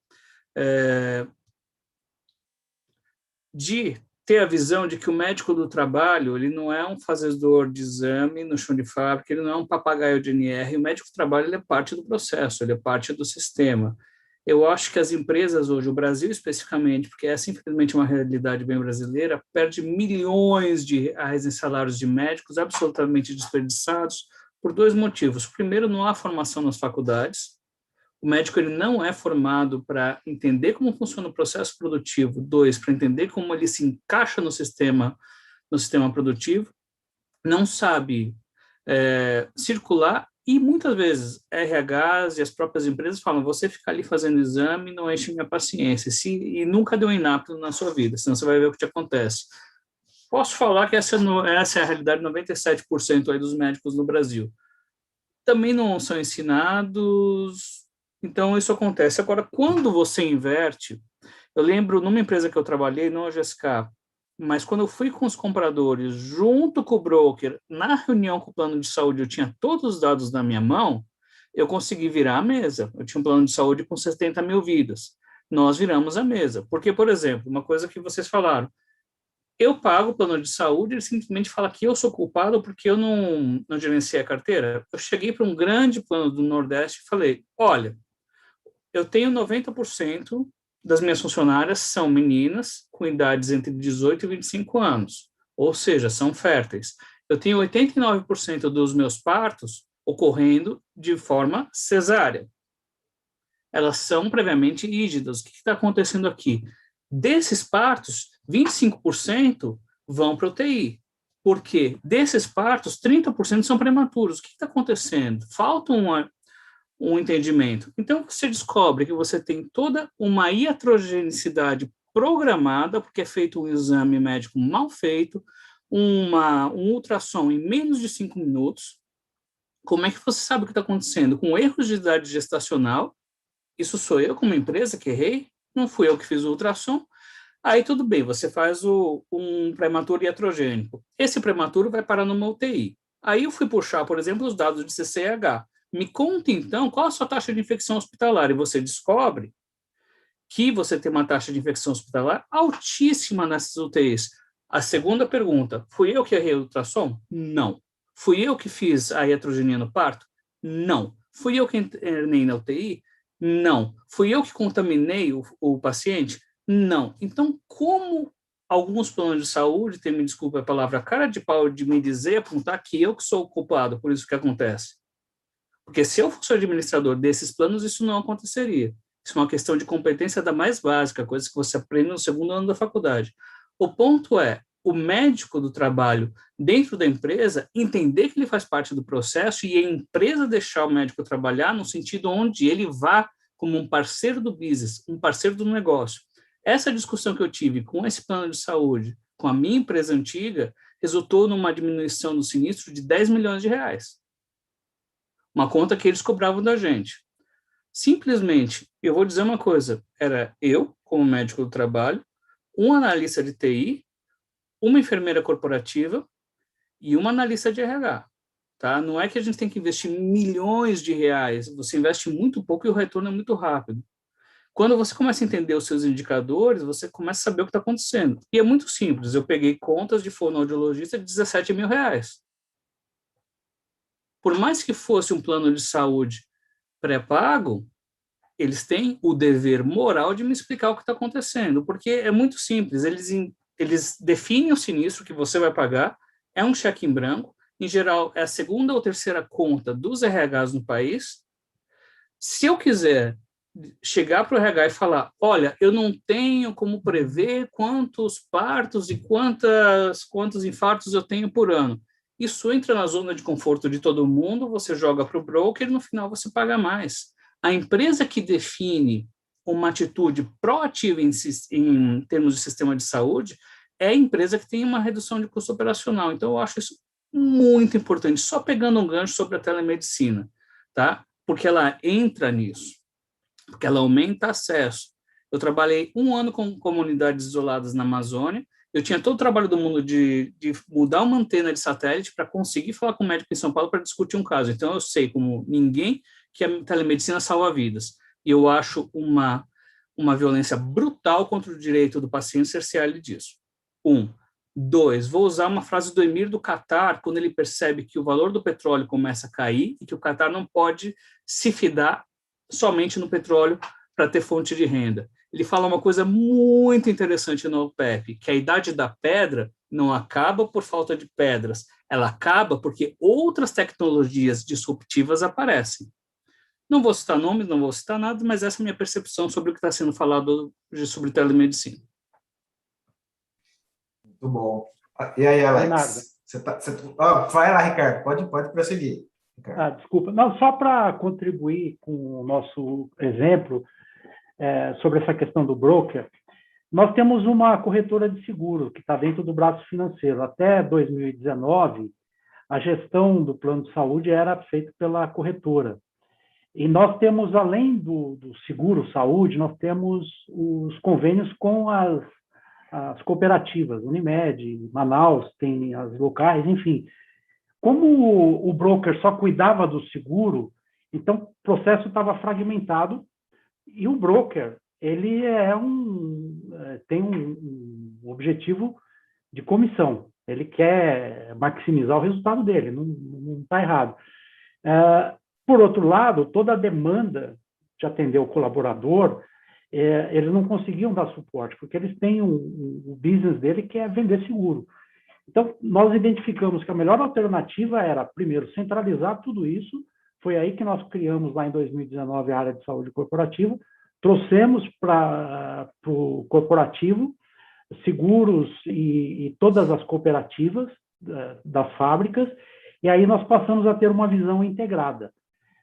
de ter a visão de que o médico do trabalho, ele não é um fazedor de exame no chão de fábrica, ele não é um papagaio de NR, o médico do trabalho ele é parte do processo, ele é parte do sistema. Eu acho que as empresas hoje, o Brasil especificamente, porque essa infelizmente é uma realidade bem brasileira, perde milhões de reais em salários de médicos absolutamente desperdiçados por dois motivos. Primeiro, não há formação nas faculdades. O médico ele não é formado para entender como funciona o processo produtivo. Dois, para entender como ele se encaixa no sistema produtivo. Não sabe circular e muitas vezes RHs e as próprias empresas falam, você fica ali fazendo exame não enche minha paciência e nunca deu inapto na sua vida, senão você vai ver o que te acontece. Posso falar que essa é a realidade de 97% aí dos médicos no Brasil. Também não são ensinados, então isso acontece. Agora, quando você inverte, eu lembro numa empresa que eu trabalhei, não a GSK, mas quando eu fui com os compradores, junto com o broker, na reunião com o plano de saúde, eu tinha todos os dados na minha mão, eu consegui virar a mesa. Eu tinha um plano de saúde com 70 mil vidas. Nós viramos a mesa. Porque, por exemplo, uma coisa que vocês falaram, eu pago o plano de saúde, ele simplesmente fala que eu sou culpado porque eu não gerenciei a carteira. Eu cheguei para um grande plano do Nordeste e falei, olha, eu tenho 90% das minhas funcionárias são meninas com idades entre 18 e 25 anos, ou seja, são férteis. Eu tenho 89% dos meus partos ocorrendo de forma cesárea. Elas são previamente rígidas. O que está acontecendo aqui? Desses partos, 25% vão para UTI. Por quê? Desses partos, 30% são prematuros. O que está acontecendo? Falta um entendimento. Então, você descobre que você tem toda uma iatrogenicidade programada, porque é feito um exame médico mal feito, um ultrassom em menos de 5 minutos. Como é que você sabe o que está acontecendo? Com erros de idade gestacional, isso sou eu como empresa que errei, não fui eu que fiz o ultrassom, aí tudo bem, você faz um prematuro iatrogênico. Esse prematuro vai parar numa UTI. Aí eu fui puxar, por exemplo, os dados de CCH. Me conta, então, qual a sua taxa de infecção hospitalar? E você descobre que você tem uma taxa de infecção hospitalar altíssima nessas UTIs. A segunda pergunta, fui eu que errei o ultrassom? Não. Fui eu que fiz a iatrogenia no parto? Não. Fui eu que internei na UTI? Não. Fui eu que contaminei o paciente? Não. Então, como alguns planos de saúde, me desculpa a palavra, cara de pau de me dizer, apontar que eu que sou o culpado por isso que acontece? Porque se eu fosse administrador desses planos, isso não aconteceria. Isso é uma questão de competência da mais básica, coisa que você aprende no segundo ano da faculdade. O ponto é, o médico do trabalho dentro da empresa entender que ele faz parte do processo e a empresa deixar o médico trabalhar no sentido onde ele vá como um parceiro do business, um parceiro do negócio. Essa discussão que eu tive com esse plano de saúde, com a minha empresa antiga, resultou numa diminuição do sinistro de 10 milhões de reais. Uma conta que eles cobravam da gente. Simplesmente, eu vou dizer uma coisa, era eu, como médico do trabalho, um analista de TI, uma enfermeira corporativa e uma analista de RH. Tá? Não é que a gente tem que investir milhões de reais, você investe muito pouco e o retorno é muito rápido. Quando você começa a entender os seus indicadores, você começa a saber o que está acontecendo. E é muito simples, eu peguei contas de fonoaudiologista de 17 mil reais. Por mais que fosse um plano de saúde pré-pago, eles têm o dever moral de me explicar o que está acontecendo, porque é muito simples, eles definem o sinistro que você vai pagar, é um cheque em branco, em geral é a segunda ou terceira conta dos RHs no país, Se eu quiser chegar para o RH e falar, olha, eu não tenho como prever quantos partos e quantos infartos eu tenho por ano. Isso entra na zona de conforto de todo mundo, você joga para o broker e no final você paga mais. A empresa que define uma atitude proativa em termos de sistema de saúde é a empresa que tem uma redução de custo operacional. Então, eu acho isso muito importante, só pegando um gancho sobre a telemedicina, tá? Porque ela entra nisso, porque ela aumenta acesso. Eu trabalhei 1 ano com comunidades isoladas na Amazônia, eu tinha todo o trabalho do mundo de mudar uma antena de satélite para conseguir falar com o médico em São Paulo para discutir um caso. Então, eu sei como ninguém que a telemedicina salva vidas. E eu acho uma violência brutal contra o direito do paciente cercear-lhe disso. 1. 2, vou usar uma frase do Emir do Catar, quando ele percebe que o valor do petróleo começa a cair e que o Catar não pode se fidar somente no petróleo para ter fonte de renda. Ele fala uma coisa muito interessante no OPEP, que a idade da pedra não acaba por falta de pedras, ela acaba porque outras tecnologias disruptivas aparecem. Não vou citar nomes, não vou citar nada, mas essa é a minha percepção sobre o que está sendo falado sobre telemedicina. Muito bom. E aí, Alex? Vai lá, Ricardo, pode prosseguir. Desculpa. Não, só para contribuir com o nosso exemplo sobre essa questão do broker, nós temos uma corretora de seguro que está dentro do braço financeiro. Até 2019, a gestão do plano de saúde era feita pela corretora. E nós temos, além do seguro saúde, nós temos os convênios com as cooperativas, Unimed, Manaus, tem as locais, enfim. Como o broker só cuidava do seguro, então o processo estava fragmentado e o broker ele tem um objetivo de comissão. Ele quer maximizar o resultado dele, não está errado. Por outro lado, toda a demanda de atender o colaborador, eles não conseguiam dar suporte, porque eles têm o business dele que é vender seguro. Então, nós identificamos que a melhor alternativa era, primeiro, centralizar tudo isso. Foi aí que nós criamos, lá em 2019, a área de saúde corporativa, trouxemos para o corporativo seguros e todas as cooperativas das fábricas, e aí nós passamos a ter uma visão integrada.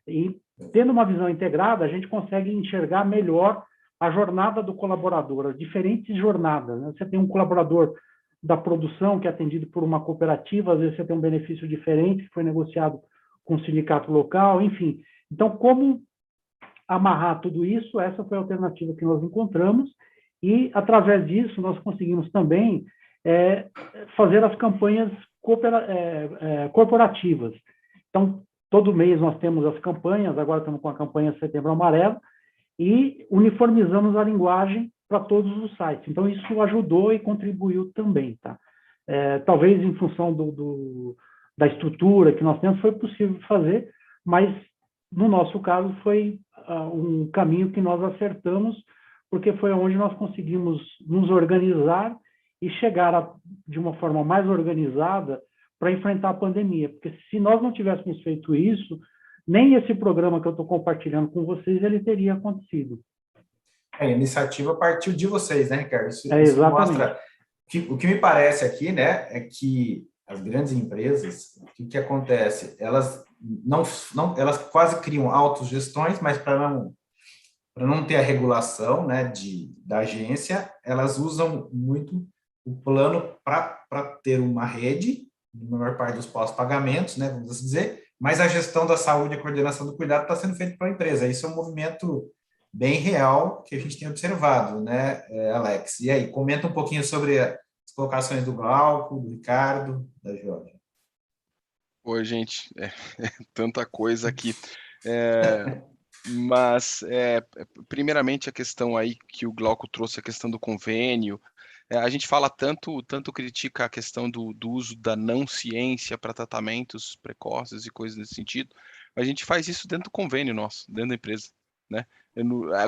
E, tendo uma visão integrada, a gente consegue enxergar melhor a jornada do colaborador, as diferentes jornadas, né? Você tem um colaborador da produção que é atendido por uma cooperativa, às vezes você tem um benefício diferente que foi negociado com o sindicato local, enfim. Então, como amarrar tudo isso? Essa foi a alternativa que nós encontramos e, através disso, nós conseguimos também fazer as campanhas corporativas. Então, todo mês nós temos as campanhas, agora estamos com a campanha Setembro Amarelo, e uniformizamos a linguagem para todos os sites. Então, isso ajudou e contribuiu também, tá? Talvez em função da estrutura que nós temos, foi possível fazer, mas, no nosso caso, foi um caminho que nós acertamos, porque foi onde nós conseguimos nos organizar e chegar de uma forma mais organizada para enfrentar a pandemia. Porque se nós não tivéssemos feito isso, nem esse programa que eu estou compartilhando com vocês, ele teria acontecido. A iniciativa partiu de vocês, né, Ricardo? Isso exatamente. Mostra o que me parece aqui, né, é que as grandes empresas, o que acontece? Elas elas quase criam autogestões, mas para não ter a regulação, né, da agência, elas usam muito o plano para ter uma rede, na maior parte dos pós-pagamentos, né, vamos assim dizer, mas a gestão da saúde e a coordenação do cuidado está sendo feita pela empresa. Isso é um movimento bem real que a gente tem observado, né, Alex? E aí, comenta um pouquinho sobre as colocações do Glauco, do Ricardo, da Jorge. Oi, gente, tanta coisa aqui. Mas, primeiramente, a questão aí que o Glauco trouxe, a questão do convênio, a gente fala tanto critica a questão do uso da não ciência para tratamentos precoces e coisas nesse sentido, mas a gente faz isso dentro do convênio nosso, dentro da empresa. né?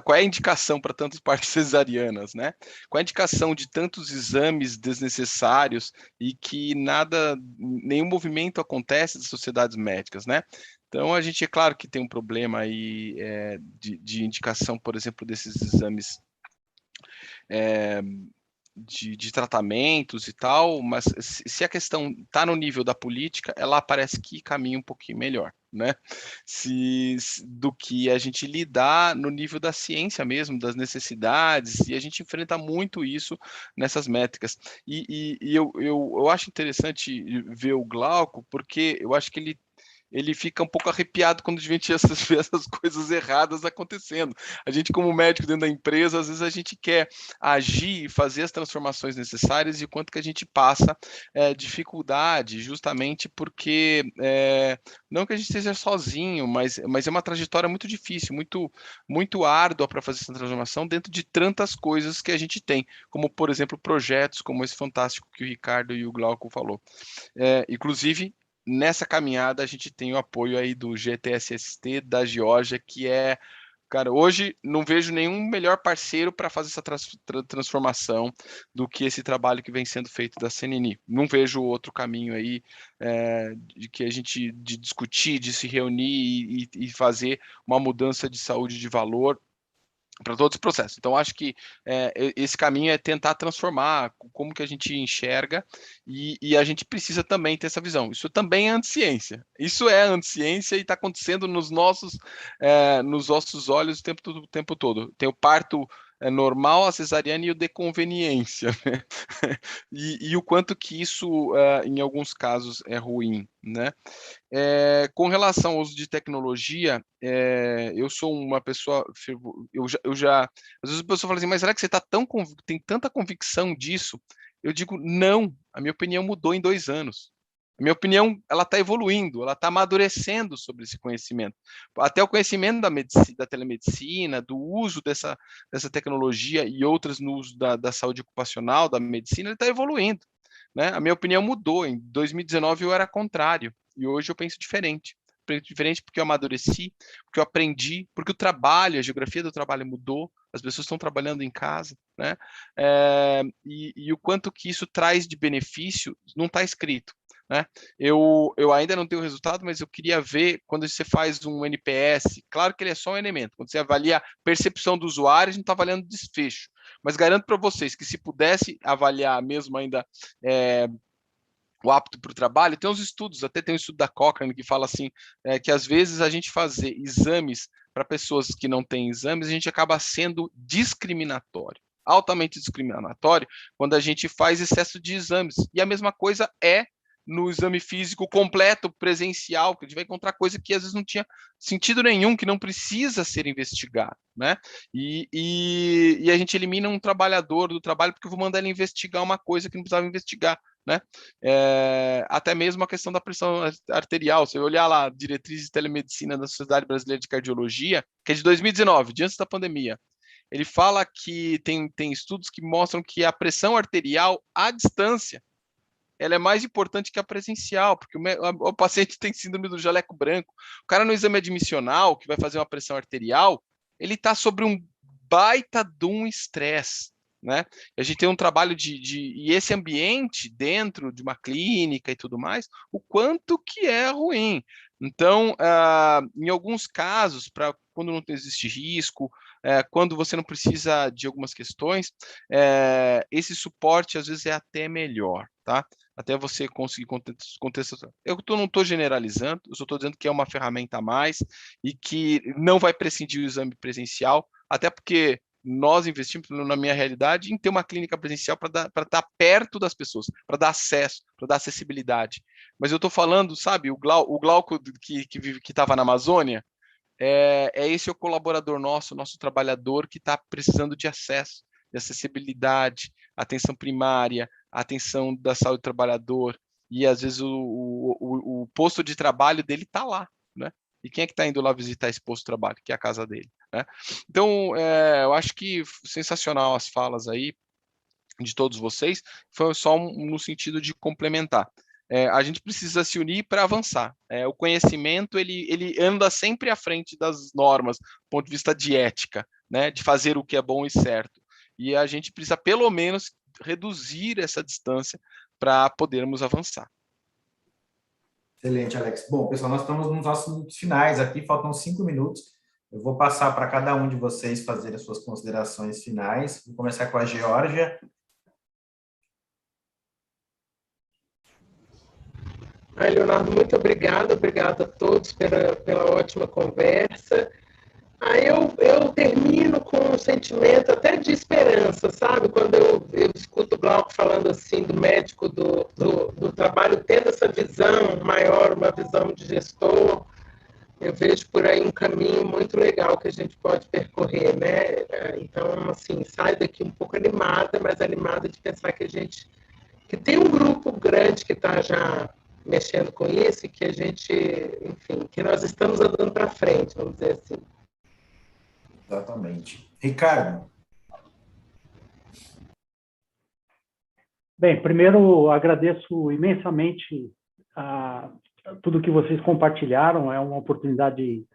Qual é a indicação para tantas partes cesarianas, né? Qual é a indicação de tantos exames desnecessários e que nenhum movimento acontece das sociedades médicas, né? Então, a gente, é claro que tem um problema aí de indicação, por exemplo, desses exames de tratamentos e tal, mas se a questão está no nível da política, ela parece que caminha um pouquinho melhor, né? Do que a gente lidar no nível da ciência mesmo, das necessidades, e a gente enfrenta muito isso nessas métricas. E eu acho interessante ver o Glauco, porque eu acho que ele fica um pouco arrepiado quando a gente vê essas coisas erradas acontecendo. A gente, como médico dentro da empresa, às vezes a gente quer agir e fazer as transformações necessárias, e o quanto que a gente passa dificuldade, justamente porque, não que a gente esteja sozinho, mas é uma trajetória muito difícil, muito, muito árdua para fazer essa transformação dentro de tantas coisas que a gente tem, como, por exemplo, projetos como esse fantástico que o Ricardo e o Glauco falou. Inclusive, nessa caminhada, a gente tem o apoio aí do GTSST, da Geórgia, que cara, hoje não vejo nenhum melhor parceiro para fazer essa transformação do que esse trabalho que vem sendo feito da CNNI. Não vejo outro caminho aí de discutir, de se reunir e fazer uma mudança de saúde de valor para todos os processos. Então, acho que esse caminho é tentar transformar como que a gente enxerga, e a gente precisa também ter essa visão. Isso também é anticiência. Isso é anticiência e está acontecendo nos nossos olhos o tempo todo. Tem o parto normal, a cesariana e o de conveniência, né? E o quanto que isso, em alguns casos, é ruim, né? Com relação ao uso de tecnologia, eu sou uma pessoa, às vezes a pessoa fala assim, mas será que você tem tanta convicção disso? Eu digo, não, a minha opinião mudou em 2 anos. A minha opinião, ela está evoluindo, ela está amadurecendo sobre esse conhecimento. Até o conhecimento da telemedicina, do uso dessa tecnologia e outras no uso da saúde ocupacional, da medicina, ele está evoluindo, né? A minha opinião mudou. Em 2019 eu era contrário, e hoje eu penso diferente. Penso diferente porque eu amadureci, porque eu aprendi, porque o trabalho, a geografia do trabalho mudou, as pessoas estão trabalhando em casa, né? E o quanto que isso traz de benefício não está escrito, né? Eu ainda não tenho resultado, mas eu queria ver quando você faz um NPS, claro que ele é só um elemento, quando você avalia a percepção do usuário, a gente está avaliando desfecho, mas garanto para vocês que se pudesse avaliar mesmo ainda o apto para o trabalho, tem uns estudos, até tem um estudo da Cochrane que fala assim, que às vezes a gente fazer exames para pessoas que não têm exames, a gente acaba sendo discriminatório, altamente discriminatório, quando a gente faz excesso de exames. E a mesma coisa no exame físico completo, presencial, que a gente vai encontrar coisa que às vezes não tinha sentido nenhum, que não precisa ser investigado, né? E a gente elimina um trabalhador do trabalho porque eu vou mandar ele investigar uma coisa que não precisava investigar, né? Até mesmo a questão da pressão arterial. Se eu olhar lá, diretriz de telemedicina da Sociedade Brasileira de Cardiologia, que é de 2019, de antes da pandemia, ele fala que tem estudos que mostram que a pressão arterial à distância ela é mais importante que a presencial, porque o paciente tem síndrome do jaleco branco. O cara no exame admissional, que vai fazer uma pressão arterial, ele está sobre um baita de um estresse, né? A gente tem um trabalho e esse ambiente dentro de uma clínica e tudo mais, o quanto que é ruim. Então, em alguns casos, quando não existe risco, quando você não precisa de algumas questões, esse suporte às vezes é até melhor, tá? Até você conseguir contextualizar. Eu não estou generalizando, eu só estou dizendo que é uma ferramenta a mais e que não vai prescindir do exame presencial, até porque nós investimos, na minha realidade, em ter uma clínica presencial para estar perto das pessoas, para dar acesso, para dar acessibilidade. Mas eu estou falando, sabe, o Glauco que estava na Amazônia, esse o colaborador nosso trabalhador que está precisando de acesso, de acessibilidade, atenção primária, atenção da saúde do trabalhador, e às vezes o posto de trabalho dele está lá, né? E quem é que está indo lá visitar esse posto de trabalho, que é a casa dele, né? Então, eu acho que sensacional as falas aí de todos vocês, foi só no sentido de complementar. a gente precisa se unir para avançar. O conhecimento, ele anda sempre à frente das normas, do ponto de vista de ética, né, de fazer o que é bom e certo. E a gente precisa, pelo menos, reduzir essa distância para podermos avançar. Excelente, Alex. Bom, pessoal, nós estamos nos nossos minutos finais aqui, faltam 5 minutos. Eu vou passar para cada um de vocês fazer as suas considerações finais. Vou começar com a Geórgia. Leonardo, muito obrigado a todos pela ótima conversa. Eu termino com um sentimento até de esperança, sabe? Quando eu escuto o Glauco falando assim do médico do trabalho, tendo essa visão maior, uma visão de gestor, eu vejo por aí um caminho muito legal que a gente pode percorrer, né? Então, assim, saio daqui um pouco animada, mas animada de pensar que tem um grupo grande que está já mexendo com isso e que a gente, enfim, que nós estamos andando para frente, vamos dizer assim. Exatamente. Ricardo. Bem, primeiro agradeço imensamente tudo que vocês compartilharam, é uma oportunidade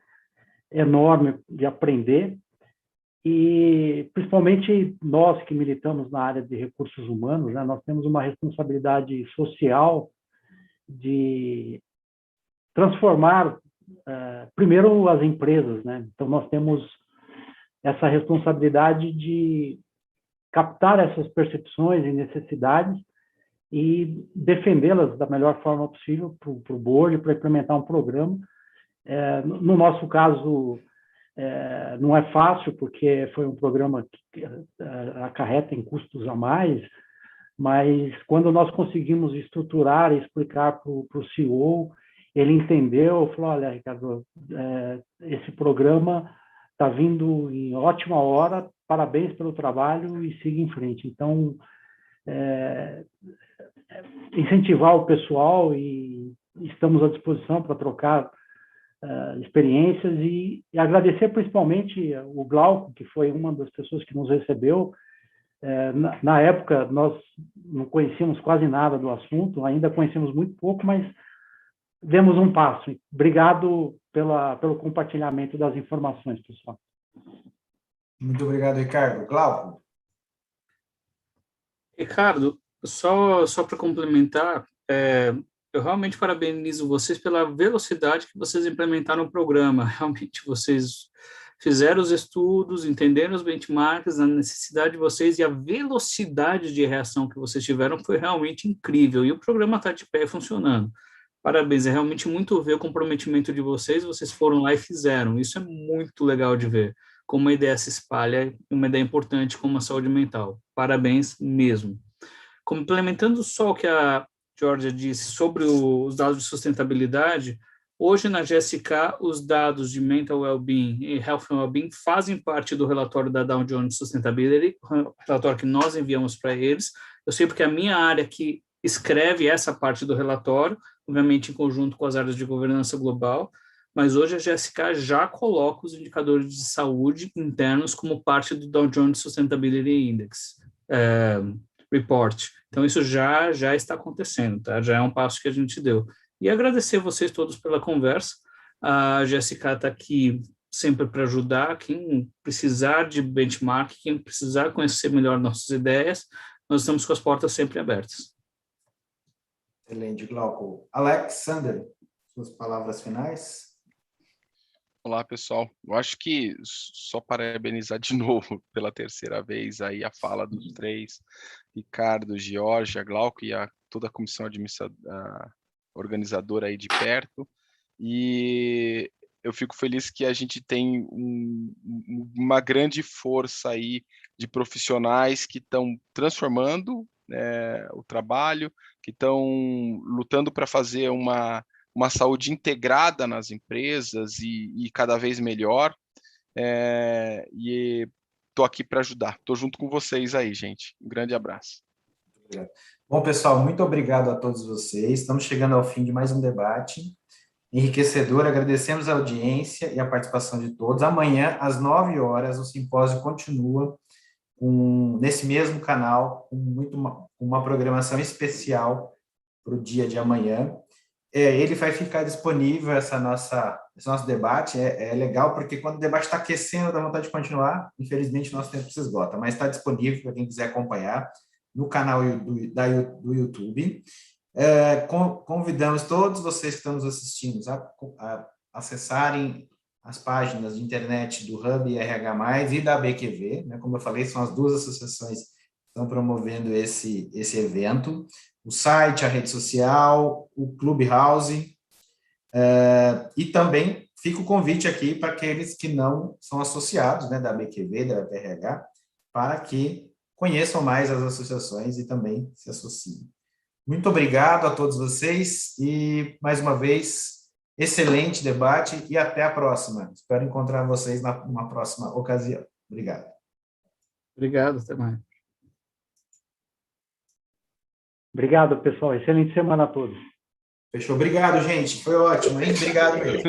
enorme de aprender e principalmente nós que militamos na área de recursos humanos, né, nós temos uma responsabilidade social de transformar primeiro as empresas, né? Então nós temos essa responsabilidade de captar essas percepções e necessidades e defendê-las da melhor forma possível para o board, para implementar um programa. No nosso caso, não é fácil, porque foi um programa que acarreta em custos a mais, mas quando nós conseguimos estruturar e explicar para o CEO, ele entendeu, falou, olha, Ricardo, esse programa está vindo em ótima hora, parabéns pelo trabalho e siga em frente. Então, incentivar o pessoal e estamos à disposição para trocar experiências e agradecer principalmente o Glauco, que foi uma das pessoas que nos recebeu. Na época, nós não conhecíamos quase nada do assunto, ainda conhecemos muito pouco, mas demos um passo. Obrigado pelo compartilhamento das informações, pessoal. Muito obrigado, Ricardo. Glauco? Ricardo, só para complementar, eu realmente parabenizo vocês pela velocidade que vocês implementaram o programa. Realmente, vocês fizeram os estudos, entenderam os benchmarks, a necessidade de vocês e a velocidade de reação que vocês tiveram foi realmente incrível. E o programa está de pé funcionando. Parabéns, é realmente muito ver o comprometimento de vocês foram lá e fizeram. Isso é muito legal de ver, como uma ideia se espalha, uma ideia importante como a saúde mental. Parabéns mesmo. Complementando só o que a Geórgia disse sobre os dados de sustentabilidade, hoje na GSK os dados de Mental Wellbeing e Health and Wellbeing fazem parte do relatório da Dow Jones Sustainability, relatório que nós enviamos para eles. Eu sei porque a minha área que escreve essa parte do relatório, obviamente em conjunto com as áreas de governança global, mas hoje a GSK já coloca os indicadores de saúde internos como parte do Dow Jones Sustainability Index Report. Então, isso já está acontecendo, tá? Já é um passo que a gente deu. E agradecer a vocês todos pela conversa. A GSK está aqui sempre para ajudar. Quem precisar de benchmark, quem precisar conhecer melhor nossas ideias, nós estamos com as portas sempre abertas. Excelente, Glauco. Alexander, suas palavras finais? Olá, pessoal. Eu acho que só parabenizar de novo pela terceira vez aí a fala dos três, Ricardo, Geórgia, Glauco e toda a comissão organizadora aí de perto. E eu fico feliz que a gente tem uma grande força aí de profissionais que estão transformando o trabalho, que estão lutando para fazer uma saúde integrada nas empresas e cada vez melhor, e estou aqui para ajudar. Estou junto com vocês aí, gente. Um grande abraço. Obrigado. Bom, pessoal, muito obrigado a todos vocês. Estamos chegando ao fim de mais um debate enriquecedor. Agradecemos a audiência e a participação de todos. Amanhã, às 9 horas, o simpósio continua nesse mesmo canal, com uma programação especial para o dia de amanhã. Ele vai ficar disponível, esse nosso debate. É legal, porque quando o debate está aquecendo, dá vontade de continuar. Infelizmente, nosso tempo se esgota, mas está disponível para quem quiser acompanhar no canal do YouTube. Convidamos todos vocês que estão nos assistindo a acessarem as páginas de internet do Hub RH+, e da BQV, né? Como eu falei, são as duas associações que estão promovendo esse evento. O site, a rede social, o Clubhouse, e também fica o convite aqui para aqueles que não são associados, né, da BQV, da BRH, para que conheçam mais as associações e também se associem. Muito obrigado a todos vocês e, mais uma vez, excelente debate e até a próxima. Espero encontrar vocês numa próxima ocasião. Obrigado. Obrigado, até mais. Obrigado, pessoal. Excelente semana a todos. Fechou. Obrigado, gente. Foi ótimo, hein? Obrigado mesmo.